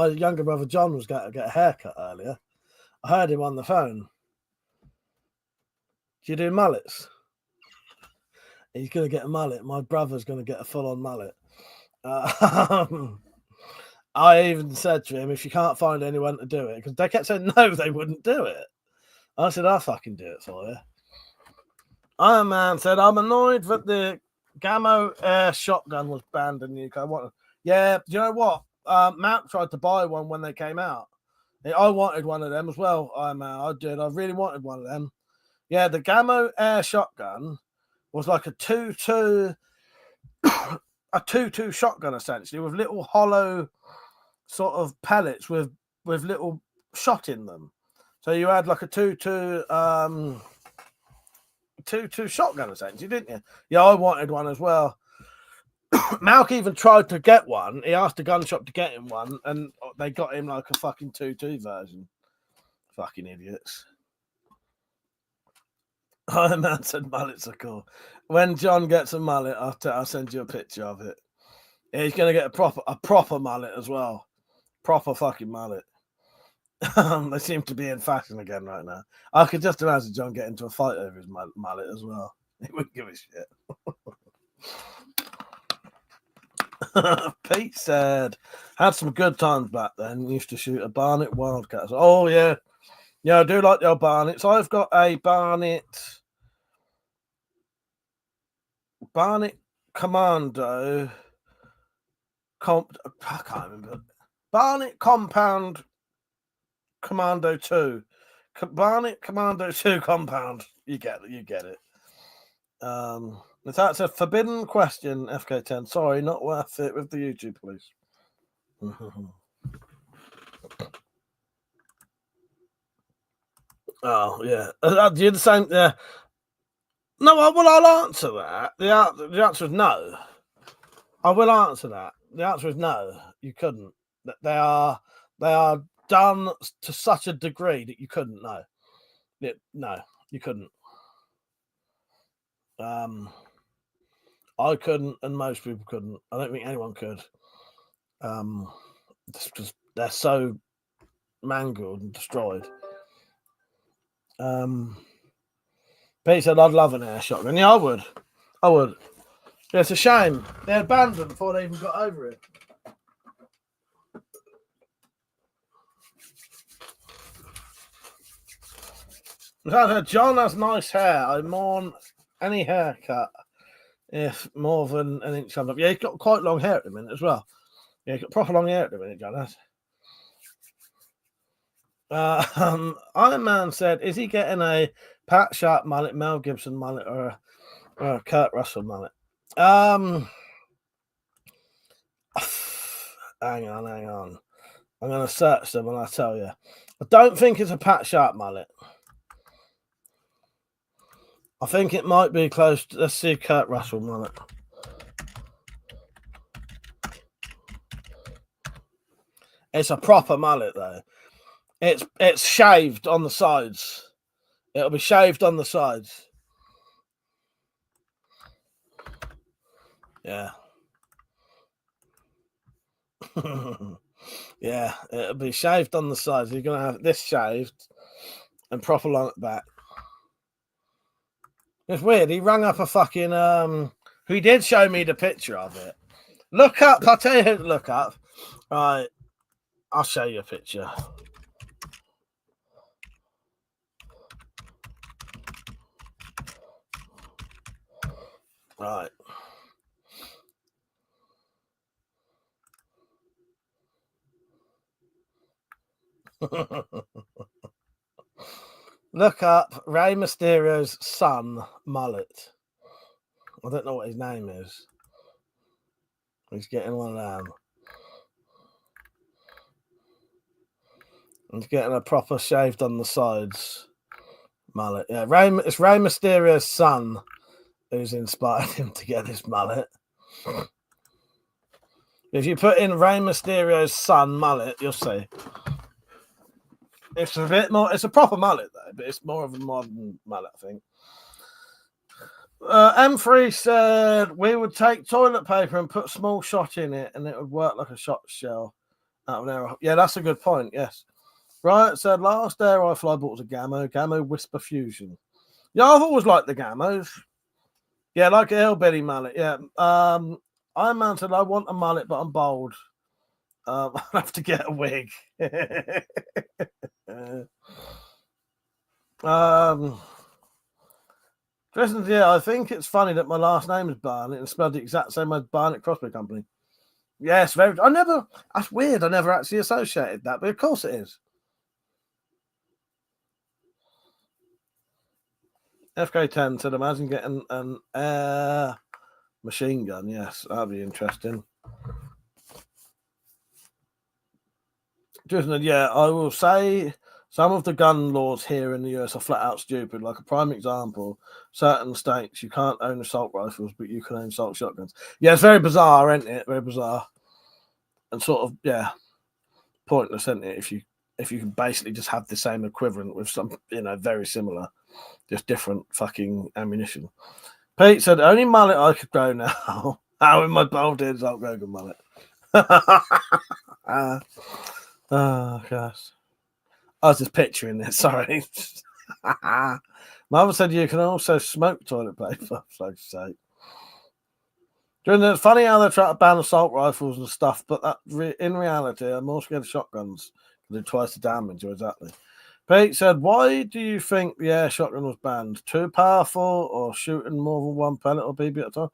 younger brother John was going to get a haircut earlier. I heard him on the phone. Do you do mullets? He's going to get a mullet. My brother's going to get a full-on mullet. I even said to him, if you can't find anyone to do it, because they kept saying no, they wouldn't do it. I said, I'll fucking do it for you. Iron Man said, I'm annoyed that the Gammo air shotgun was banned in the UK. Yeah, do you know what? Matt tried to buy one when they came out. I wanted one of them as well, Iron Man. I did. I really wanted one of them. Yeah, the Gammo air shotgun was like a 2-2 shotgun, essentially, with little hollow sort of pellets with little shot in them. So you had like a 2-2 shotgun, essentially, didn't you? Yeah, I wanted one as well. Malk even tried to get one. He asked the gun shop to get him one, and they got him like a fucking 2-2 version. Fucking idiots. Iron Man said mullets are cool. When John gets a mullet, I'll send you a picture of it. Yeah, he's gonna get a proper mullet as well. Proper fucking mullet. They seem to be in fashion again right now. I could just imagine John getting into a fight over his mullet as well. He wouldn't give a shit. Pete said, had some good times back then. Used to shoot a Barnett Wildcat. Oh, yeah. Yeah, I do like the old Barnetts. I've got a Barnett Commando. I can't remember. Barnett Compound Commando 2. Barnett Commando 2 Compound. You get it. That's a forbidden question, FK10. Sorry, not worth it with the YouTube, please. Oh, yeah. You're the same. Yeah. No, I'll answer that. The answer is no. I will answer that. The answer is no. You couldn't. They are done to such a degree that you couldn't. No. No, you couldn't. I couldn't, and most people couldn't. I don't think anyone could. Just they're so mangled and destroyed. Pete said, I'd love an air shotgun. Yeah, I would. Yeah, it's a shame. They abandoned before they even got over it. John has nice hair. I mourn any haircut if more than an inch comes up. Yeah, he's got quite long hair at the minute as well. Yeah, he's got proper long hair at the minute, John has. Iron Man said, is he getting a Pat Sharp mullet, Mel Gibson mullet, or a Kurt Russell mullet? Hang on. I'm going to search them and I'll tell you. I don't think it's a Pat Sharp mullet. I think it might be close to, let's see, Kurt Russell mullet. It's a proper mullet though. It's shaved on the sides. It'll be shaved on the sides. Yeah. Yeah, it'll be shaved on the sides. You're gonna have this shaved and proper long at the back. It's weird. He rang up a fucking he did show me the picture of it. Look up, I'll tell you who to look up. Right. I'll show you a picture. Right. Look up Rey Mysterio's son mullet. I don't know what his name is. He's getting one of them. He's getting a proper shaved on the sides mullet. Yeah, it's Rey Mysterio's son who's inspired him to get this mullet. If you put in Rey Mysterio's son mullet, you'll see. It's a bit more. It's a proper mullet though, but it's more of a modern mullet, I think. M3 said we would take toilet paper and put small shot in it, and it would work like a shot shell out of an arrow. Yeah, that's a good point. Yes. Right, said last air rifle I bought was a Gammo Whisper Fusion. Yeah, I've always liked the Gammos. Yeah, like a hillbilly mullet. Yeah. I mounted. I want a mullet, but I'm bald. I'll have to get a wig. Tristan, yeah, I think it's funny that my last name is Barnett and spelled the exact same as Barnett Crossbow Company. Yes, very. That's weird. I never actually associated that, but of course it is. FK10 said, imagine getting an air machine gun. Yes, that'd be interesting. Tristan, yeah, I will say some of the gun laws here in the US are flat out stupid. Like a prime example, certain states you can't own assault rifles, but you can own assault shotguns. Yeah, it's very bizarre, isn't it? Very bizarre. And sort of, yeah, pointless, isn't it? If you can basically just have the same equivalent with some, very similar, just different fucking ammunition. Pete said, only mullet I could grow now. How in my bald head's Hulk Hogan mullet. Oh, gosh. I was just picturing this, sorry. Mother said you can also smoke toilet paper, for fuck's sake. It's funny how they try to ban assault rifles and stuff, but in reality, I'm more scared of shotguns. They do twice the damage, or exactly. Pete said, why do you think the air shotgun was banned? Too powerful, or shooting more than one pellet or BB at a time?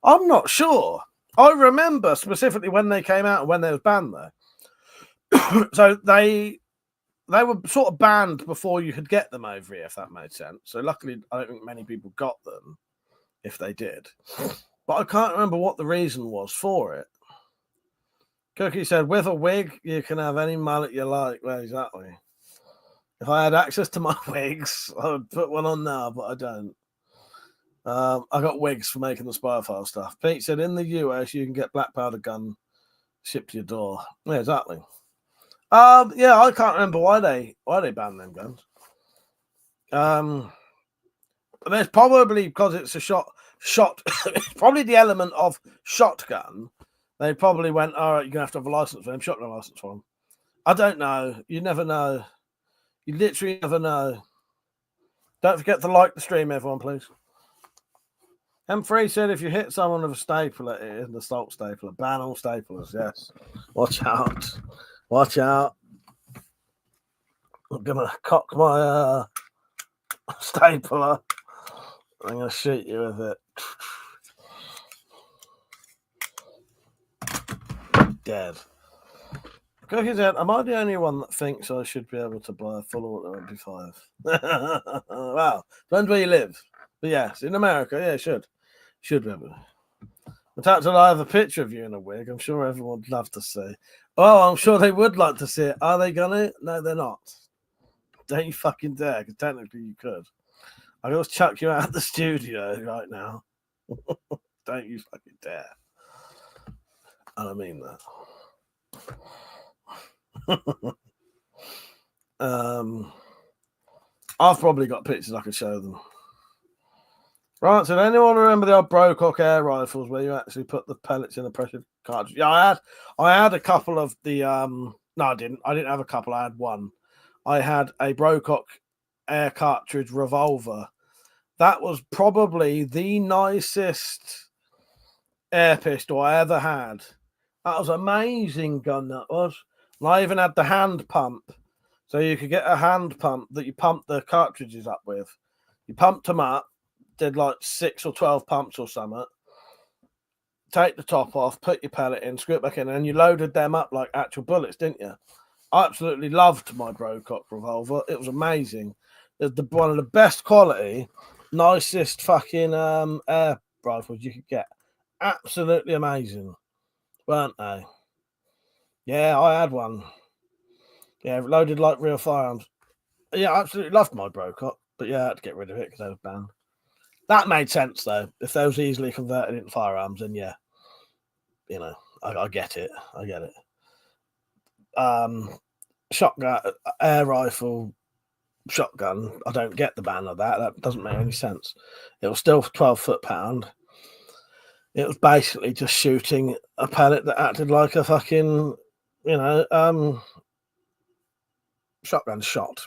I'm not sure. I remember specifically when they came out and when they was banned, though. So they were sort of banned before you could get them over here, if that made sense. So luckily, I don't think many people got them, if they did. But I can't remember what the reason was for it. Cookie said, with a wig, you can have any mullet you like. Well, exactly. If I had access to my wigs, I would put one on now, but I don't. I got wigs for making the Spyfile stuff. Pete said, in the US, you can get black powder gun shipped to your door. Yeah, exactly. Yeah, I can't remember why they banned them guns. There's probably because it's a shot. Probably the element of shotgun. They probably went, all right, you're gonna have to have a license for them, shotgun license for them. I don't know. You never know. You literally never know. Don't forget to like the stream, everyone, please. M3 said if you hit someone with a stapler, it is the assault stapler. Ban all staplers, yes. Watch out. Watch out. I'm gonna cock my stapler. I'm gonna shoot you with it. Dead. Cookie said, am I the only one that thinks I should be able to buy a full auto MP5? Wow. Depends where you live. But yes, in America, yeah, should be able to. In fact, I have a picture of you in a wig. I'm sure everyone would love to see. Oh, I'm sure they would like to see it. Are they gonna? No, they're not. Don't you fucking dare, because technically you could. I could just chuck you out of the studio right now. Don't you fucking dare. And I mean that. I've probably got pictures I could show them. Right, so anyone remember the old Brocock air rifles where you actually put the pellets in a pressure cartridge? Yeah, I had a couple of the no, I didn't have a couple, I had one. I had a Brocock air cartridge revolver. That was probably the nicest air pistol I ever had. That was an amazing gun, that was. And I even had the hand pump. So you could get a hand pump that you pump the cartridges up with. You pumped them up, did like 6 or 12 pumps or something. Take the top off, put your pellet in, screw it back in, and you loaded them up like actual bullets, didn't you? I absolutely loved my Brocock revolver. It was amazing. It's one of the best quality, nicest fucking air rifles you could get. Absolutely amazing, weren't they? Yeah, I had one. Yeah, loaded like real firearms. Yeah, I absolutely loved my Brocock, but yeah, I had to get rid of it because they were banned. That made sense though. If they was easily converted into firearms, then yeah, you know, I get it. I get it. Shotgun, air rifle, shotgun. I don't get the ban of that. That doesn't make any sense. It was still 12 foot-pound. It was basically just shooting a pellet that acted like a fucking, you know, shotgun shot,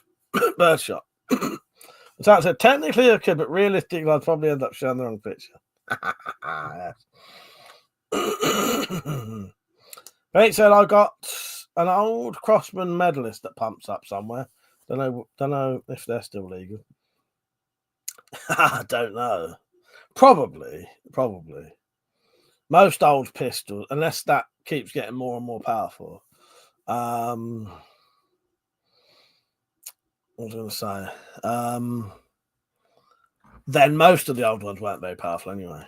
bird shot. So I said, technically okay, but realistically, I'd probably end up showing the wrong picture. Pete said, I got an old Crossman medalist that pumps up somewhere. Don't know if they're still legal. I don't know. Probably. Most old pistols, unless that keeps getting more and more powerful. What was I going to say? Then most of the old ones weren't very powerful anyway.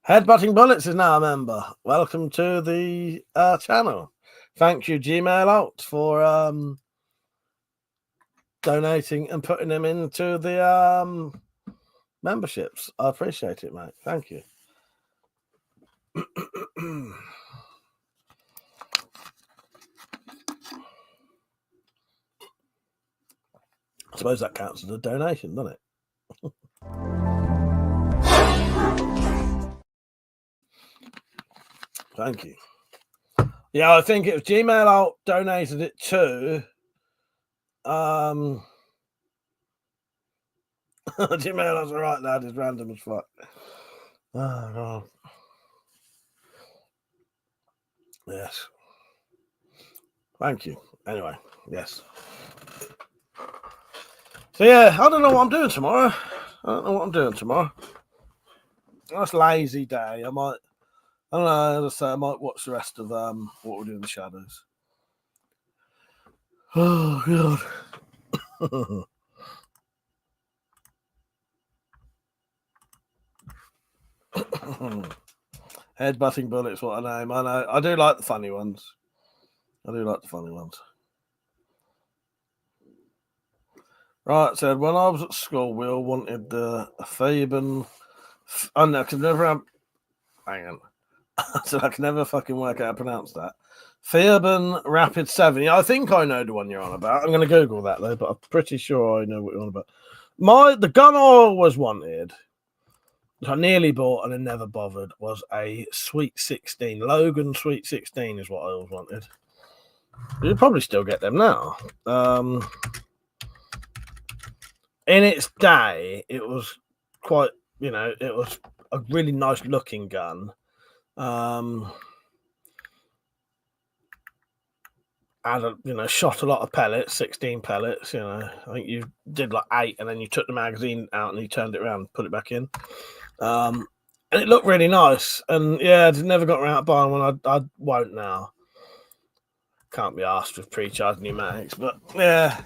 Headbutting Bullets is now a member. Welcome to the channel. Thank you, Gmail Alt, for donating and putting them into the memberships. I appreciate it, mate. Thank you. I suppose that counts as a donation, doesn't it? Thank you. Yeah, I think it was Gmail Alt donated it to Gmail Alt's alright, lad, is random as fuck. Oh god. Yes. Thank you. Anyway, yes. So yeah, I don't know what I'm doing tomorrow. That's a lazy day. I don't know, as I say, I might watch the rest of What We Do in the Shadows. Oh god. Headbutting Bullets, what a name. I know. I do like the funny ones. Right, so when I was at school, we all wanted the Theban. Oh no, I can never have. Hang on. So I can never fucking work out how to pronounce that. Theban Rapid 7. Yeah, I think I know the one you're on about. I'm going to Google that though, but I'm pretty sure I know what you're on about. The gun I always wanted, which I nearly bought and then never bothered, was a Sweet 16. Logan Sweet 16 is what I always wanted. You'd probably still get them now. In its day, it was quite, it was a really nice looking gun. Shot a lot of pellets, 16 pellets. I think you did like 8, and then you took the magazine out and you turned it around and put it back in. And it looked really nice. And yeah, I never got around to buying one. I won't now. Can't be asked with pre-charged pneumatics, but yeah.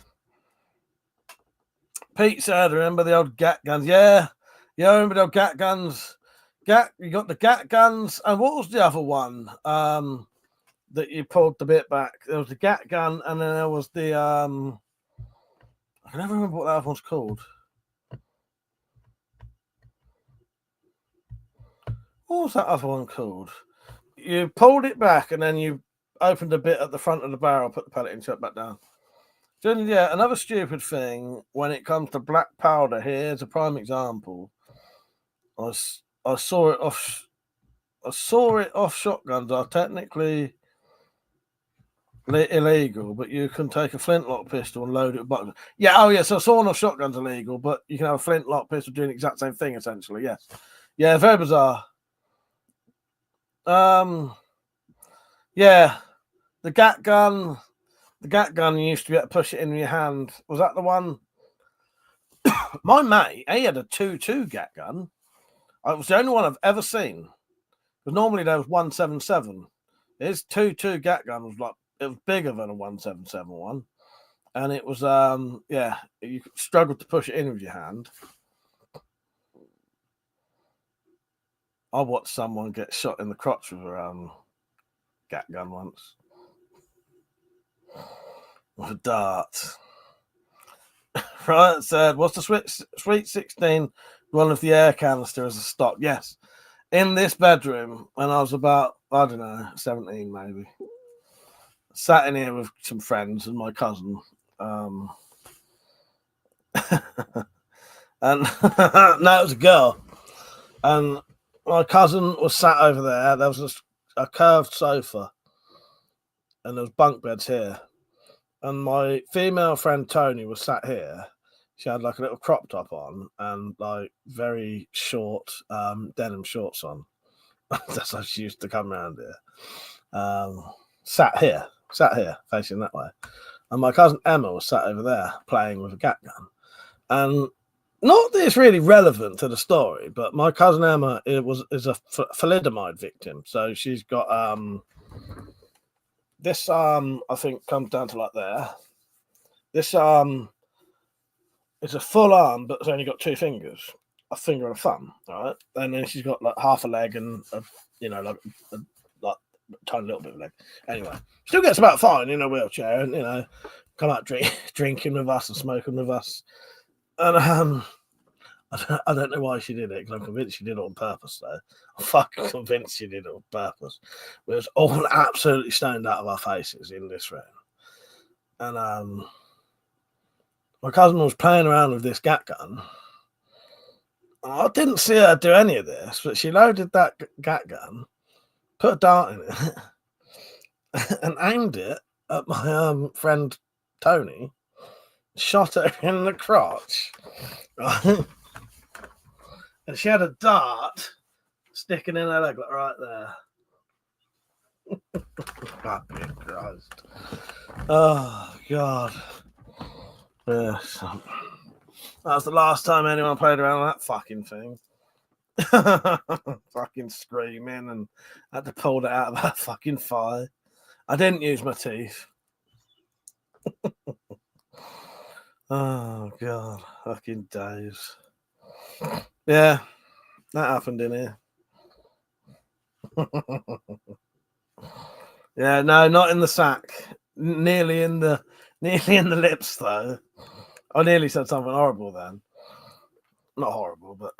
Pete said, remember the old GAT guns? Yeah, I remember the old GAT guns. You got the GAT guns, and what was the other one? That you pulled the bit back. There was the GAT gun, and then there was the I can never remember what that other one's called. What was that other one called? You pulled it back, and then you opened a bit at the front of the barrel, put the pellet in, shut it back down. Then, yeah, another stupid thing when it comes to black powder. Here's a prime example. I saw it off. I saw it off shotguns are technically illegal, but you can take a flintlock pistol and load it with buttons. Yeah, oh yeah. So sawing off shotguns illegal, but you can have a flintlock pistol doing the exact same thing essentially. Yes. Yeah, very bizarre. Yeah, the gat gun. The gat gun, you used to be able to push it in your hand. Was that the one? My mate, he had a 2.2 gat gun. It was the only one I've ever seen. Because normally there was 177. His 2.2 gat gun was like, it was bigger than a 177 one. And it was, yeah, you struggled to push it in with your hand. I watched someone get shot in the crotch with a gat gun once. With a dart. Right, said, what's the Sweet 16 one of the air canister as a stock? Yes. In this bedroom, when I was about, I don't know, 17 maybe. Sat in here with some friends and my cousin. And no, it was a girl. And my cousin was sat over there. There was a curved sofa. And there was bunk beds here. And my female friend Tony was sat here. She had like a little crop top on and like very short denim shorts on. That's how she used to come around here. Sat here, facing that way. And my cousin Emma was sat over there playing with a gat gun. And not that it's really relevant to the story, but my cousin Emma is a thalidomide victim. So she's got this I think comes down to like there. This it's a full arm, but it's only got two fingers, a finger and a thumb, right? And then she's got like half a leg and like a tiny little bit of leg. Anyway, still gets about fine in a wheelchair, and come out drinking with us and smoking with us. And I don't know why she did it, because I'm convinced she did it on purpose, though. I'm fucking convinced she did it on purpose. We was all absolutely stoned out of our faces in this room. And my cousin was playing around with this gat gun. I didn't see her do any of this, but she loaded that gat gun, put a dart in it, and aimed it at my friend Tony, shot her in the crotch, right? And she had a dart sticking in her leg, like right there. Fucking Christ. Oh, God. Yes. That was the last time anyone played around with that fucking thing. Fucking screaming and had to pull it out of that fucking fire. I didn't use my teeth. Oh, God. Fucking days. Yeah, that happened in here. Yeah, no, not in the sack. Nearly in the lips, though. I nearly said something horrible then. Not horrible, but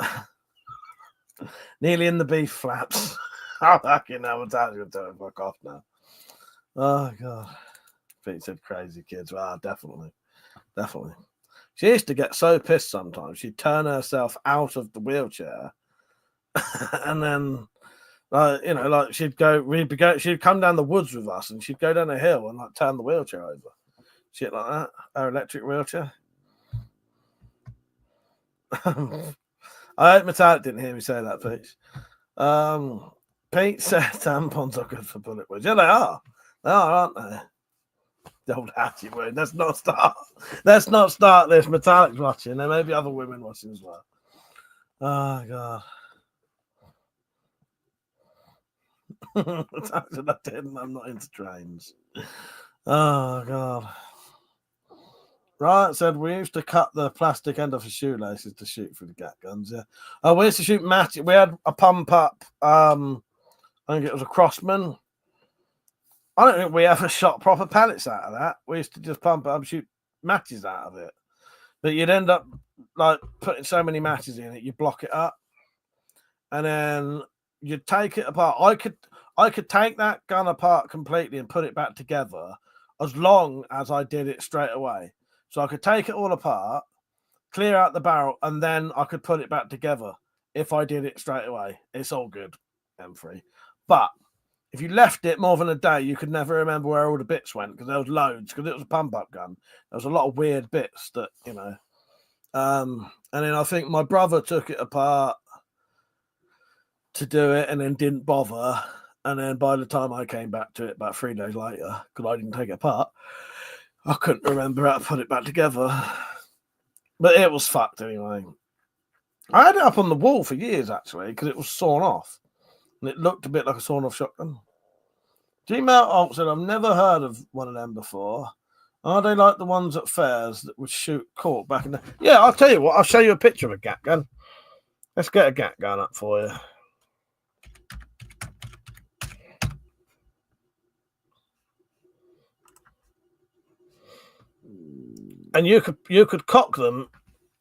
nearly in the beef flaps. Oh, fucking hell, I'm going to turn the fuck off now. Oh, God. Pete said crazy kids. Well, definitely. Definitely. She used to get so pissed sometimes. She'd turn herself out of the wheelchair and then, she'd come down the woods with us and she'd go down a hill and like turn the wheelchair over. Shit like that. Her electric wheelchair. I hope Metallic didn't hear me say that, Pete. Pete said tampons are good for bullet wounds. Yeah, they are. They are, aren't they? The old hatchet wound. Let's not start this. Metallic's watching. There may be other women watching as well. Oh, God. I'm not into trains. Oh, God. Right, said we used to cut the plastic end off of shoelaces to shoot through the gat guns. Yeah. Oh, we used to shoot matches. We had a pump up. I think it was a Crossman. I don't think we ever shot proper pellets out of that. We used to just pump it up and shoot matches out of it. But you'd end up like putting so many matches in it, you block it up, and then you'd take it apart. I could take that gun apart completely and put it back together as long as I did it straight away. So I could take it all apart, clear out the barrel, and then I could put it back together if I did it straight away. It's all good, M3. But if you left it more than a day, you could never remember where all the bits went because there was loads, because it was a pump-up gun. There was a lot of weird bits that, you know. And then I think my brother took it apart to do it and then didn't bother. And then by the time I came back to it about 3 days later, because I didn't take it apart, I couldn't remember how to put it back together. But it was fucked anyway. I had it up on the wall for years, actually, because it was sawn off. And it looked a bit like a sawn off shotgun. Gmail Alt said, I've never heard of one of them before. Are they like the ones at fairs that would shoot cork back in the... Yeah, I'll tell you what, I'll show you a picture of a gat gun. Let's get a gat gun up for you. And you could cock them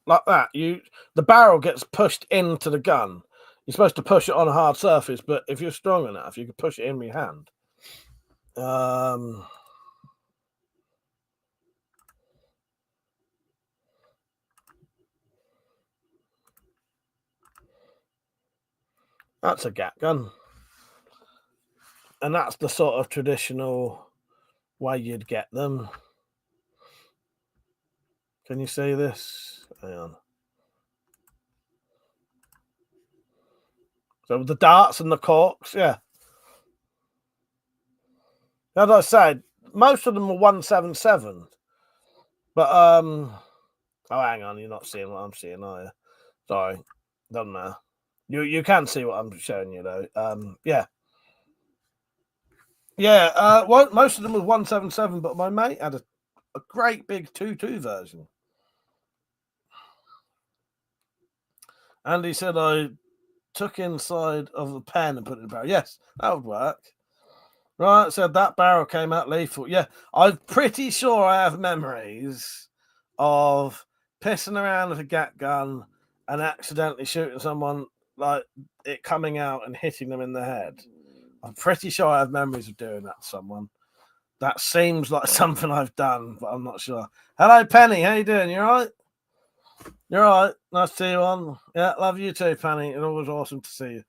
like that. The barrel gets pushed into the gun. You're supposed to push it on a hard surface, but if you're strong enough, you can push it in with your hand. That's a gat gun. And that's the sort of traditional way you'd get them. Can you see this? Hang on. So the darts and the corks, yeah. As I said, most of them were 177. But oh, hang on, you're not seeing what I'm seeing, are you? Sorry, doesn't matter. You can see what I'm showing you though. Yeah. Yeah, well, most of them were 177, but my mate had a great big 2.2 version. And he said I took inside of the pen and put it in the barrel. Yes, that would work. Right, said that barrel came out lethal. Yeah, I'm pretty sure I have memories of pissing around with a gat gun and accidentally shooting someone, like it coming out and hitting them in the head. I'm pretty sure I have memories of doing that to someone. That seems like something I've done, but I'm not sure. Hello, Penny. How you doing? You all right? You're all right. Nice to see you on. Yeah, love you too, Penny. It's always awesome to see you.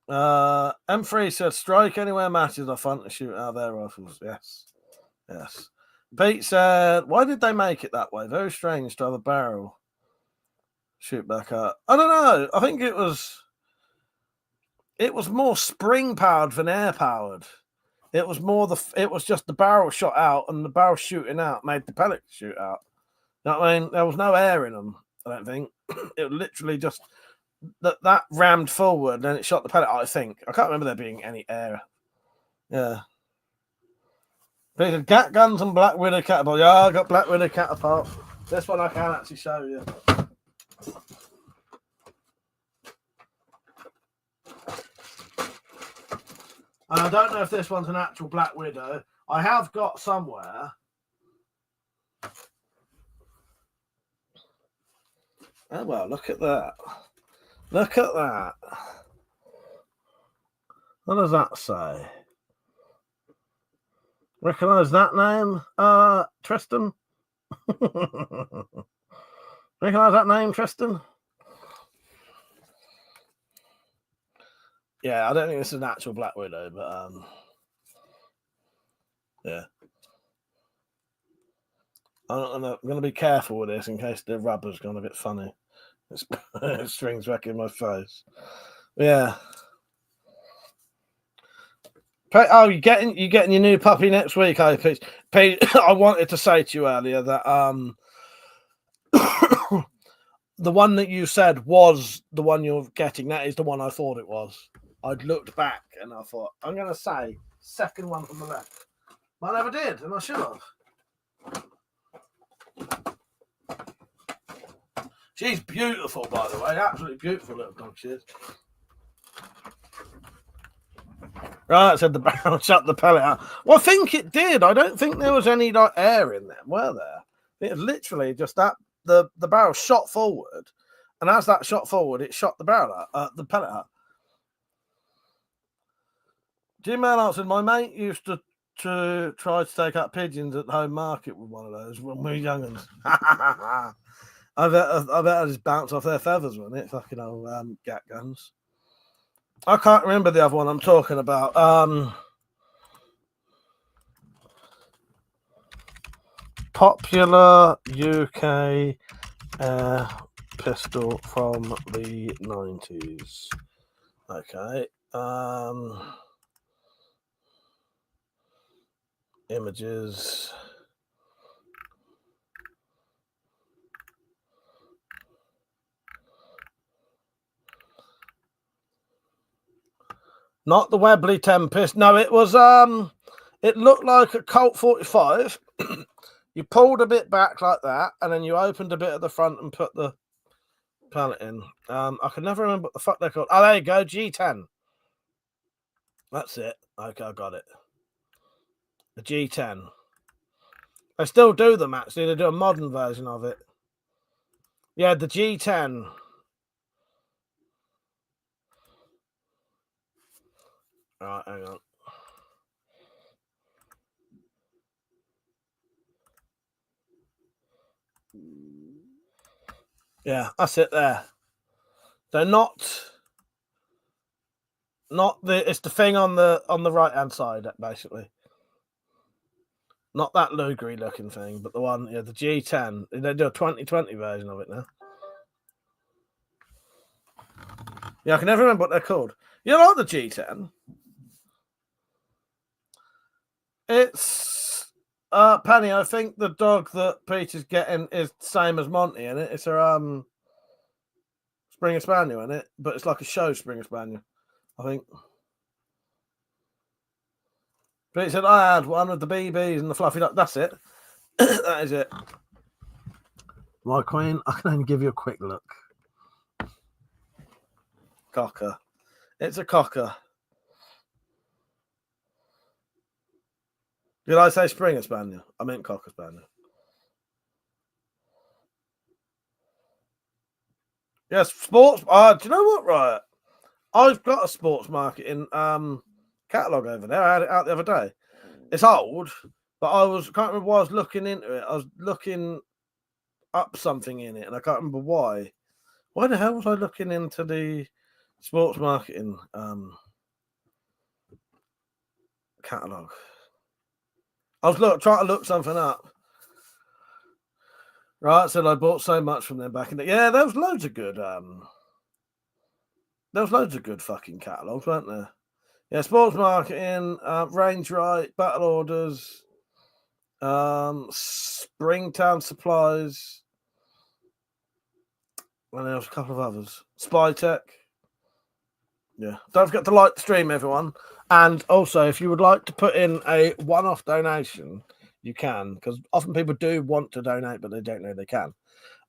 M3 said, strike anywhere matches are fun to shoot out of their rifles. Yes. Yes. Pete said, why did they make it that way? Very strange to have a barrel shoot back up. I don't know. I think it was more spring powered than air powered. It was just the barrel shot out and the barrel shooting out made the pellet shoot out. You know what I mean? There was no air in them, I don't think. It literally just that rammed forward and then it shot the pellet out, I think. I can't remember there being any air. Yeah. They said gat guns and Black Widow catapult. Yeah, I got Black Widow catapult. This one I can actually show you. And I don't know if this one's an actual Black Widow. I have got somewhere. Oh, well, look at that. Look at that. What does that say? Recognise that name, Tristan? Recognise that name, Tristan? Yeah, I don't think this is an actual Black Widow, but yeah. I'm gonna be careful with this in case the rubber's gone a bit funny. It strings back in my face. Yeah. Oh, you're getting your new puppy next week, hey, Pete. Pete, I wanted to say to you earlier that the one that you said was the one you're getting. That is the one I thought it was. I'd looked back and I thought, I'm going to say second one from the left. But I never did, and I should have. She's beautiful, by the way. Absolutely beautiful little dog she is. Right, said the barrel shut the pellet out. Well, I think it did. I don't think there was any like air in there, were there? It was literally just that the barrel shot forward, and as that shot forward, it shot the barrel out, the pellet out. Jim Mann said, my mate used to try to take out pigeons at the home market with one of those when we were young'uns. I bet I just bounce off their feathers, wouldn't it? Fucking old gat guns. I can't remember the other one I'm talking about. Popular UK air pistol from the 90s. Okay. Images. Not the Webley Tempest. No, it was it looked like a Colt 45. You pulled a bit back like that, and then you opened a bit at the front and put the pellet in. I can never remember what the fuck they're called. Oh, there you go, G10. That's it. Okay, I got it. The G10. They still do them, actually. They do a modern version of it. Yeah, the G10. Right, hang on. Yeah, that's it there. So not the, it's the thing on the right hand side, basically. Not that Lugery looking thing, but the one, yeah, the G10. They do a 2020 version of it now. Yeah, I can never remember what they're called. You like the G10? It's Penny, I think the dog that Peter's getting is the same as Monty, isn't it? It's a Springer Spaniel, isn't it? But it's like a show Springer Spaniel, I think. Pete said, I had one with the BBs and the fluffy dog. That's it. That is it. My queen, I can only give you a quick look. Cocker. It's a cocker. Did I say Springer Spaniel? I meant Cocker Spaniel. Yes, sports. Do you know what, Riot? I've got a sports marketing catalogue over there. I had it out the other day. It's old, but can't remember why I was looking into it. I was looking up something in it, and I can't remember why. Why the hell was I looking into the sports marketing catalogue? I was trying to look something up. Right, so I bought so much from them back in the... Yeah, there was loads of good... There was loads of good fucking catalogues, weren't there? Yeah, sports marketing, range right, battle orders, Springtown supplies, and there was a couple of others. Spy Tech. Yeah. Don't forget to like the stream, everyone. And also, if you would like to put in a one-off donation, you can, because often people do want to donate, but they don't know they can.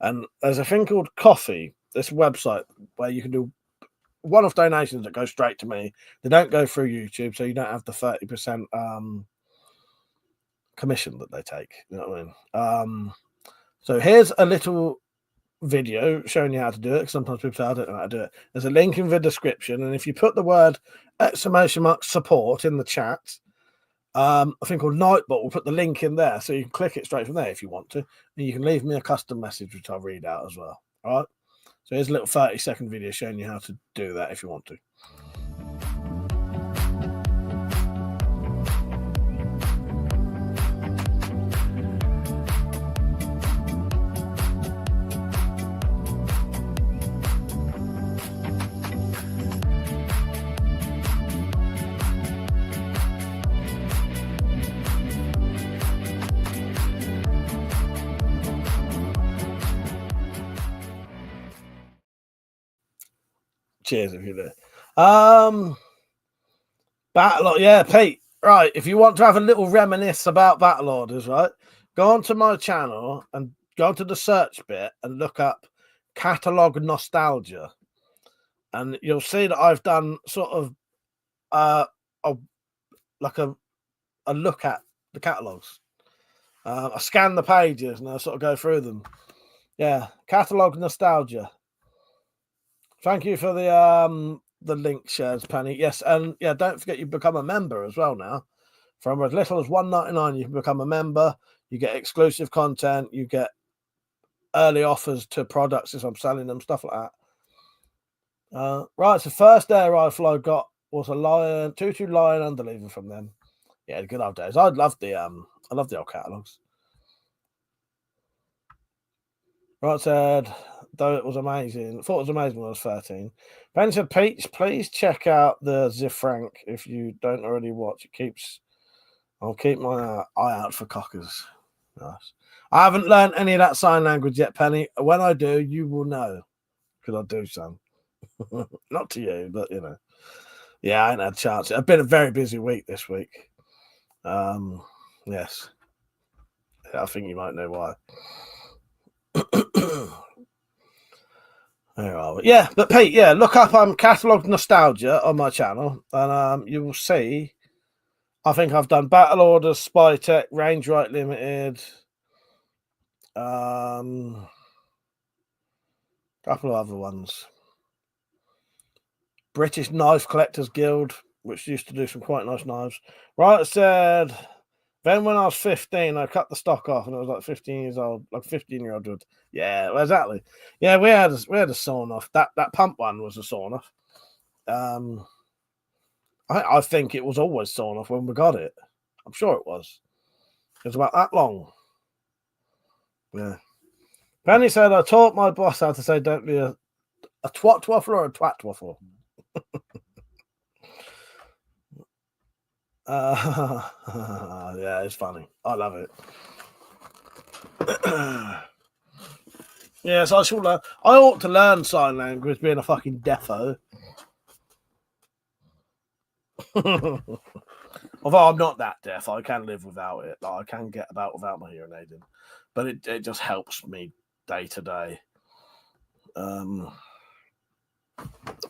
And there's a thing called Coffee, this website where you can do one-off donations that go straight to me. They don't go through YouTube, so you don't have the 30% commission that they take. You know what I mean? So here's a little video showing you how to do it, because sometimes people say I don't know how to do it. There's a link in the description, and if you put the word !support in the chat, I think called Nightbot will put the link in there, so you can click it straight from there if you want to, and you can leave me a custom message which I'll read out as well. All right, so here's a little 30-second video showing you how to do that if you want to. Cheers if you do. Battle, yeah, Pete. Right, if you want to have a little reminisce about battle orders, right, go onto my channel and go to the search bit and look up catalog nostalgia, and you'll see that I've done sort of a look at the catalogs. I scan the pages and I sort of go through them. Yeah, catalog nostalgia. Thank you for the the link shares, Penny. Yes, and yeah, don't forget you become a member as well now. From as little as $1.99, you can become a member. You get exclusive content. You get early offers to products as I'm selling them, stuff like that. Right, so first air rifle I got was a Lion 2.2 Lion underlever from them. Yeah, the good old days. I love the old catalogs. Right, said though it was amazing. Thought it was amazing when I was 13. Ben said, Peach, please check out the Zifrank if you don't already watch. I'll keep my eye out for cockers. Nice. I haven't learned any of that sign language yet, Penny. When I do, you will know. Because I'll do some. Not to you, but you know. Yeah, I ain't had a chance. I've been a very busy week this week. Yes. I think you might know why. There are we. Yeah, but Pete, yeah, look up Catalogue Nostalgia on my channel, and you will see. I think I've done Battle Orders, Spy Tech, Range Right Limited, couple of other ones. British Knife Collectors Guild, which used to do some quite nice knives. Right, it said. Then when I was 15, I cut the stock off, and I was like 15 years old, like 15-year-old would. Yeah, well, exactly. Yeah, we had a sawn off. That pump one was a sawn off. I think it was always sawn off when we got it. I'm sure it was. It was about that long. Yeah. Penny said, I taught my boss how to say don't be a twat waffle or a twat waffle. Yeah, it's funny. I love it. Yes, I should learn. I ought to learn sign language, being a fucking defo. Although I'm not that deaf, I can live without it. Like, I can get about without my hearing aid in, but it just helps me day to day.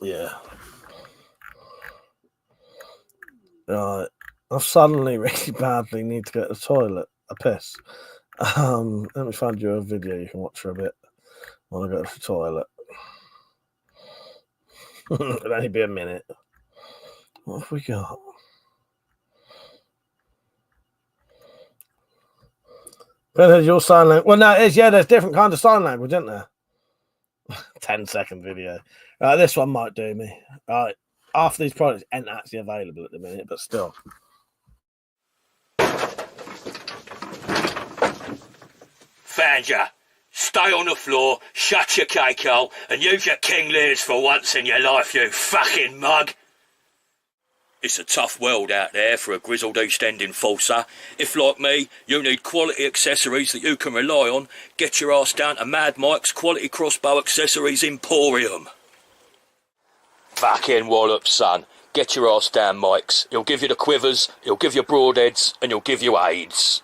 Yeah. Right. I suddenly really badly need to go to the toilet. A piss. Let me find you a video you can watch for a bit while I go to the toilet. It'll only be a minute. What have we got? But your sign language. Well, no, it is. Yeah, there's different kinds of sign language, isn't there? 10-second video. This one might do me. Right. Half of these products ain't actually available at the minute, but still. Found ya. Stay on the floor, shut your cake hole, and use your King Lears for once in your life, you fucking mug. It's a tough world out there for a grizzled East End enforcer. If, like me, you need quality accessories that you can rely on, get your ass down to Mad Mike's Quality Crossbow Accessories Emporium. Fucking wallop, son. Get your ass down, Mike's. He'll give you the quivers, he'll give you broadheads, and he'll give you aids.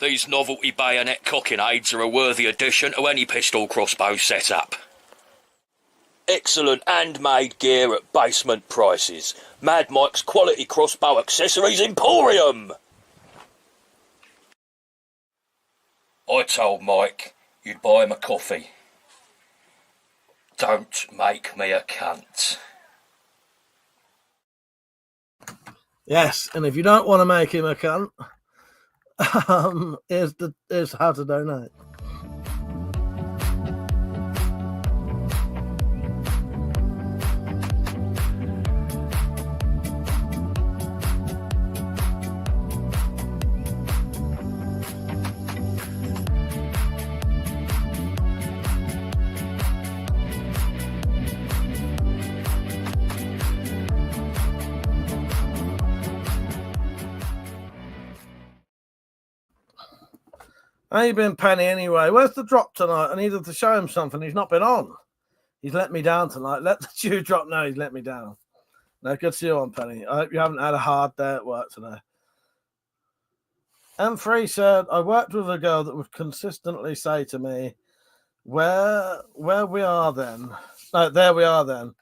These novelty bayonet cocking aids are a worthy addition to any pistol crossbow setup. Excellent handmade gear at basement prices. Mad Mike's Quality Crossbow Accessories Emporium! I told Mike you'd buy him a coffee. Don't make me a cunt. Yes, and if you don't want to make him a cunt, here's how to donate. How you been, Penny, anyway? Where's the drop tonight? I needed to show him something. He's not been on. He's let me down tonight. Let the shoe drop know he's let me down. No, good to see you on, Penny. I hope you haven't had a hard day at work today. M3 said, I worked with a girl that would consistently say to me, where we are then. No, there we are then.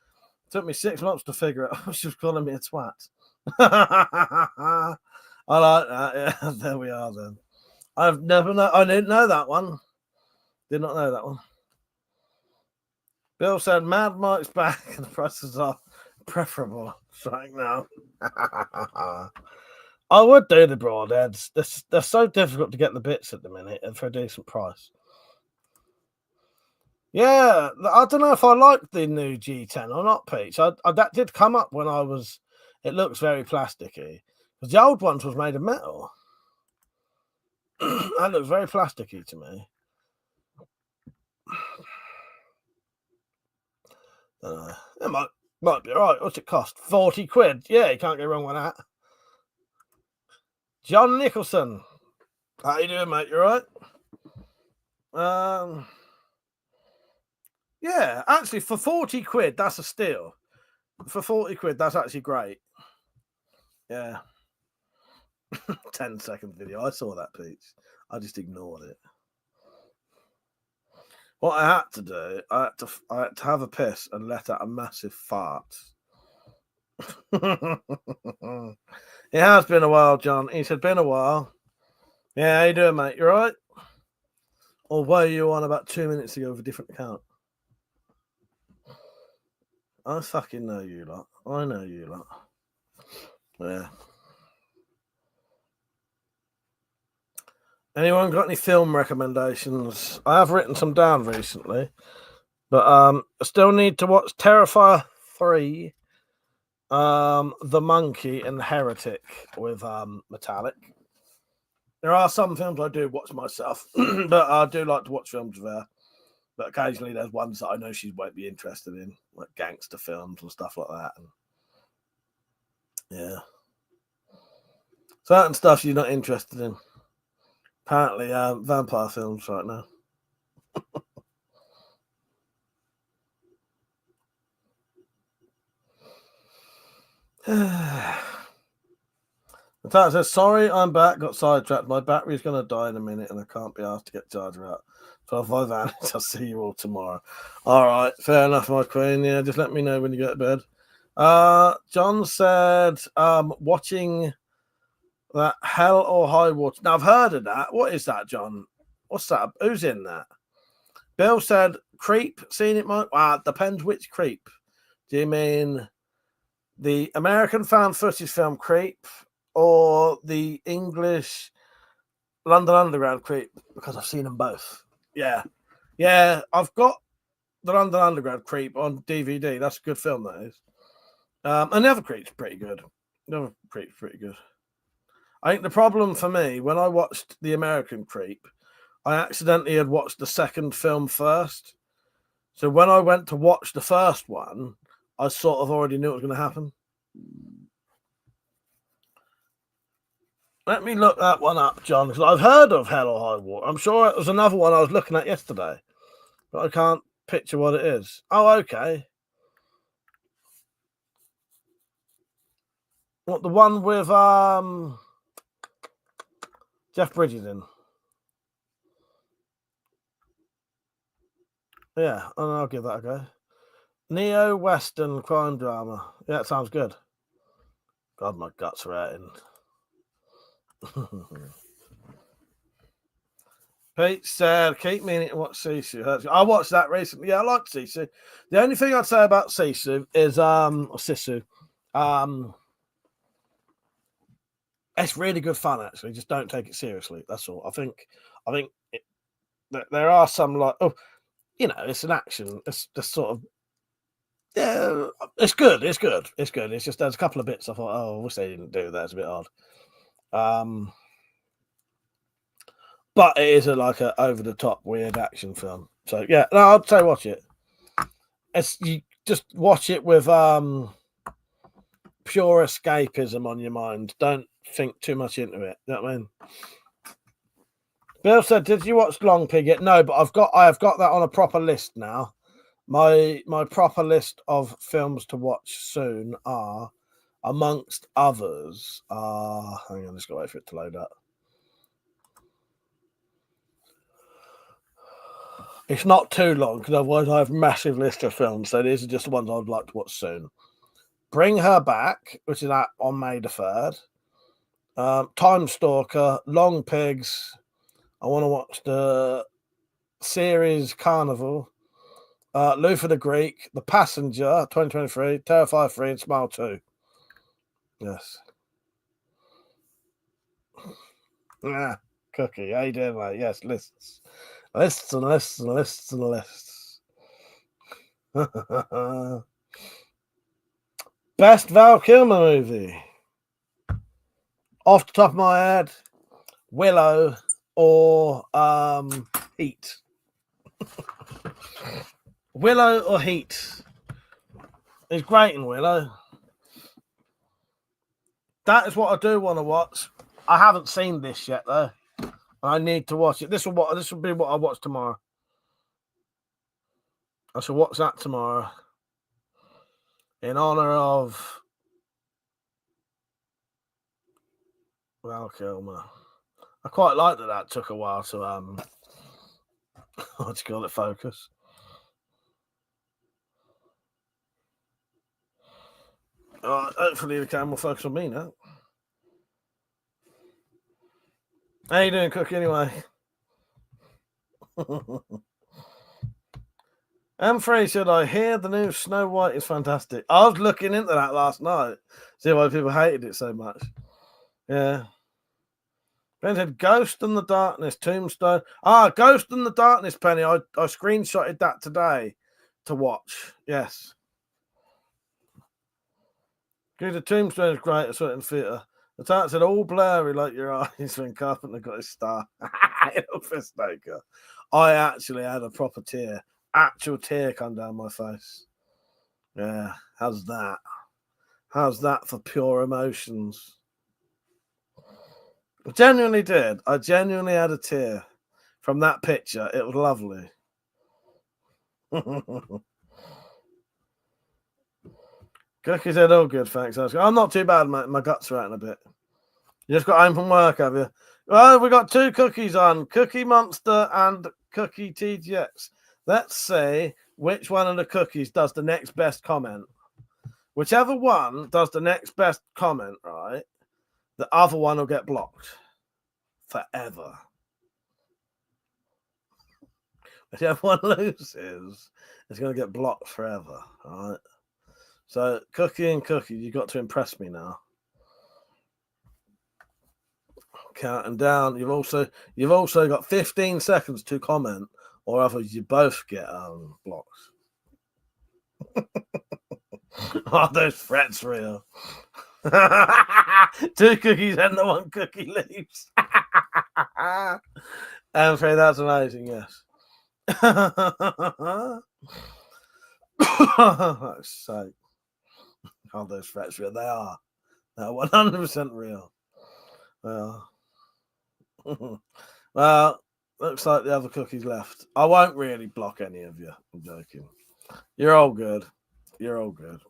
Took me 6 months to figure out. She was calling me a twat. I like that. Yeah, there we are then. I didn't know that one. Did not know that one. Bill said Mad Mike's back and the prices are preferable right now. I would do the broadheads. They're so difficult to get the bits at the minute and for a decent price. Yeah, I don't know if I like the new G10 or not, Peach. That did come up when I was... It looks very plasticky. Because the old ones was made of metal. That looks very plasticky to me. It might be alright. What's it cost? 40 quid. Yeah, you can't go wrong with that. John Nicholson. How you doing, mate? You alright? Yeah, actually, for 40 quid, that's a steal. For 40 quid, that's actually great. Yeah. 10-second video. I saw that, Peach. I just ignored it. What I had to do, I had to have a piss and let out a massive fart. It has been a while, John. He said, been a while. Yeah, how you doing, mate? You alright? Or were you on about 2 minutes ago with a different account? I fucking know you lot. I know you lot. Yeah. Anyone got any film recommendations? I have written some down recently, but I still need to watch Terrifier 3, The Monkey, and Heretic with Metallic. There are some films I do watch myself, but I do like to watch films with her. But occasionally there's ones that I know she won't be interested in, like gangster films and stuff like that. And yeah. Certain stuff she's not interested in. Apparently, vampire films right now. The title says, sorry, I'm back, got sidetracked. My battery's going to die in a minute and I can't be asked to get charger out. 12 hours, I'll see you all tomorrow. All right, fair enough, my queen. Yeah, just let me know when you get to bed. John said, watching that Hell or High Water. Now, I've heard of that. What is that, John? What's that? Who's in that? Bill said, Creep. Seen it, Mike? Wow, it depends which Creep. Do you mean the American found footage film Creep or the English London Underground Creep? Because I've seen them both. Yeah. Yeah, I've got the London Underground Creep on DVD. That's a good film, that is. And the other Creep's pretty good. The other Creep's pretty good. I think the problem for me, when I watched the American Creep, I accidentally had watched the second film first. So when I went to watch the first one, I sort of already knew it was going to happen. Let me look that one up, John, because I've heard of Hell or High Water. I'm sure it was another one I was looking at yesterday, but I can't picture what it is. Oh, okay. What, the one with Jeff Bridges in? Yeah, I'll give that a go. Neo-Western crime drama. Yeah, it sounds good. God, my guts are hurting. Pete said, keep meaning to watch Sisu. I watched that recently. Yeah, I like Sisu. The only thing I'd say about Sisu is Sisu. It's really good fun, actually. Just don't take it seriously. That's all. I think there are some, like, it's an action. It's just sort of, yeah, it's good. It's good. It's good. It's just there's a couple of bits I thought, I wish they didn't do that. It's a bit odd. But it is like a over the top weird action film. So yeah, no, I'd say watch it. You just watch it with pure escapism on your mind. Don't think too much into it. You know what I mean? Bill said, "Did you watch Long Pig yet?" No, but I have got that on a proper list now. My proper list of films to watch soon are, amongst others, hang on, just gotta wait for it to load up. It's not too long because otherwise I have a massive list of films. So these are just the ones I'd like to watch soon. Bring Her Back, which is out on May the 3rd. Time Stalker, Long Pigs. I want to watch the series Carnival. Luther the Greek, The Passenger, 2023, Terrifier 3, and Smile 2. Yes. Yeah, Cookie, how you doing, mate? Yes, lists. Lists and lists and lists and lists. Best Val Kilmer movie. Off the top of my head, Willow or Heat. Willow or Heat. It's great in Willow. That is what I do want to watch. I haven't seen this yet though. I need to watch it. This will be what I watch tomorrow. I shall watch that tomorrow. In honor of Val Kilmer. I quite like that took a while to what do you call it, focus. Hopefully the camera will focus on me now. How you doing, Cookie, anyway? M3 said, I hear the new Snow White is fantastic. I was looking into that last night. See why people hated it so much. Yeah. Ben said, Ghost in the Darkness, Tombstone. Ghost in the Darkness, Penny. I screenshotted that today to watch. Yes. The Tombstone is great. I saw it in theatre. The title said, all blurry like your eyes when Carpenter got his star. I actually had a proper tear. Actual tear come down my face. Yeah, how's that? How's that for pure emotions? I genuinely did. I genuinely had a tear from that picture. It was lovely. Cookie said, oh, good, thanks. I'm not too bad, mate. My guts are hurting a bit. You just got home from work, have you? Well, we got two cookies on. Cookie Monster and Cookie TGX. Let's see which one of the cookies does the next best comment. Whichever one does the next best comment, right, the other one will get blocked forever. Whichever one loses, it's going to get blocked forever, all right? So, Cookie and Cookie, you got to impress me now. Counting down. You've also got 15 seconds to comment, or otherwise you both get blocked. Are those threats real? Two cookies and the one cookie leaves. I'm afraid that's amazing, yes. That's so. Are those threats real? They are. They're 100% real. Well, well, looks like the other cookies left. I won't really block any of you. I'm joking. You're all good. You're all good.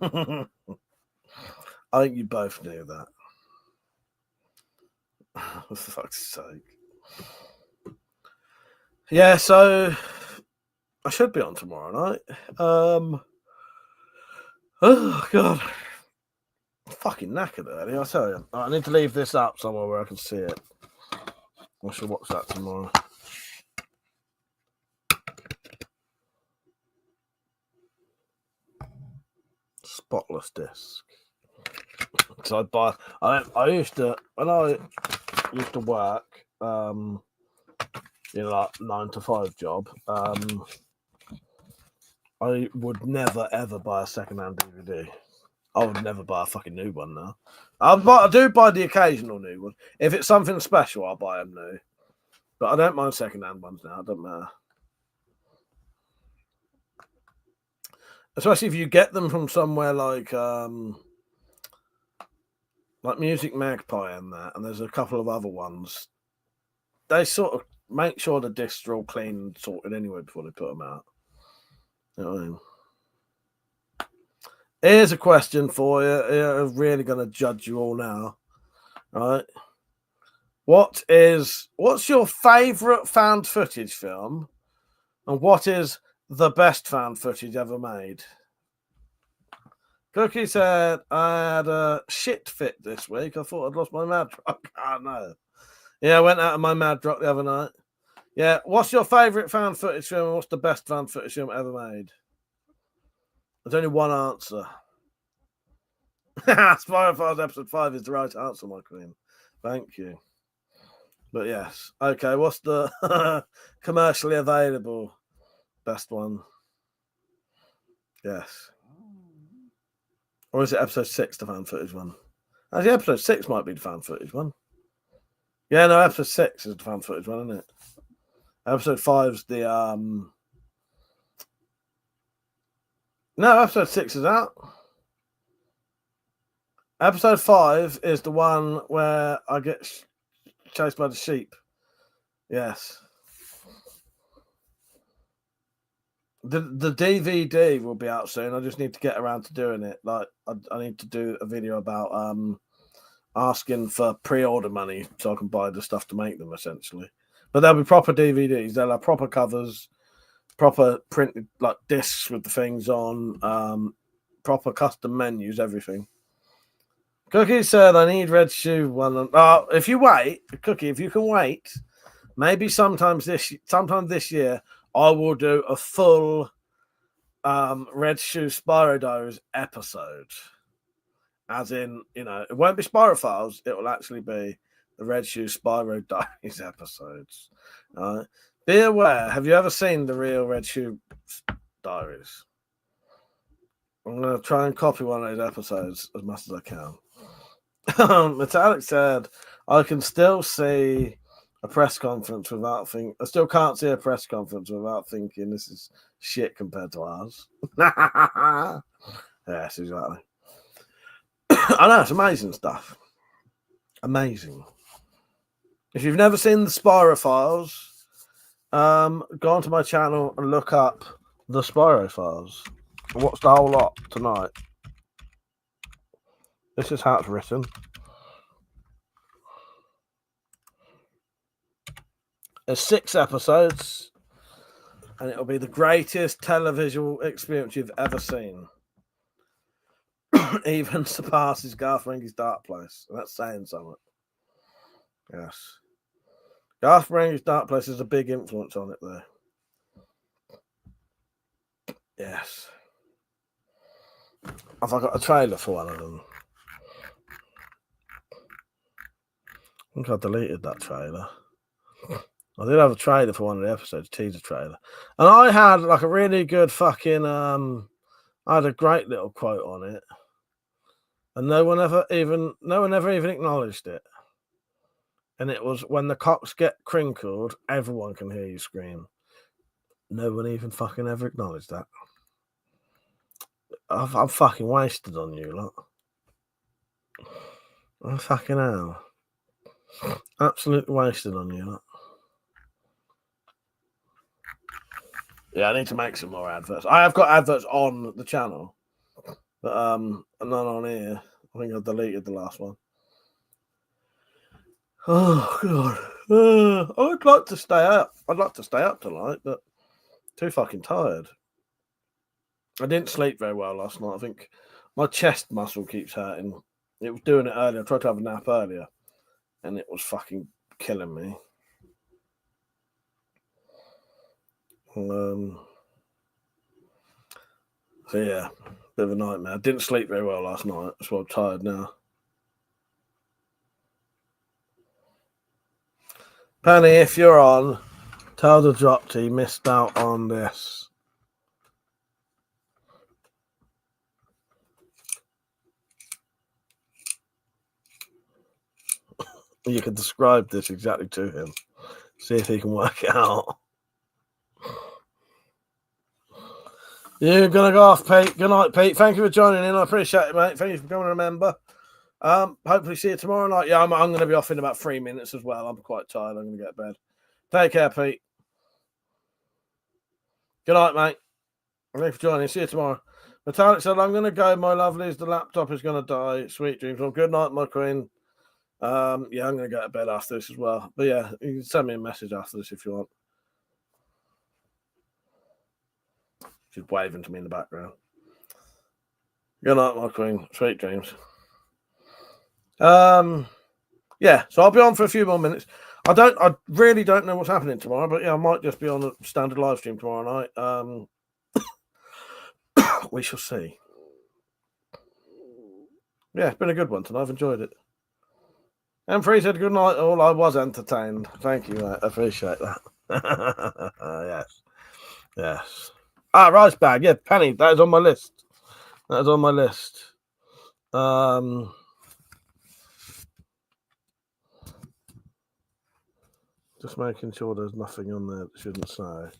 I think you both knew that. For fuck's sake. Yeah, so I should be on tomorrow night. Oh god. I'm fucking knackered early, I'll tell you. I need to leave this up somewhere where I can see it. I should watch that tomorrow. Spotless disc. So I used to, when I used to work, like 9 to 5 job, I would never ever buy a second-hand DVD. I would never buy a fucking new one now. I do buy the occasional new one. If it's something special, I'll buy them new. But I don't mind second-hand ones now. It doesn't matter. Especially if you get them from somewhere like Music Magpie and that, and there's a couple of other ones. They sort of make sure the discs are all clean and sorted anyway before they put them out. You know what I mean? Here's a question for you. I'm really going to judge you all now. Right? What's your favourite found footage film? And what is the best found footage ever made? Cookie said, I had a shit fit this week. I thought I'd lost my mad rock. Oh, no. Yeah, I went out of my mad rock the other night. Yeah, what's your favourite fan footage film and what's the best fan footage film ever made? There's only one answer. Spyro Files Episode 5 is the right answer, my queen. Thank you. But yes. Okay, what's the commercially available best one? Yes. Or is it Episode 6, the fan footage one? Actually, Episode 6 might be the fan footage one. Yeah, no, Episode 6 is the fan footage one, isn't it? Episode 5's the No, Episode 6 is out. Episode 5 is the one where I get chased by the sheep. Yes. The DVD will be out soon. I just need to get around to doing it. Like I need to do a video about asking for pre-order money so I can buy the stuff to make them, essentially. But there'll be proper DVDs. They'll have proper covers, proper printed like discs with the things on, proper custom menus, everything. Cookie said, "I need Red Shoe one." If you wait, Cookie, if you can wait, maybe sometime this year, I will do a full Red Shoe Spyro Diaries episode. As in, you know, it won't be Spyro Files. It will actually be the Red Shoe Spyro Diaries episodes. Be aware. Have you ever seen the real Red Shoe Diaries? I'm going to try and copy one of those episodes as much as I can. Metallic said, "I can still see a press conference without thinking. I still can't see a press conference without thinking this is shit compared to ours." Yes, exactly. I know, it's amazing stuff. Amazing. If you've never seen the Spyro Files, go onto my channel and look up the Spyro Files. Watch the whole lot tonight. This is how it's written. There's 6 episodes, and it'll be the greatest televisual experience you've ever seen. Even surpasses Garth Marenghi's Dark Place. And that's saying something. Yes. Garth Marenghi's Dark Place has a big influence on it there. Yes. Have I got a trailer for one of them? I think I deleted that trailer. I did have a trailer for one of the episodes, teaser trailer. And I had like a really good fucking I had a great little quote on it. And no one ever even acknowledged it. And it was, "When the cocks get crinkled, everyone can hear you scream." No one even fucking ever acknowledged that. I'm fucking wasted on you, lot. I'm fucking hell. Absolutely wasted on you, lot. Yeah, I need to make some more adverts. I have got adverts on the channel, but none on here. I think I deleted the last one. Oh god, I'd like to stay up. I'd like to stay up tonight, but too fucking tired. I didn't sleep very well last night. I think my chest muscle keeps hurting. It was doing it earlier. I tried to have a nap earlier, and it was fucking killing me. So yeah, bit of a nightmare. I didn't sleep very well last night. That's why I'm tired now. Penny, if you're on, tell the drop T missed out on this. You can describe this exactly to him. See if he can work it out. You're gonna go off, Pete. Good night, Pete. Thank you for joining in. I appreciate it, mate. Thank you for becoming a member. Hopefully see you tomorrow night. Yeah, I'm going to be off in about 3 minutes as well. I'm quite tired. I'm going to get to bed. Take care, Pete. Good night, mate. Thanks for joining. See you tomorrow. Metallic said, "I'm going to go, my lovelies. The laptop is going to die. Sweet dreams." Well, good night, my queen. Yeah, I'm going to go to bed after this as well. But yeah, you can send me a message after this if you want. She's waving to me in the background. Good night, my queen. Sweet dreams. Yeah, so I'll be on for a few more minutes. I really don't know what's happening tomorrow, but yeah, I might just be on a standard live stream tomorrow night. We shall see. Yeah, it's been a good one tonight. I've enjoyed it. M3 said good night all. I was entertained. Thank you, mate. I appreciate that. Yes. Yes. Rice bag. Yeah, Penny. That is on my list. That is on my list. Just making sure there's nothing on there that shouldn't say.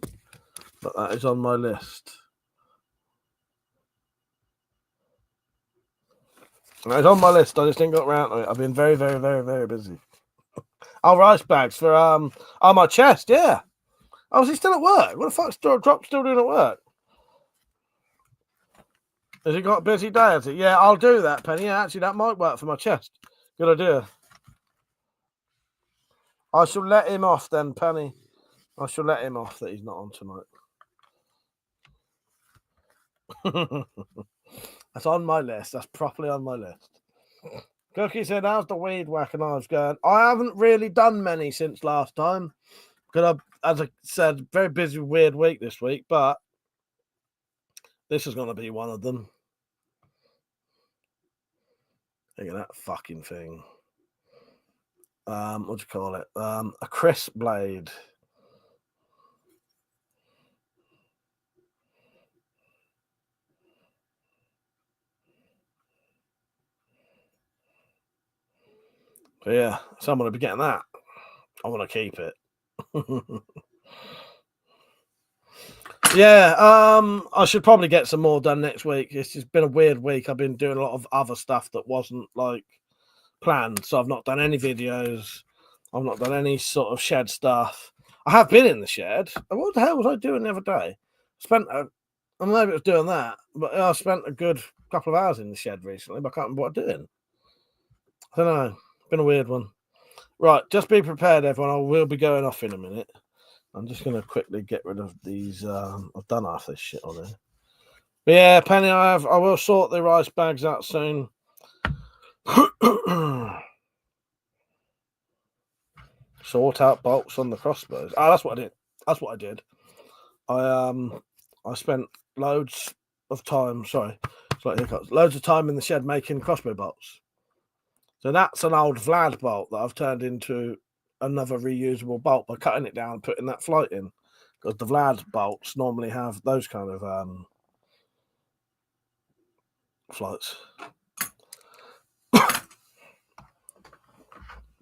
But that is on my list. It's on my list. I just didn't get around to it. I've been very, very, very, very busy. Oh, rice bags for my chest. Yeah. Oh, is he still at work? What the fuck's Drop still doing at work? Has he got a busy day? Has he? Yeah, I'll do that, Penny. Yeah, actually, that might work for my chest. Good idea. I shall let him off then, Penny. I shall let him off that he's not on tonight. That's on my list. That's properly on my list. Cookie said, how's the weed whack? And I was going, I haven't really done many since last time. Because as I said, very busy, weird week this week. But this is going to be one of them. Look at that fucking thing. What do you call it? A crisp blade. So yeah, so I'm going to be getting that. I want to keep it. Yeah, I should probably get some more done next week. It's just been a weird week. I've been doing a lot of other stuff that wasn't like planned. So I've not done any videos. I've not done any sort of shed stuff. I have been in the shed. What the hell was I doing the other day? Maybe it was doing that, but I spent a good couple of hours in the shed recently, but I can't remember what I'm doing. I don't know. It's been a weird one. Right, just be prepared, everyone. I will be going off in a minute. I'm just going to quickly get rid of these. I've done half this shit on there. But yeah, Penny, I will sort the rice bags out soon. Sort out bolts on the crossbows. That's what I did. That's what I did. I spent loads of time. Sorry, loads of time in the shed making crossbow bolts. So that's an old Vlad bolt that I've turned into another reusable bolt by cutting it down and putting that flight in. Because the Vlad bolts normally have those kind of flights.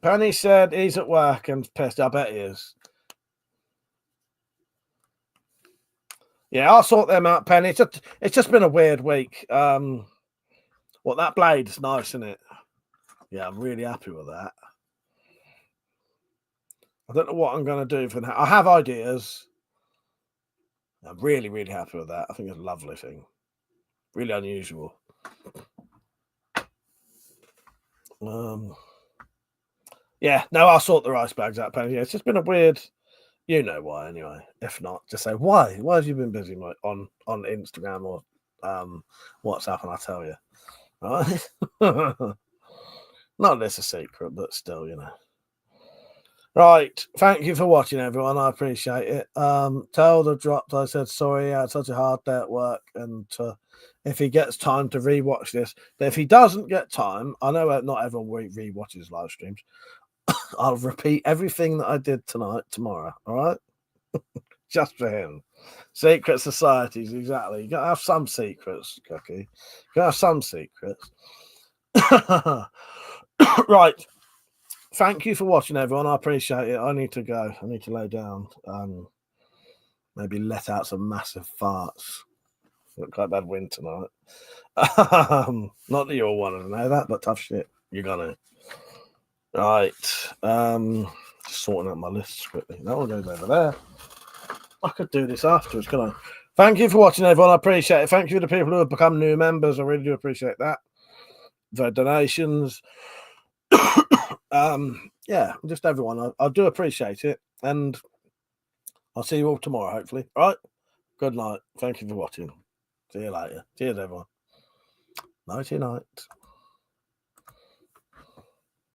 Penny said he's at work and pissed. I bet he is. Yeah, I'll sort them out, Penny. It's just been a weird week. That blade's nice, isn't it? Yeah, I'm really happy with that. I don't know what I'm going to do for that. I have ideas. I'm really, really happy with that. I think it's a lovely thing. Really unusual. Yeah, no, I'll sort the rice bags out, Penny. Yeah, it's just been a weird... You know why, anyway. If not, just say, why? Why have you been busy on Instagram or WhatsApp, and I'll tell you. All right? Not this a secret, but still, you know. Right. Thank you for watching, everyone. I appreciate it. Tell the dropped I said sorry. I had such a hard day at work, and if he gets time to rewatch this, but if he doesn't get time, I know not everyone rewatches live streams. I'll repeat everything that I did tomorrow. All right, just for him. Secret societies, exactly. You gotta have some secrets, Cookie. You gotta have some secrets. Right. Thank you for watching, everyone. I appreciate it. I need to go. I need to lay down. Maybe let out some massive farts. Got quite bad wind tonight. Not that you all want to know that, but tough shit. You're gonna. Right. Sorting out my lists quickly. That one goes over there. I could do this afterwards, can I? Thank you for watching, everyone. I appreciate it. Thank you to the people who have become new members. I really do appreciate that. The donations. Yeah, just everyone. I do appreciate it. And I'll see you all tomorrow, hopefully. All right. Good night. Thank you for watching. See you later. Cheers, everyone. Nighty night.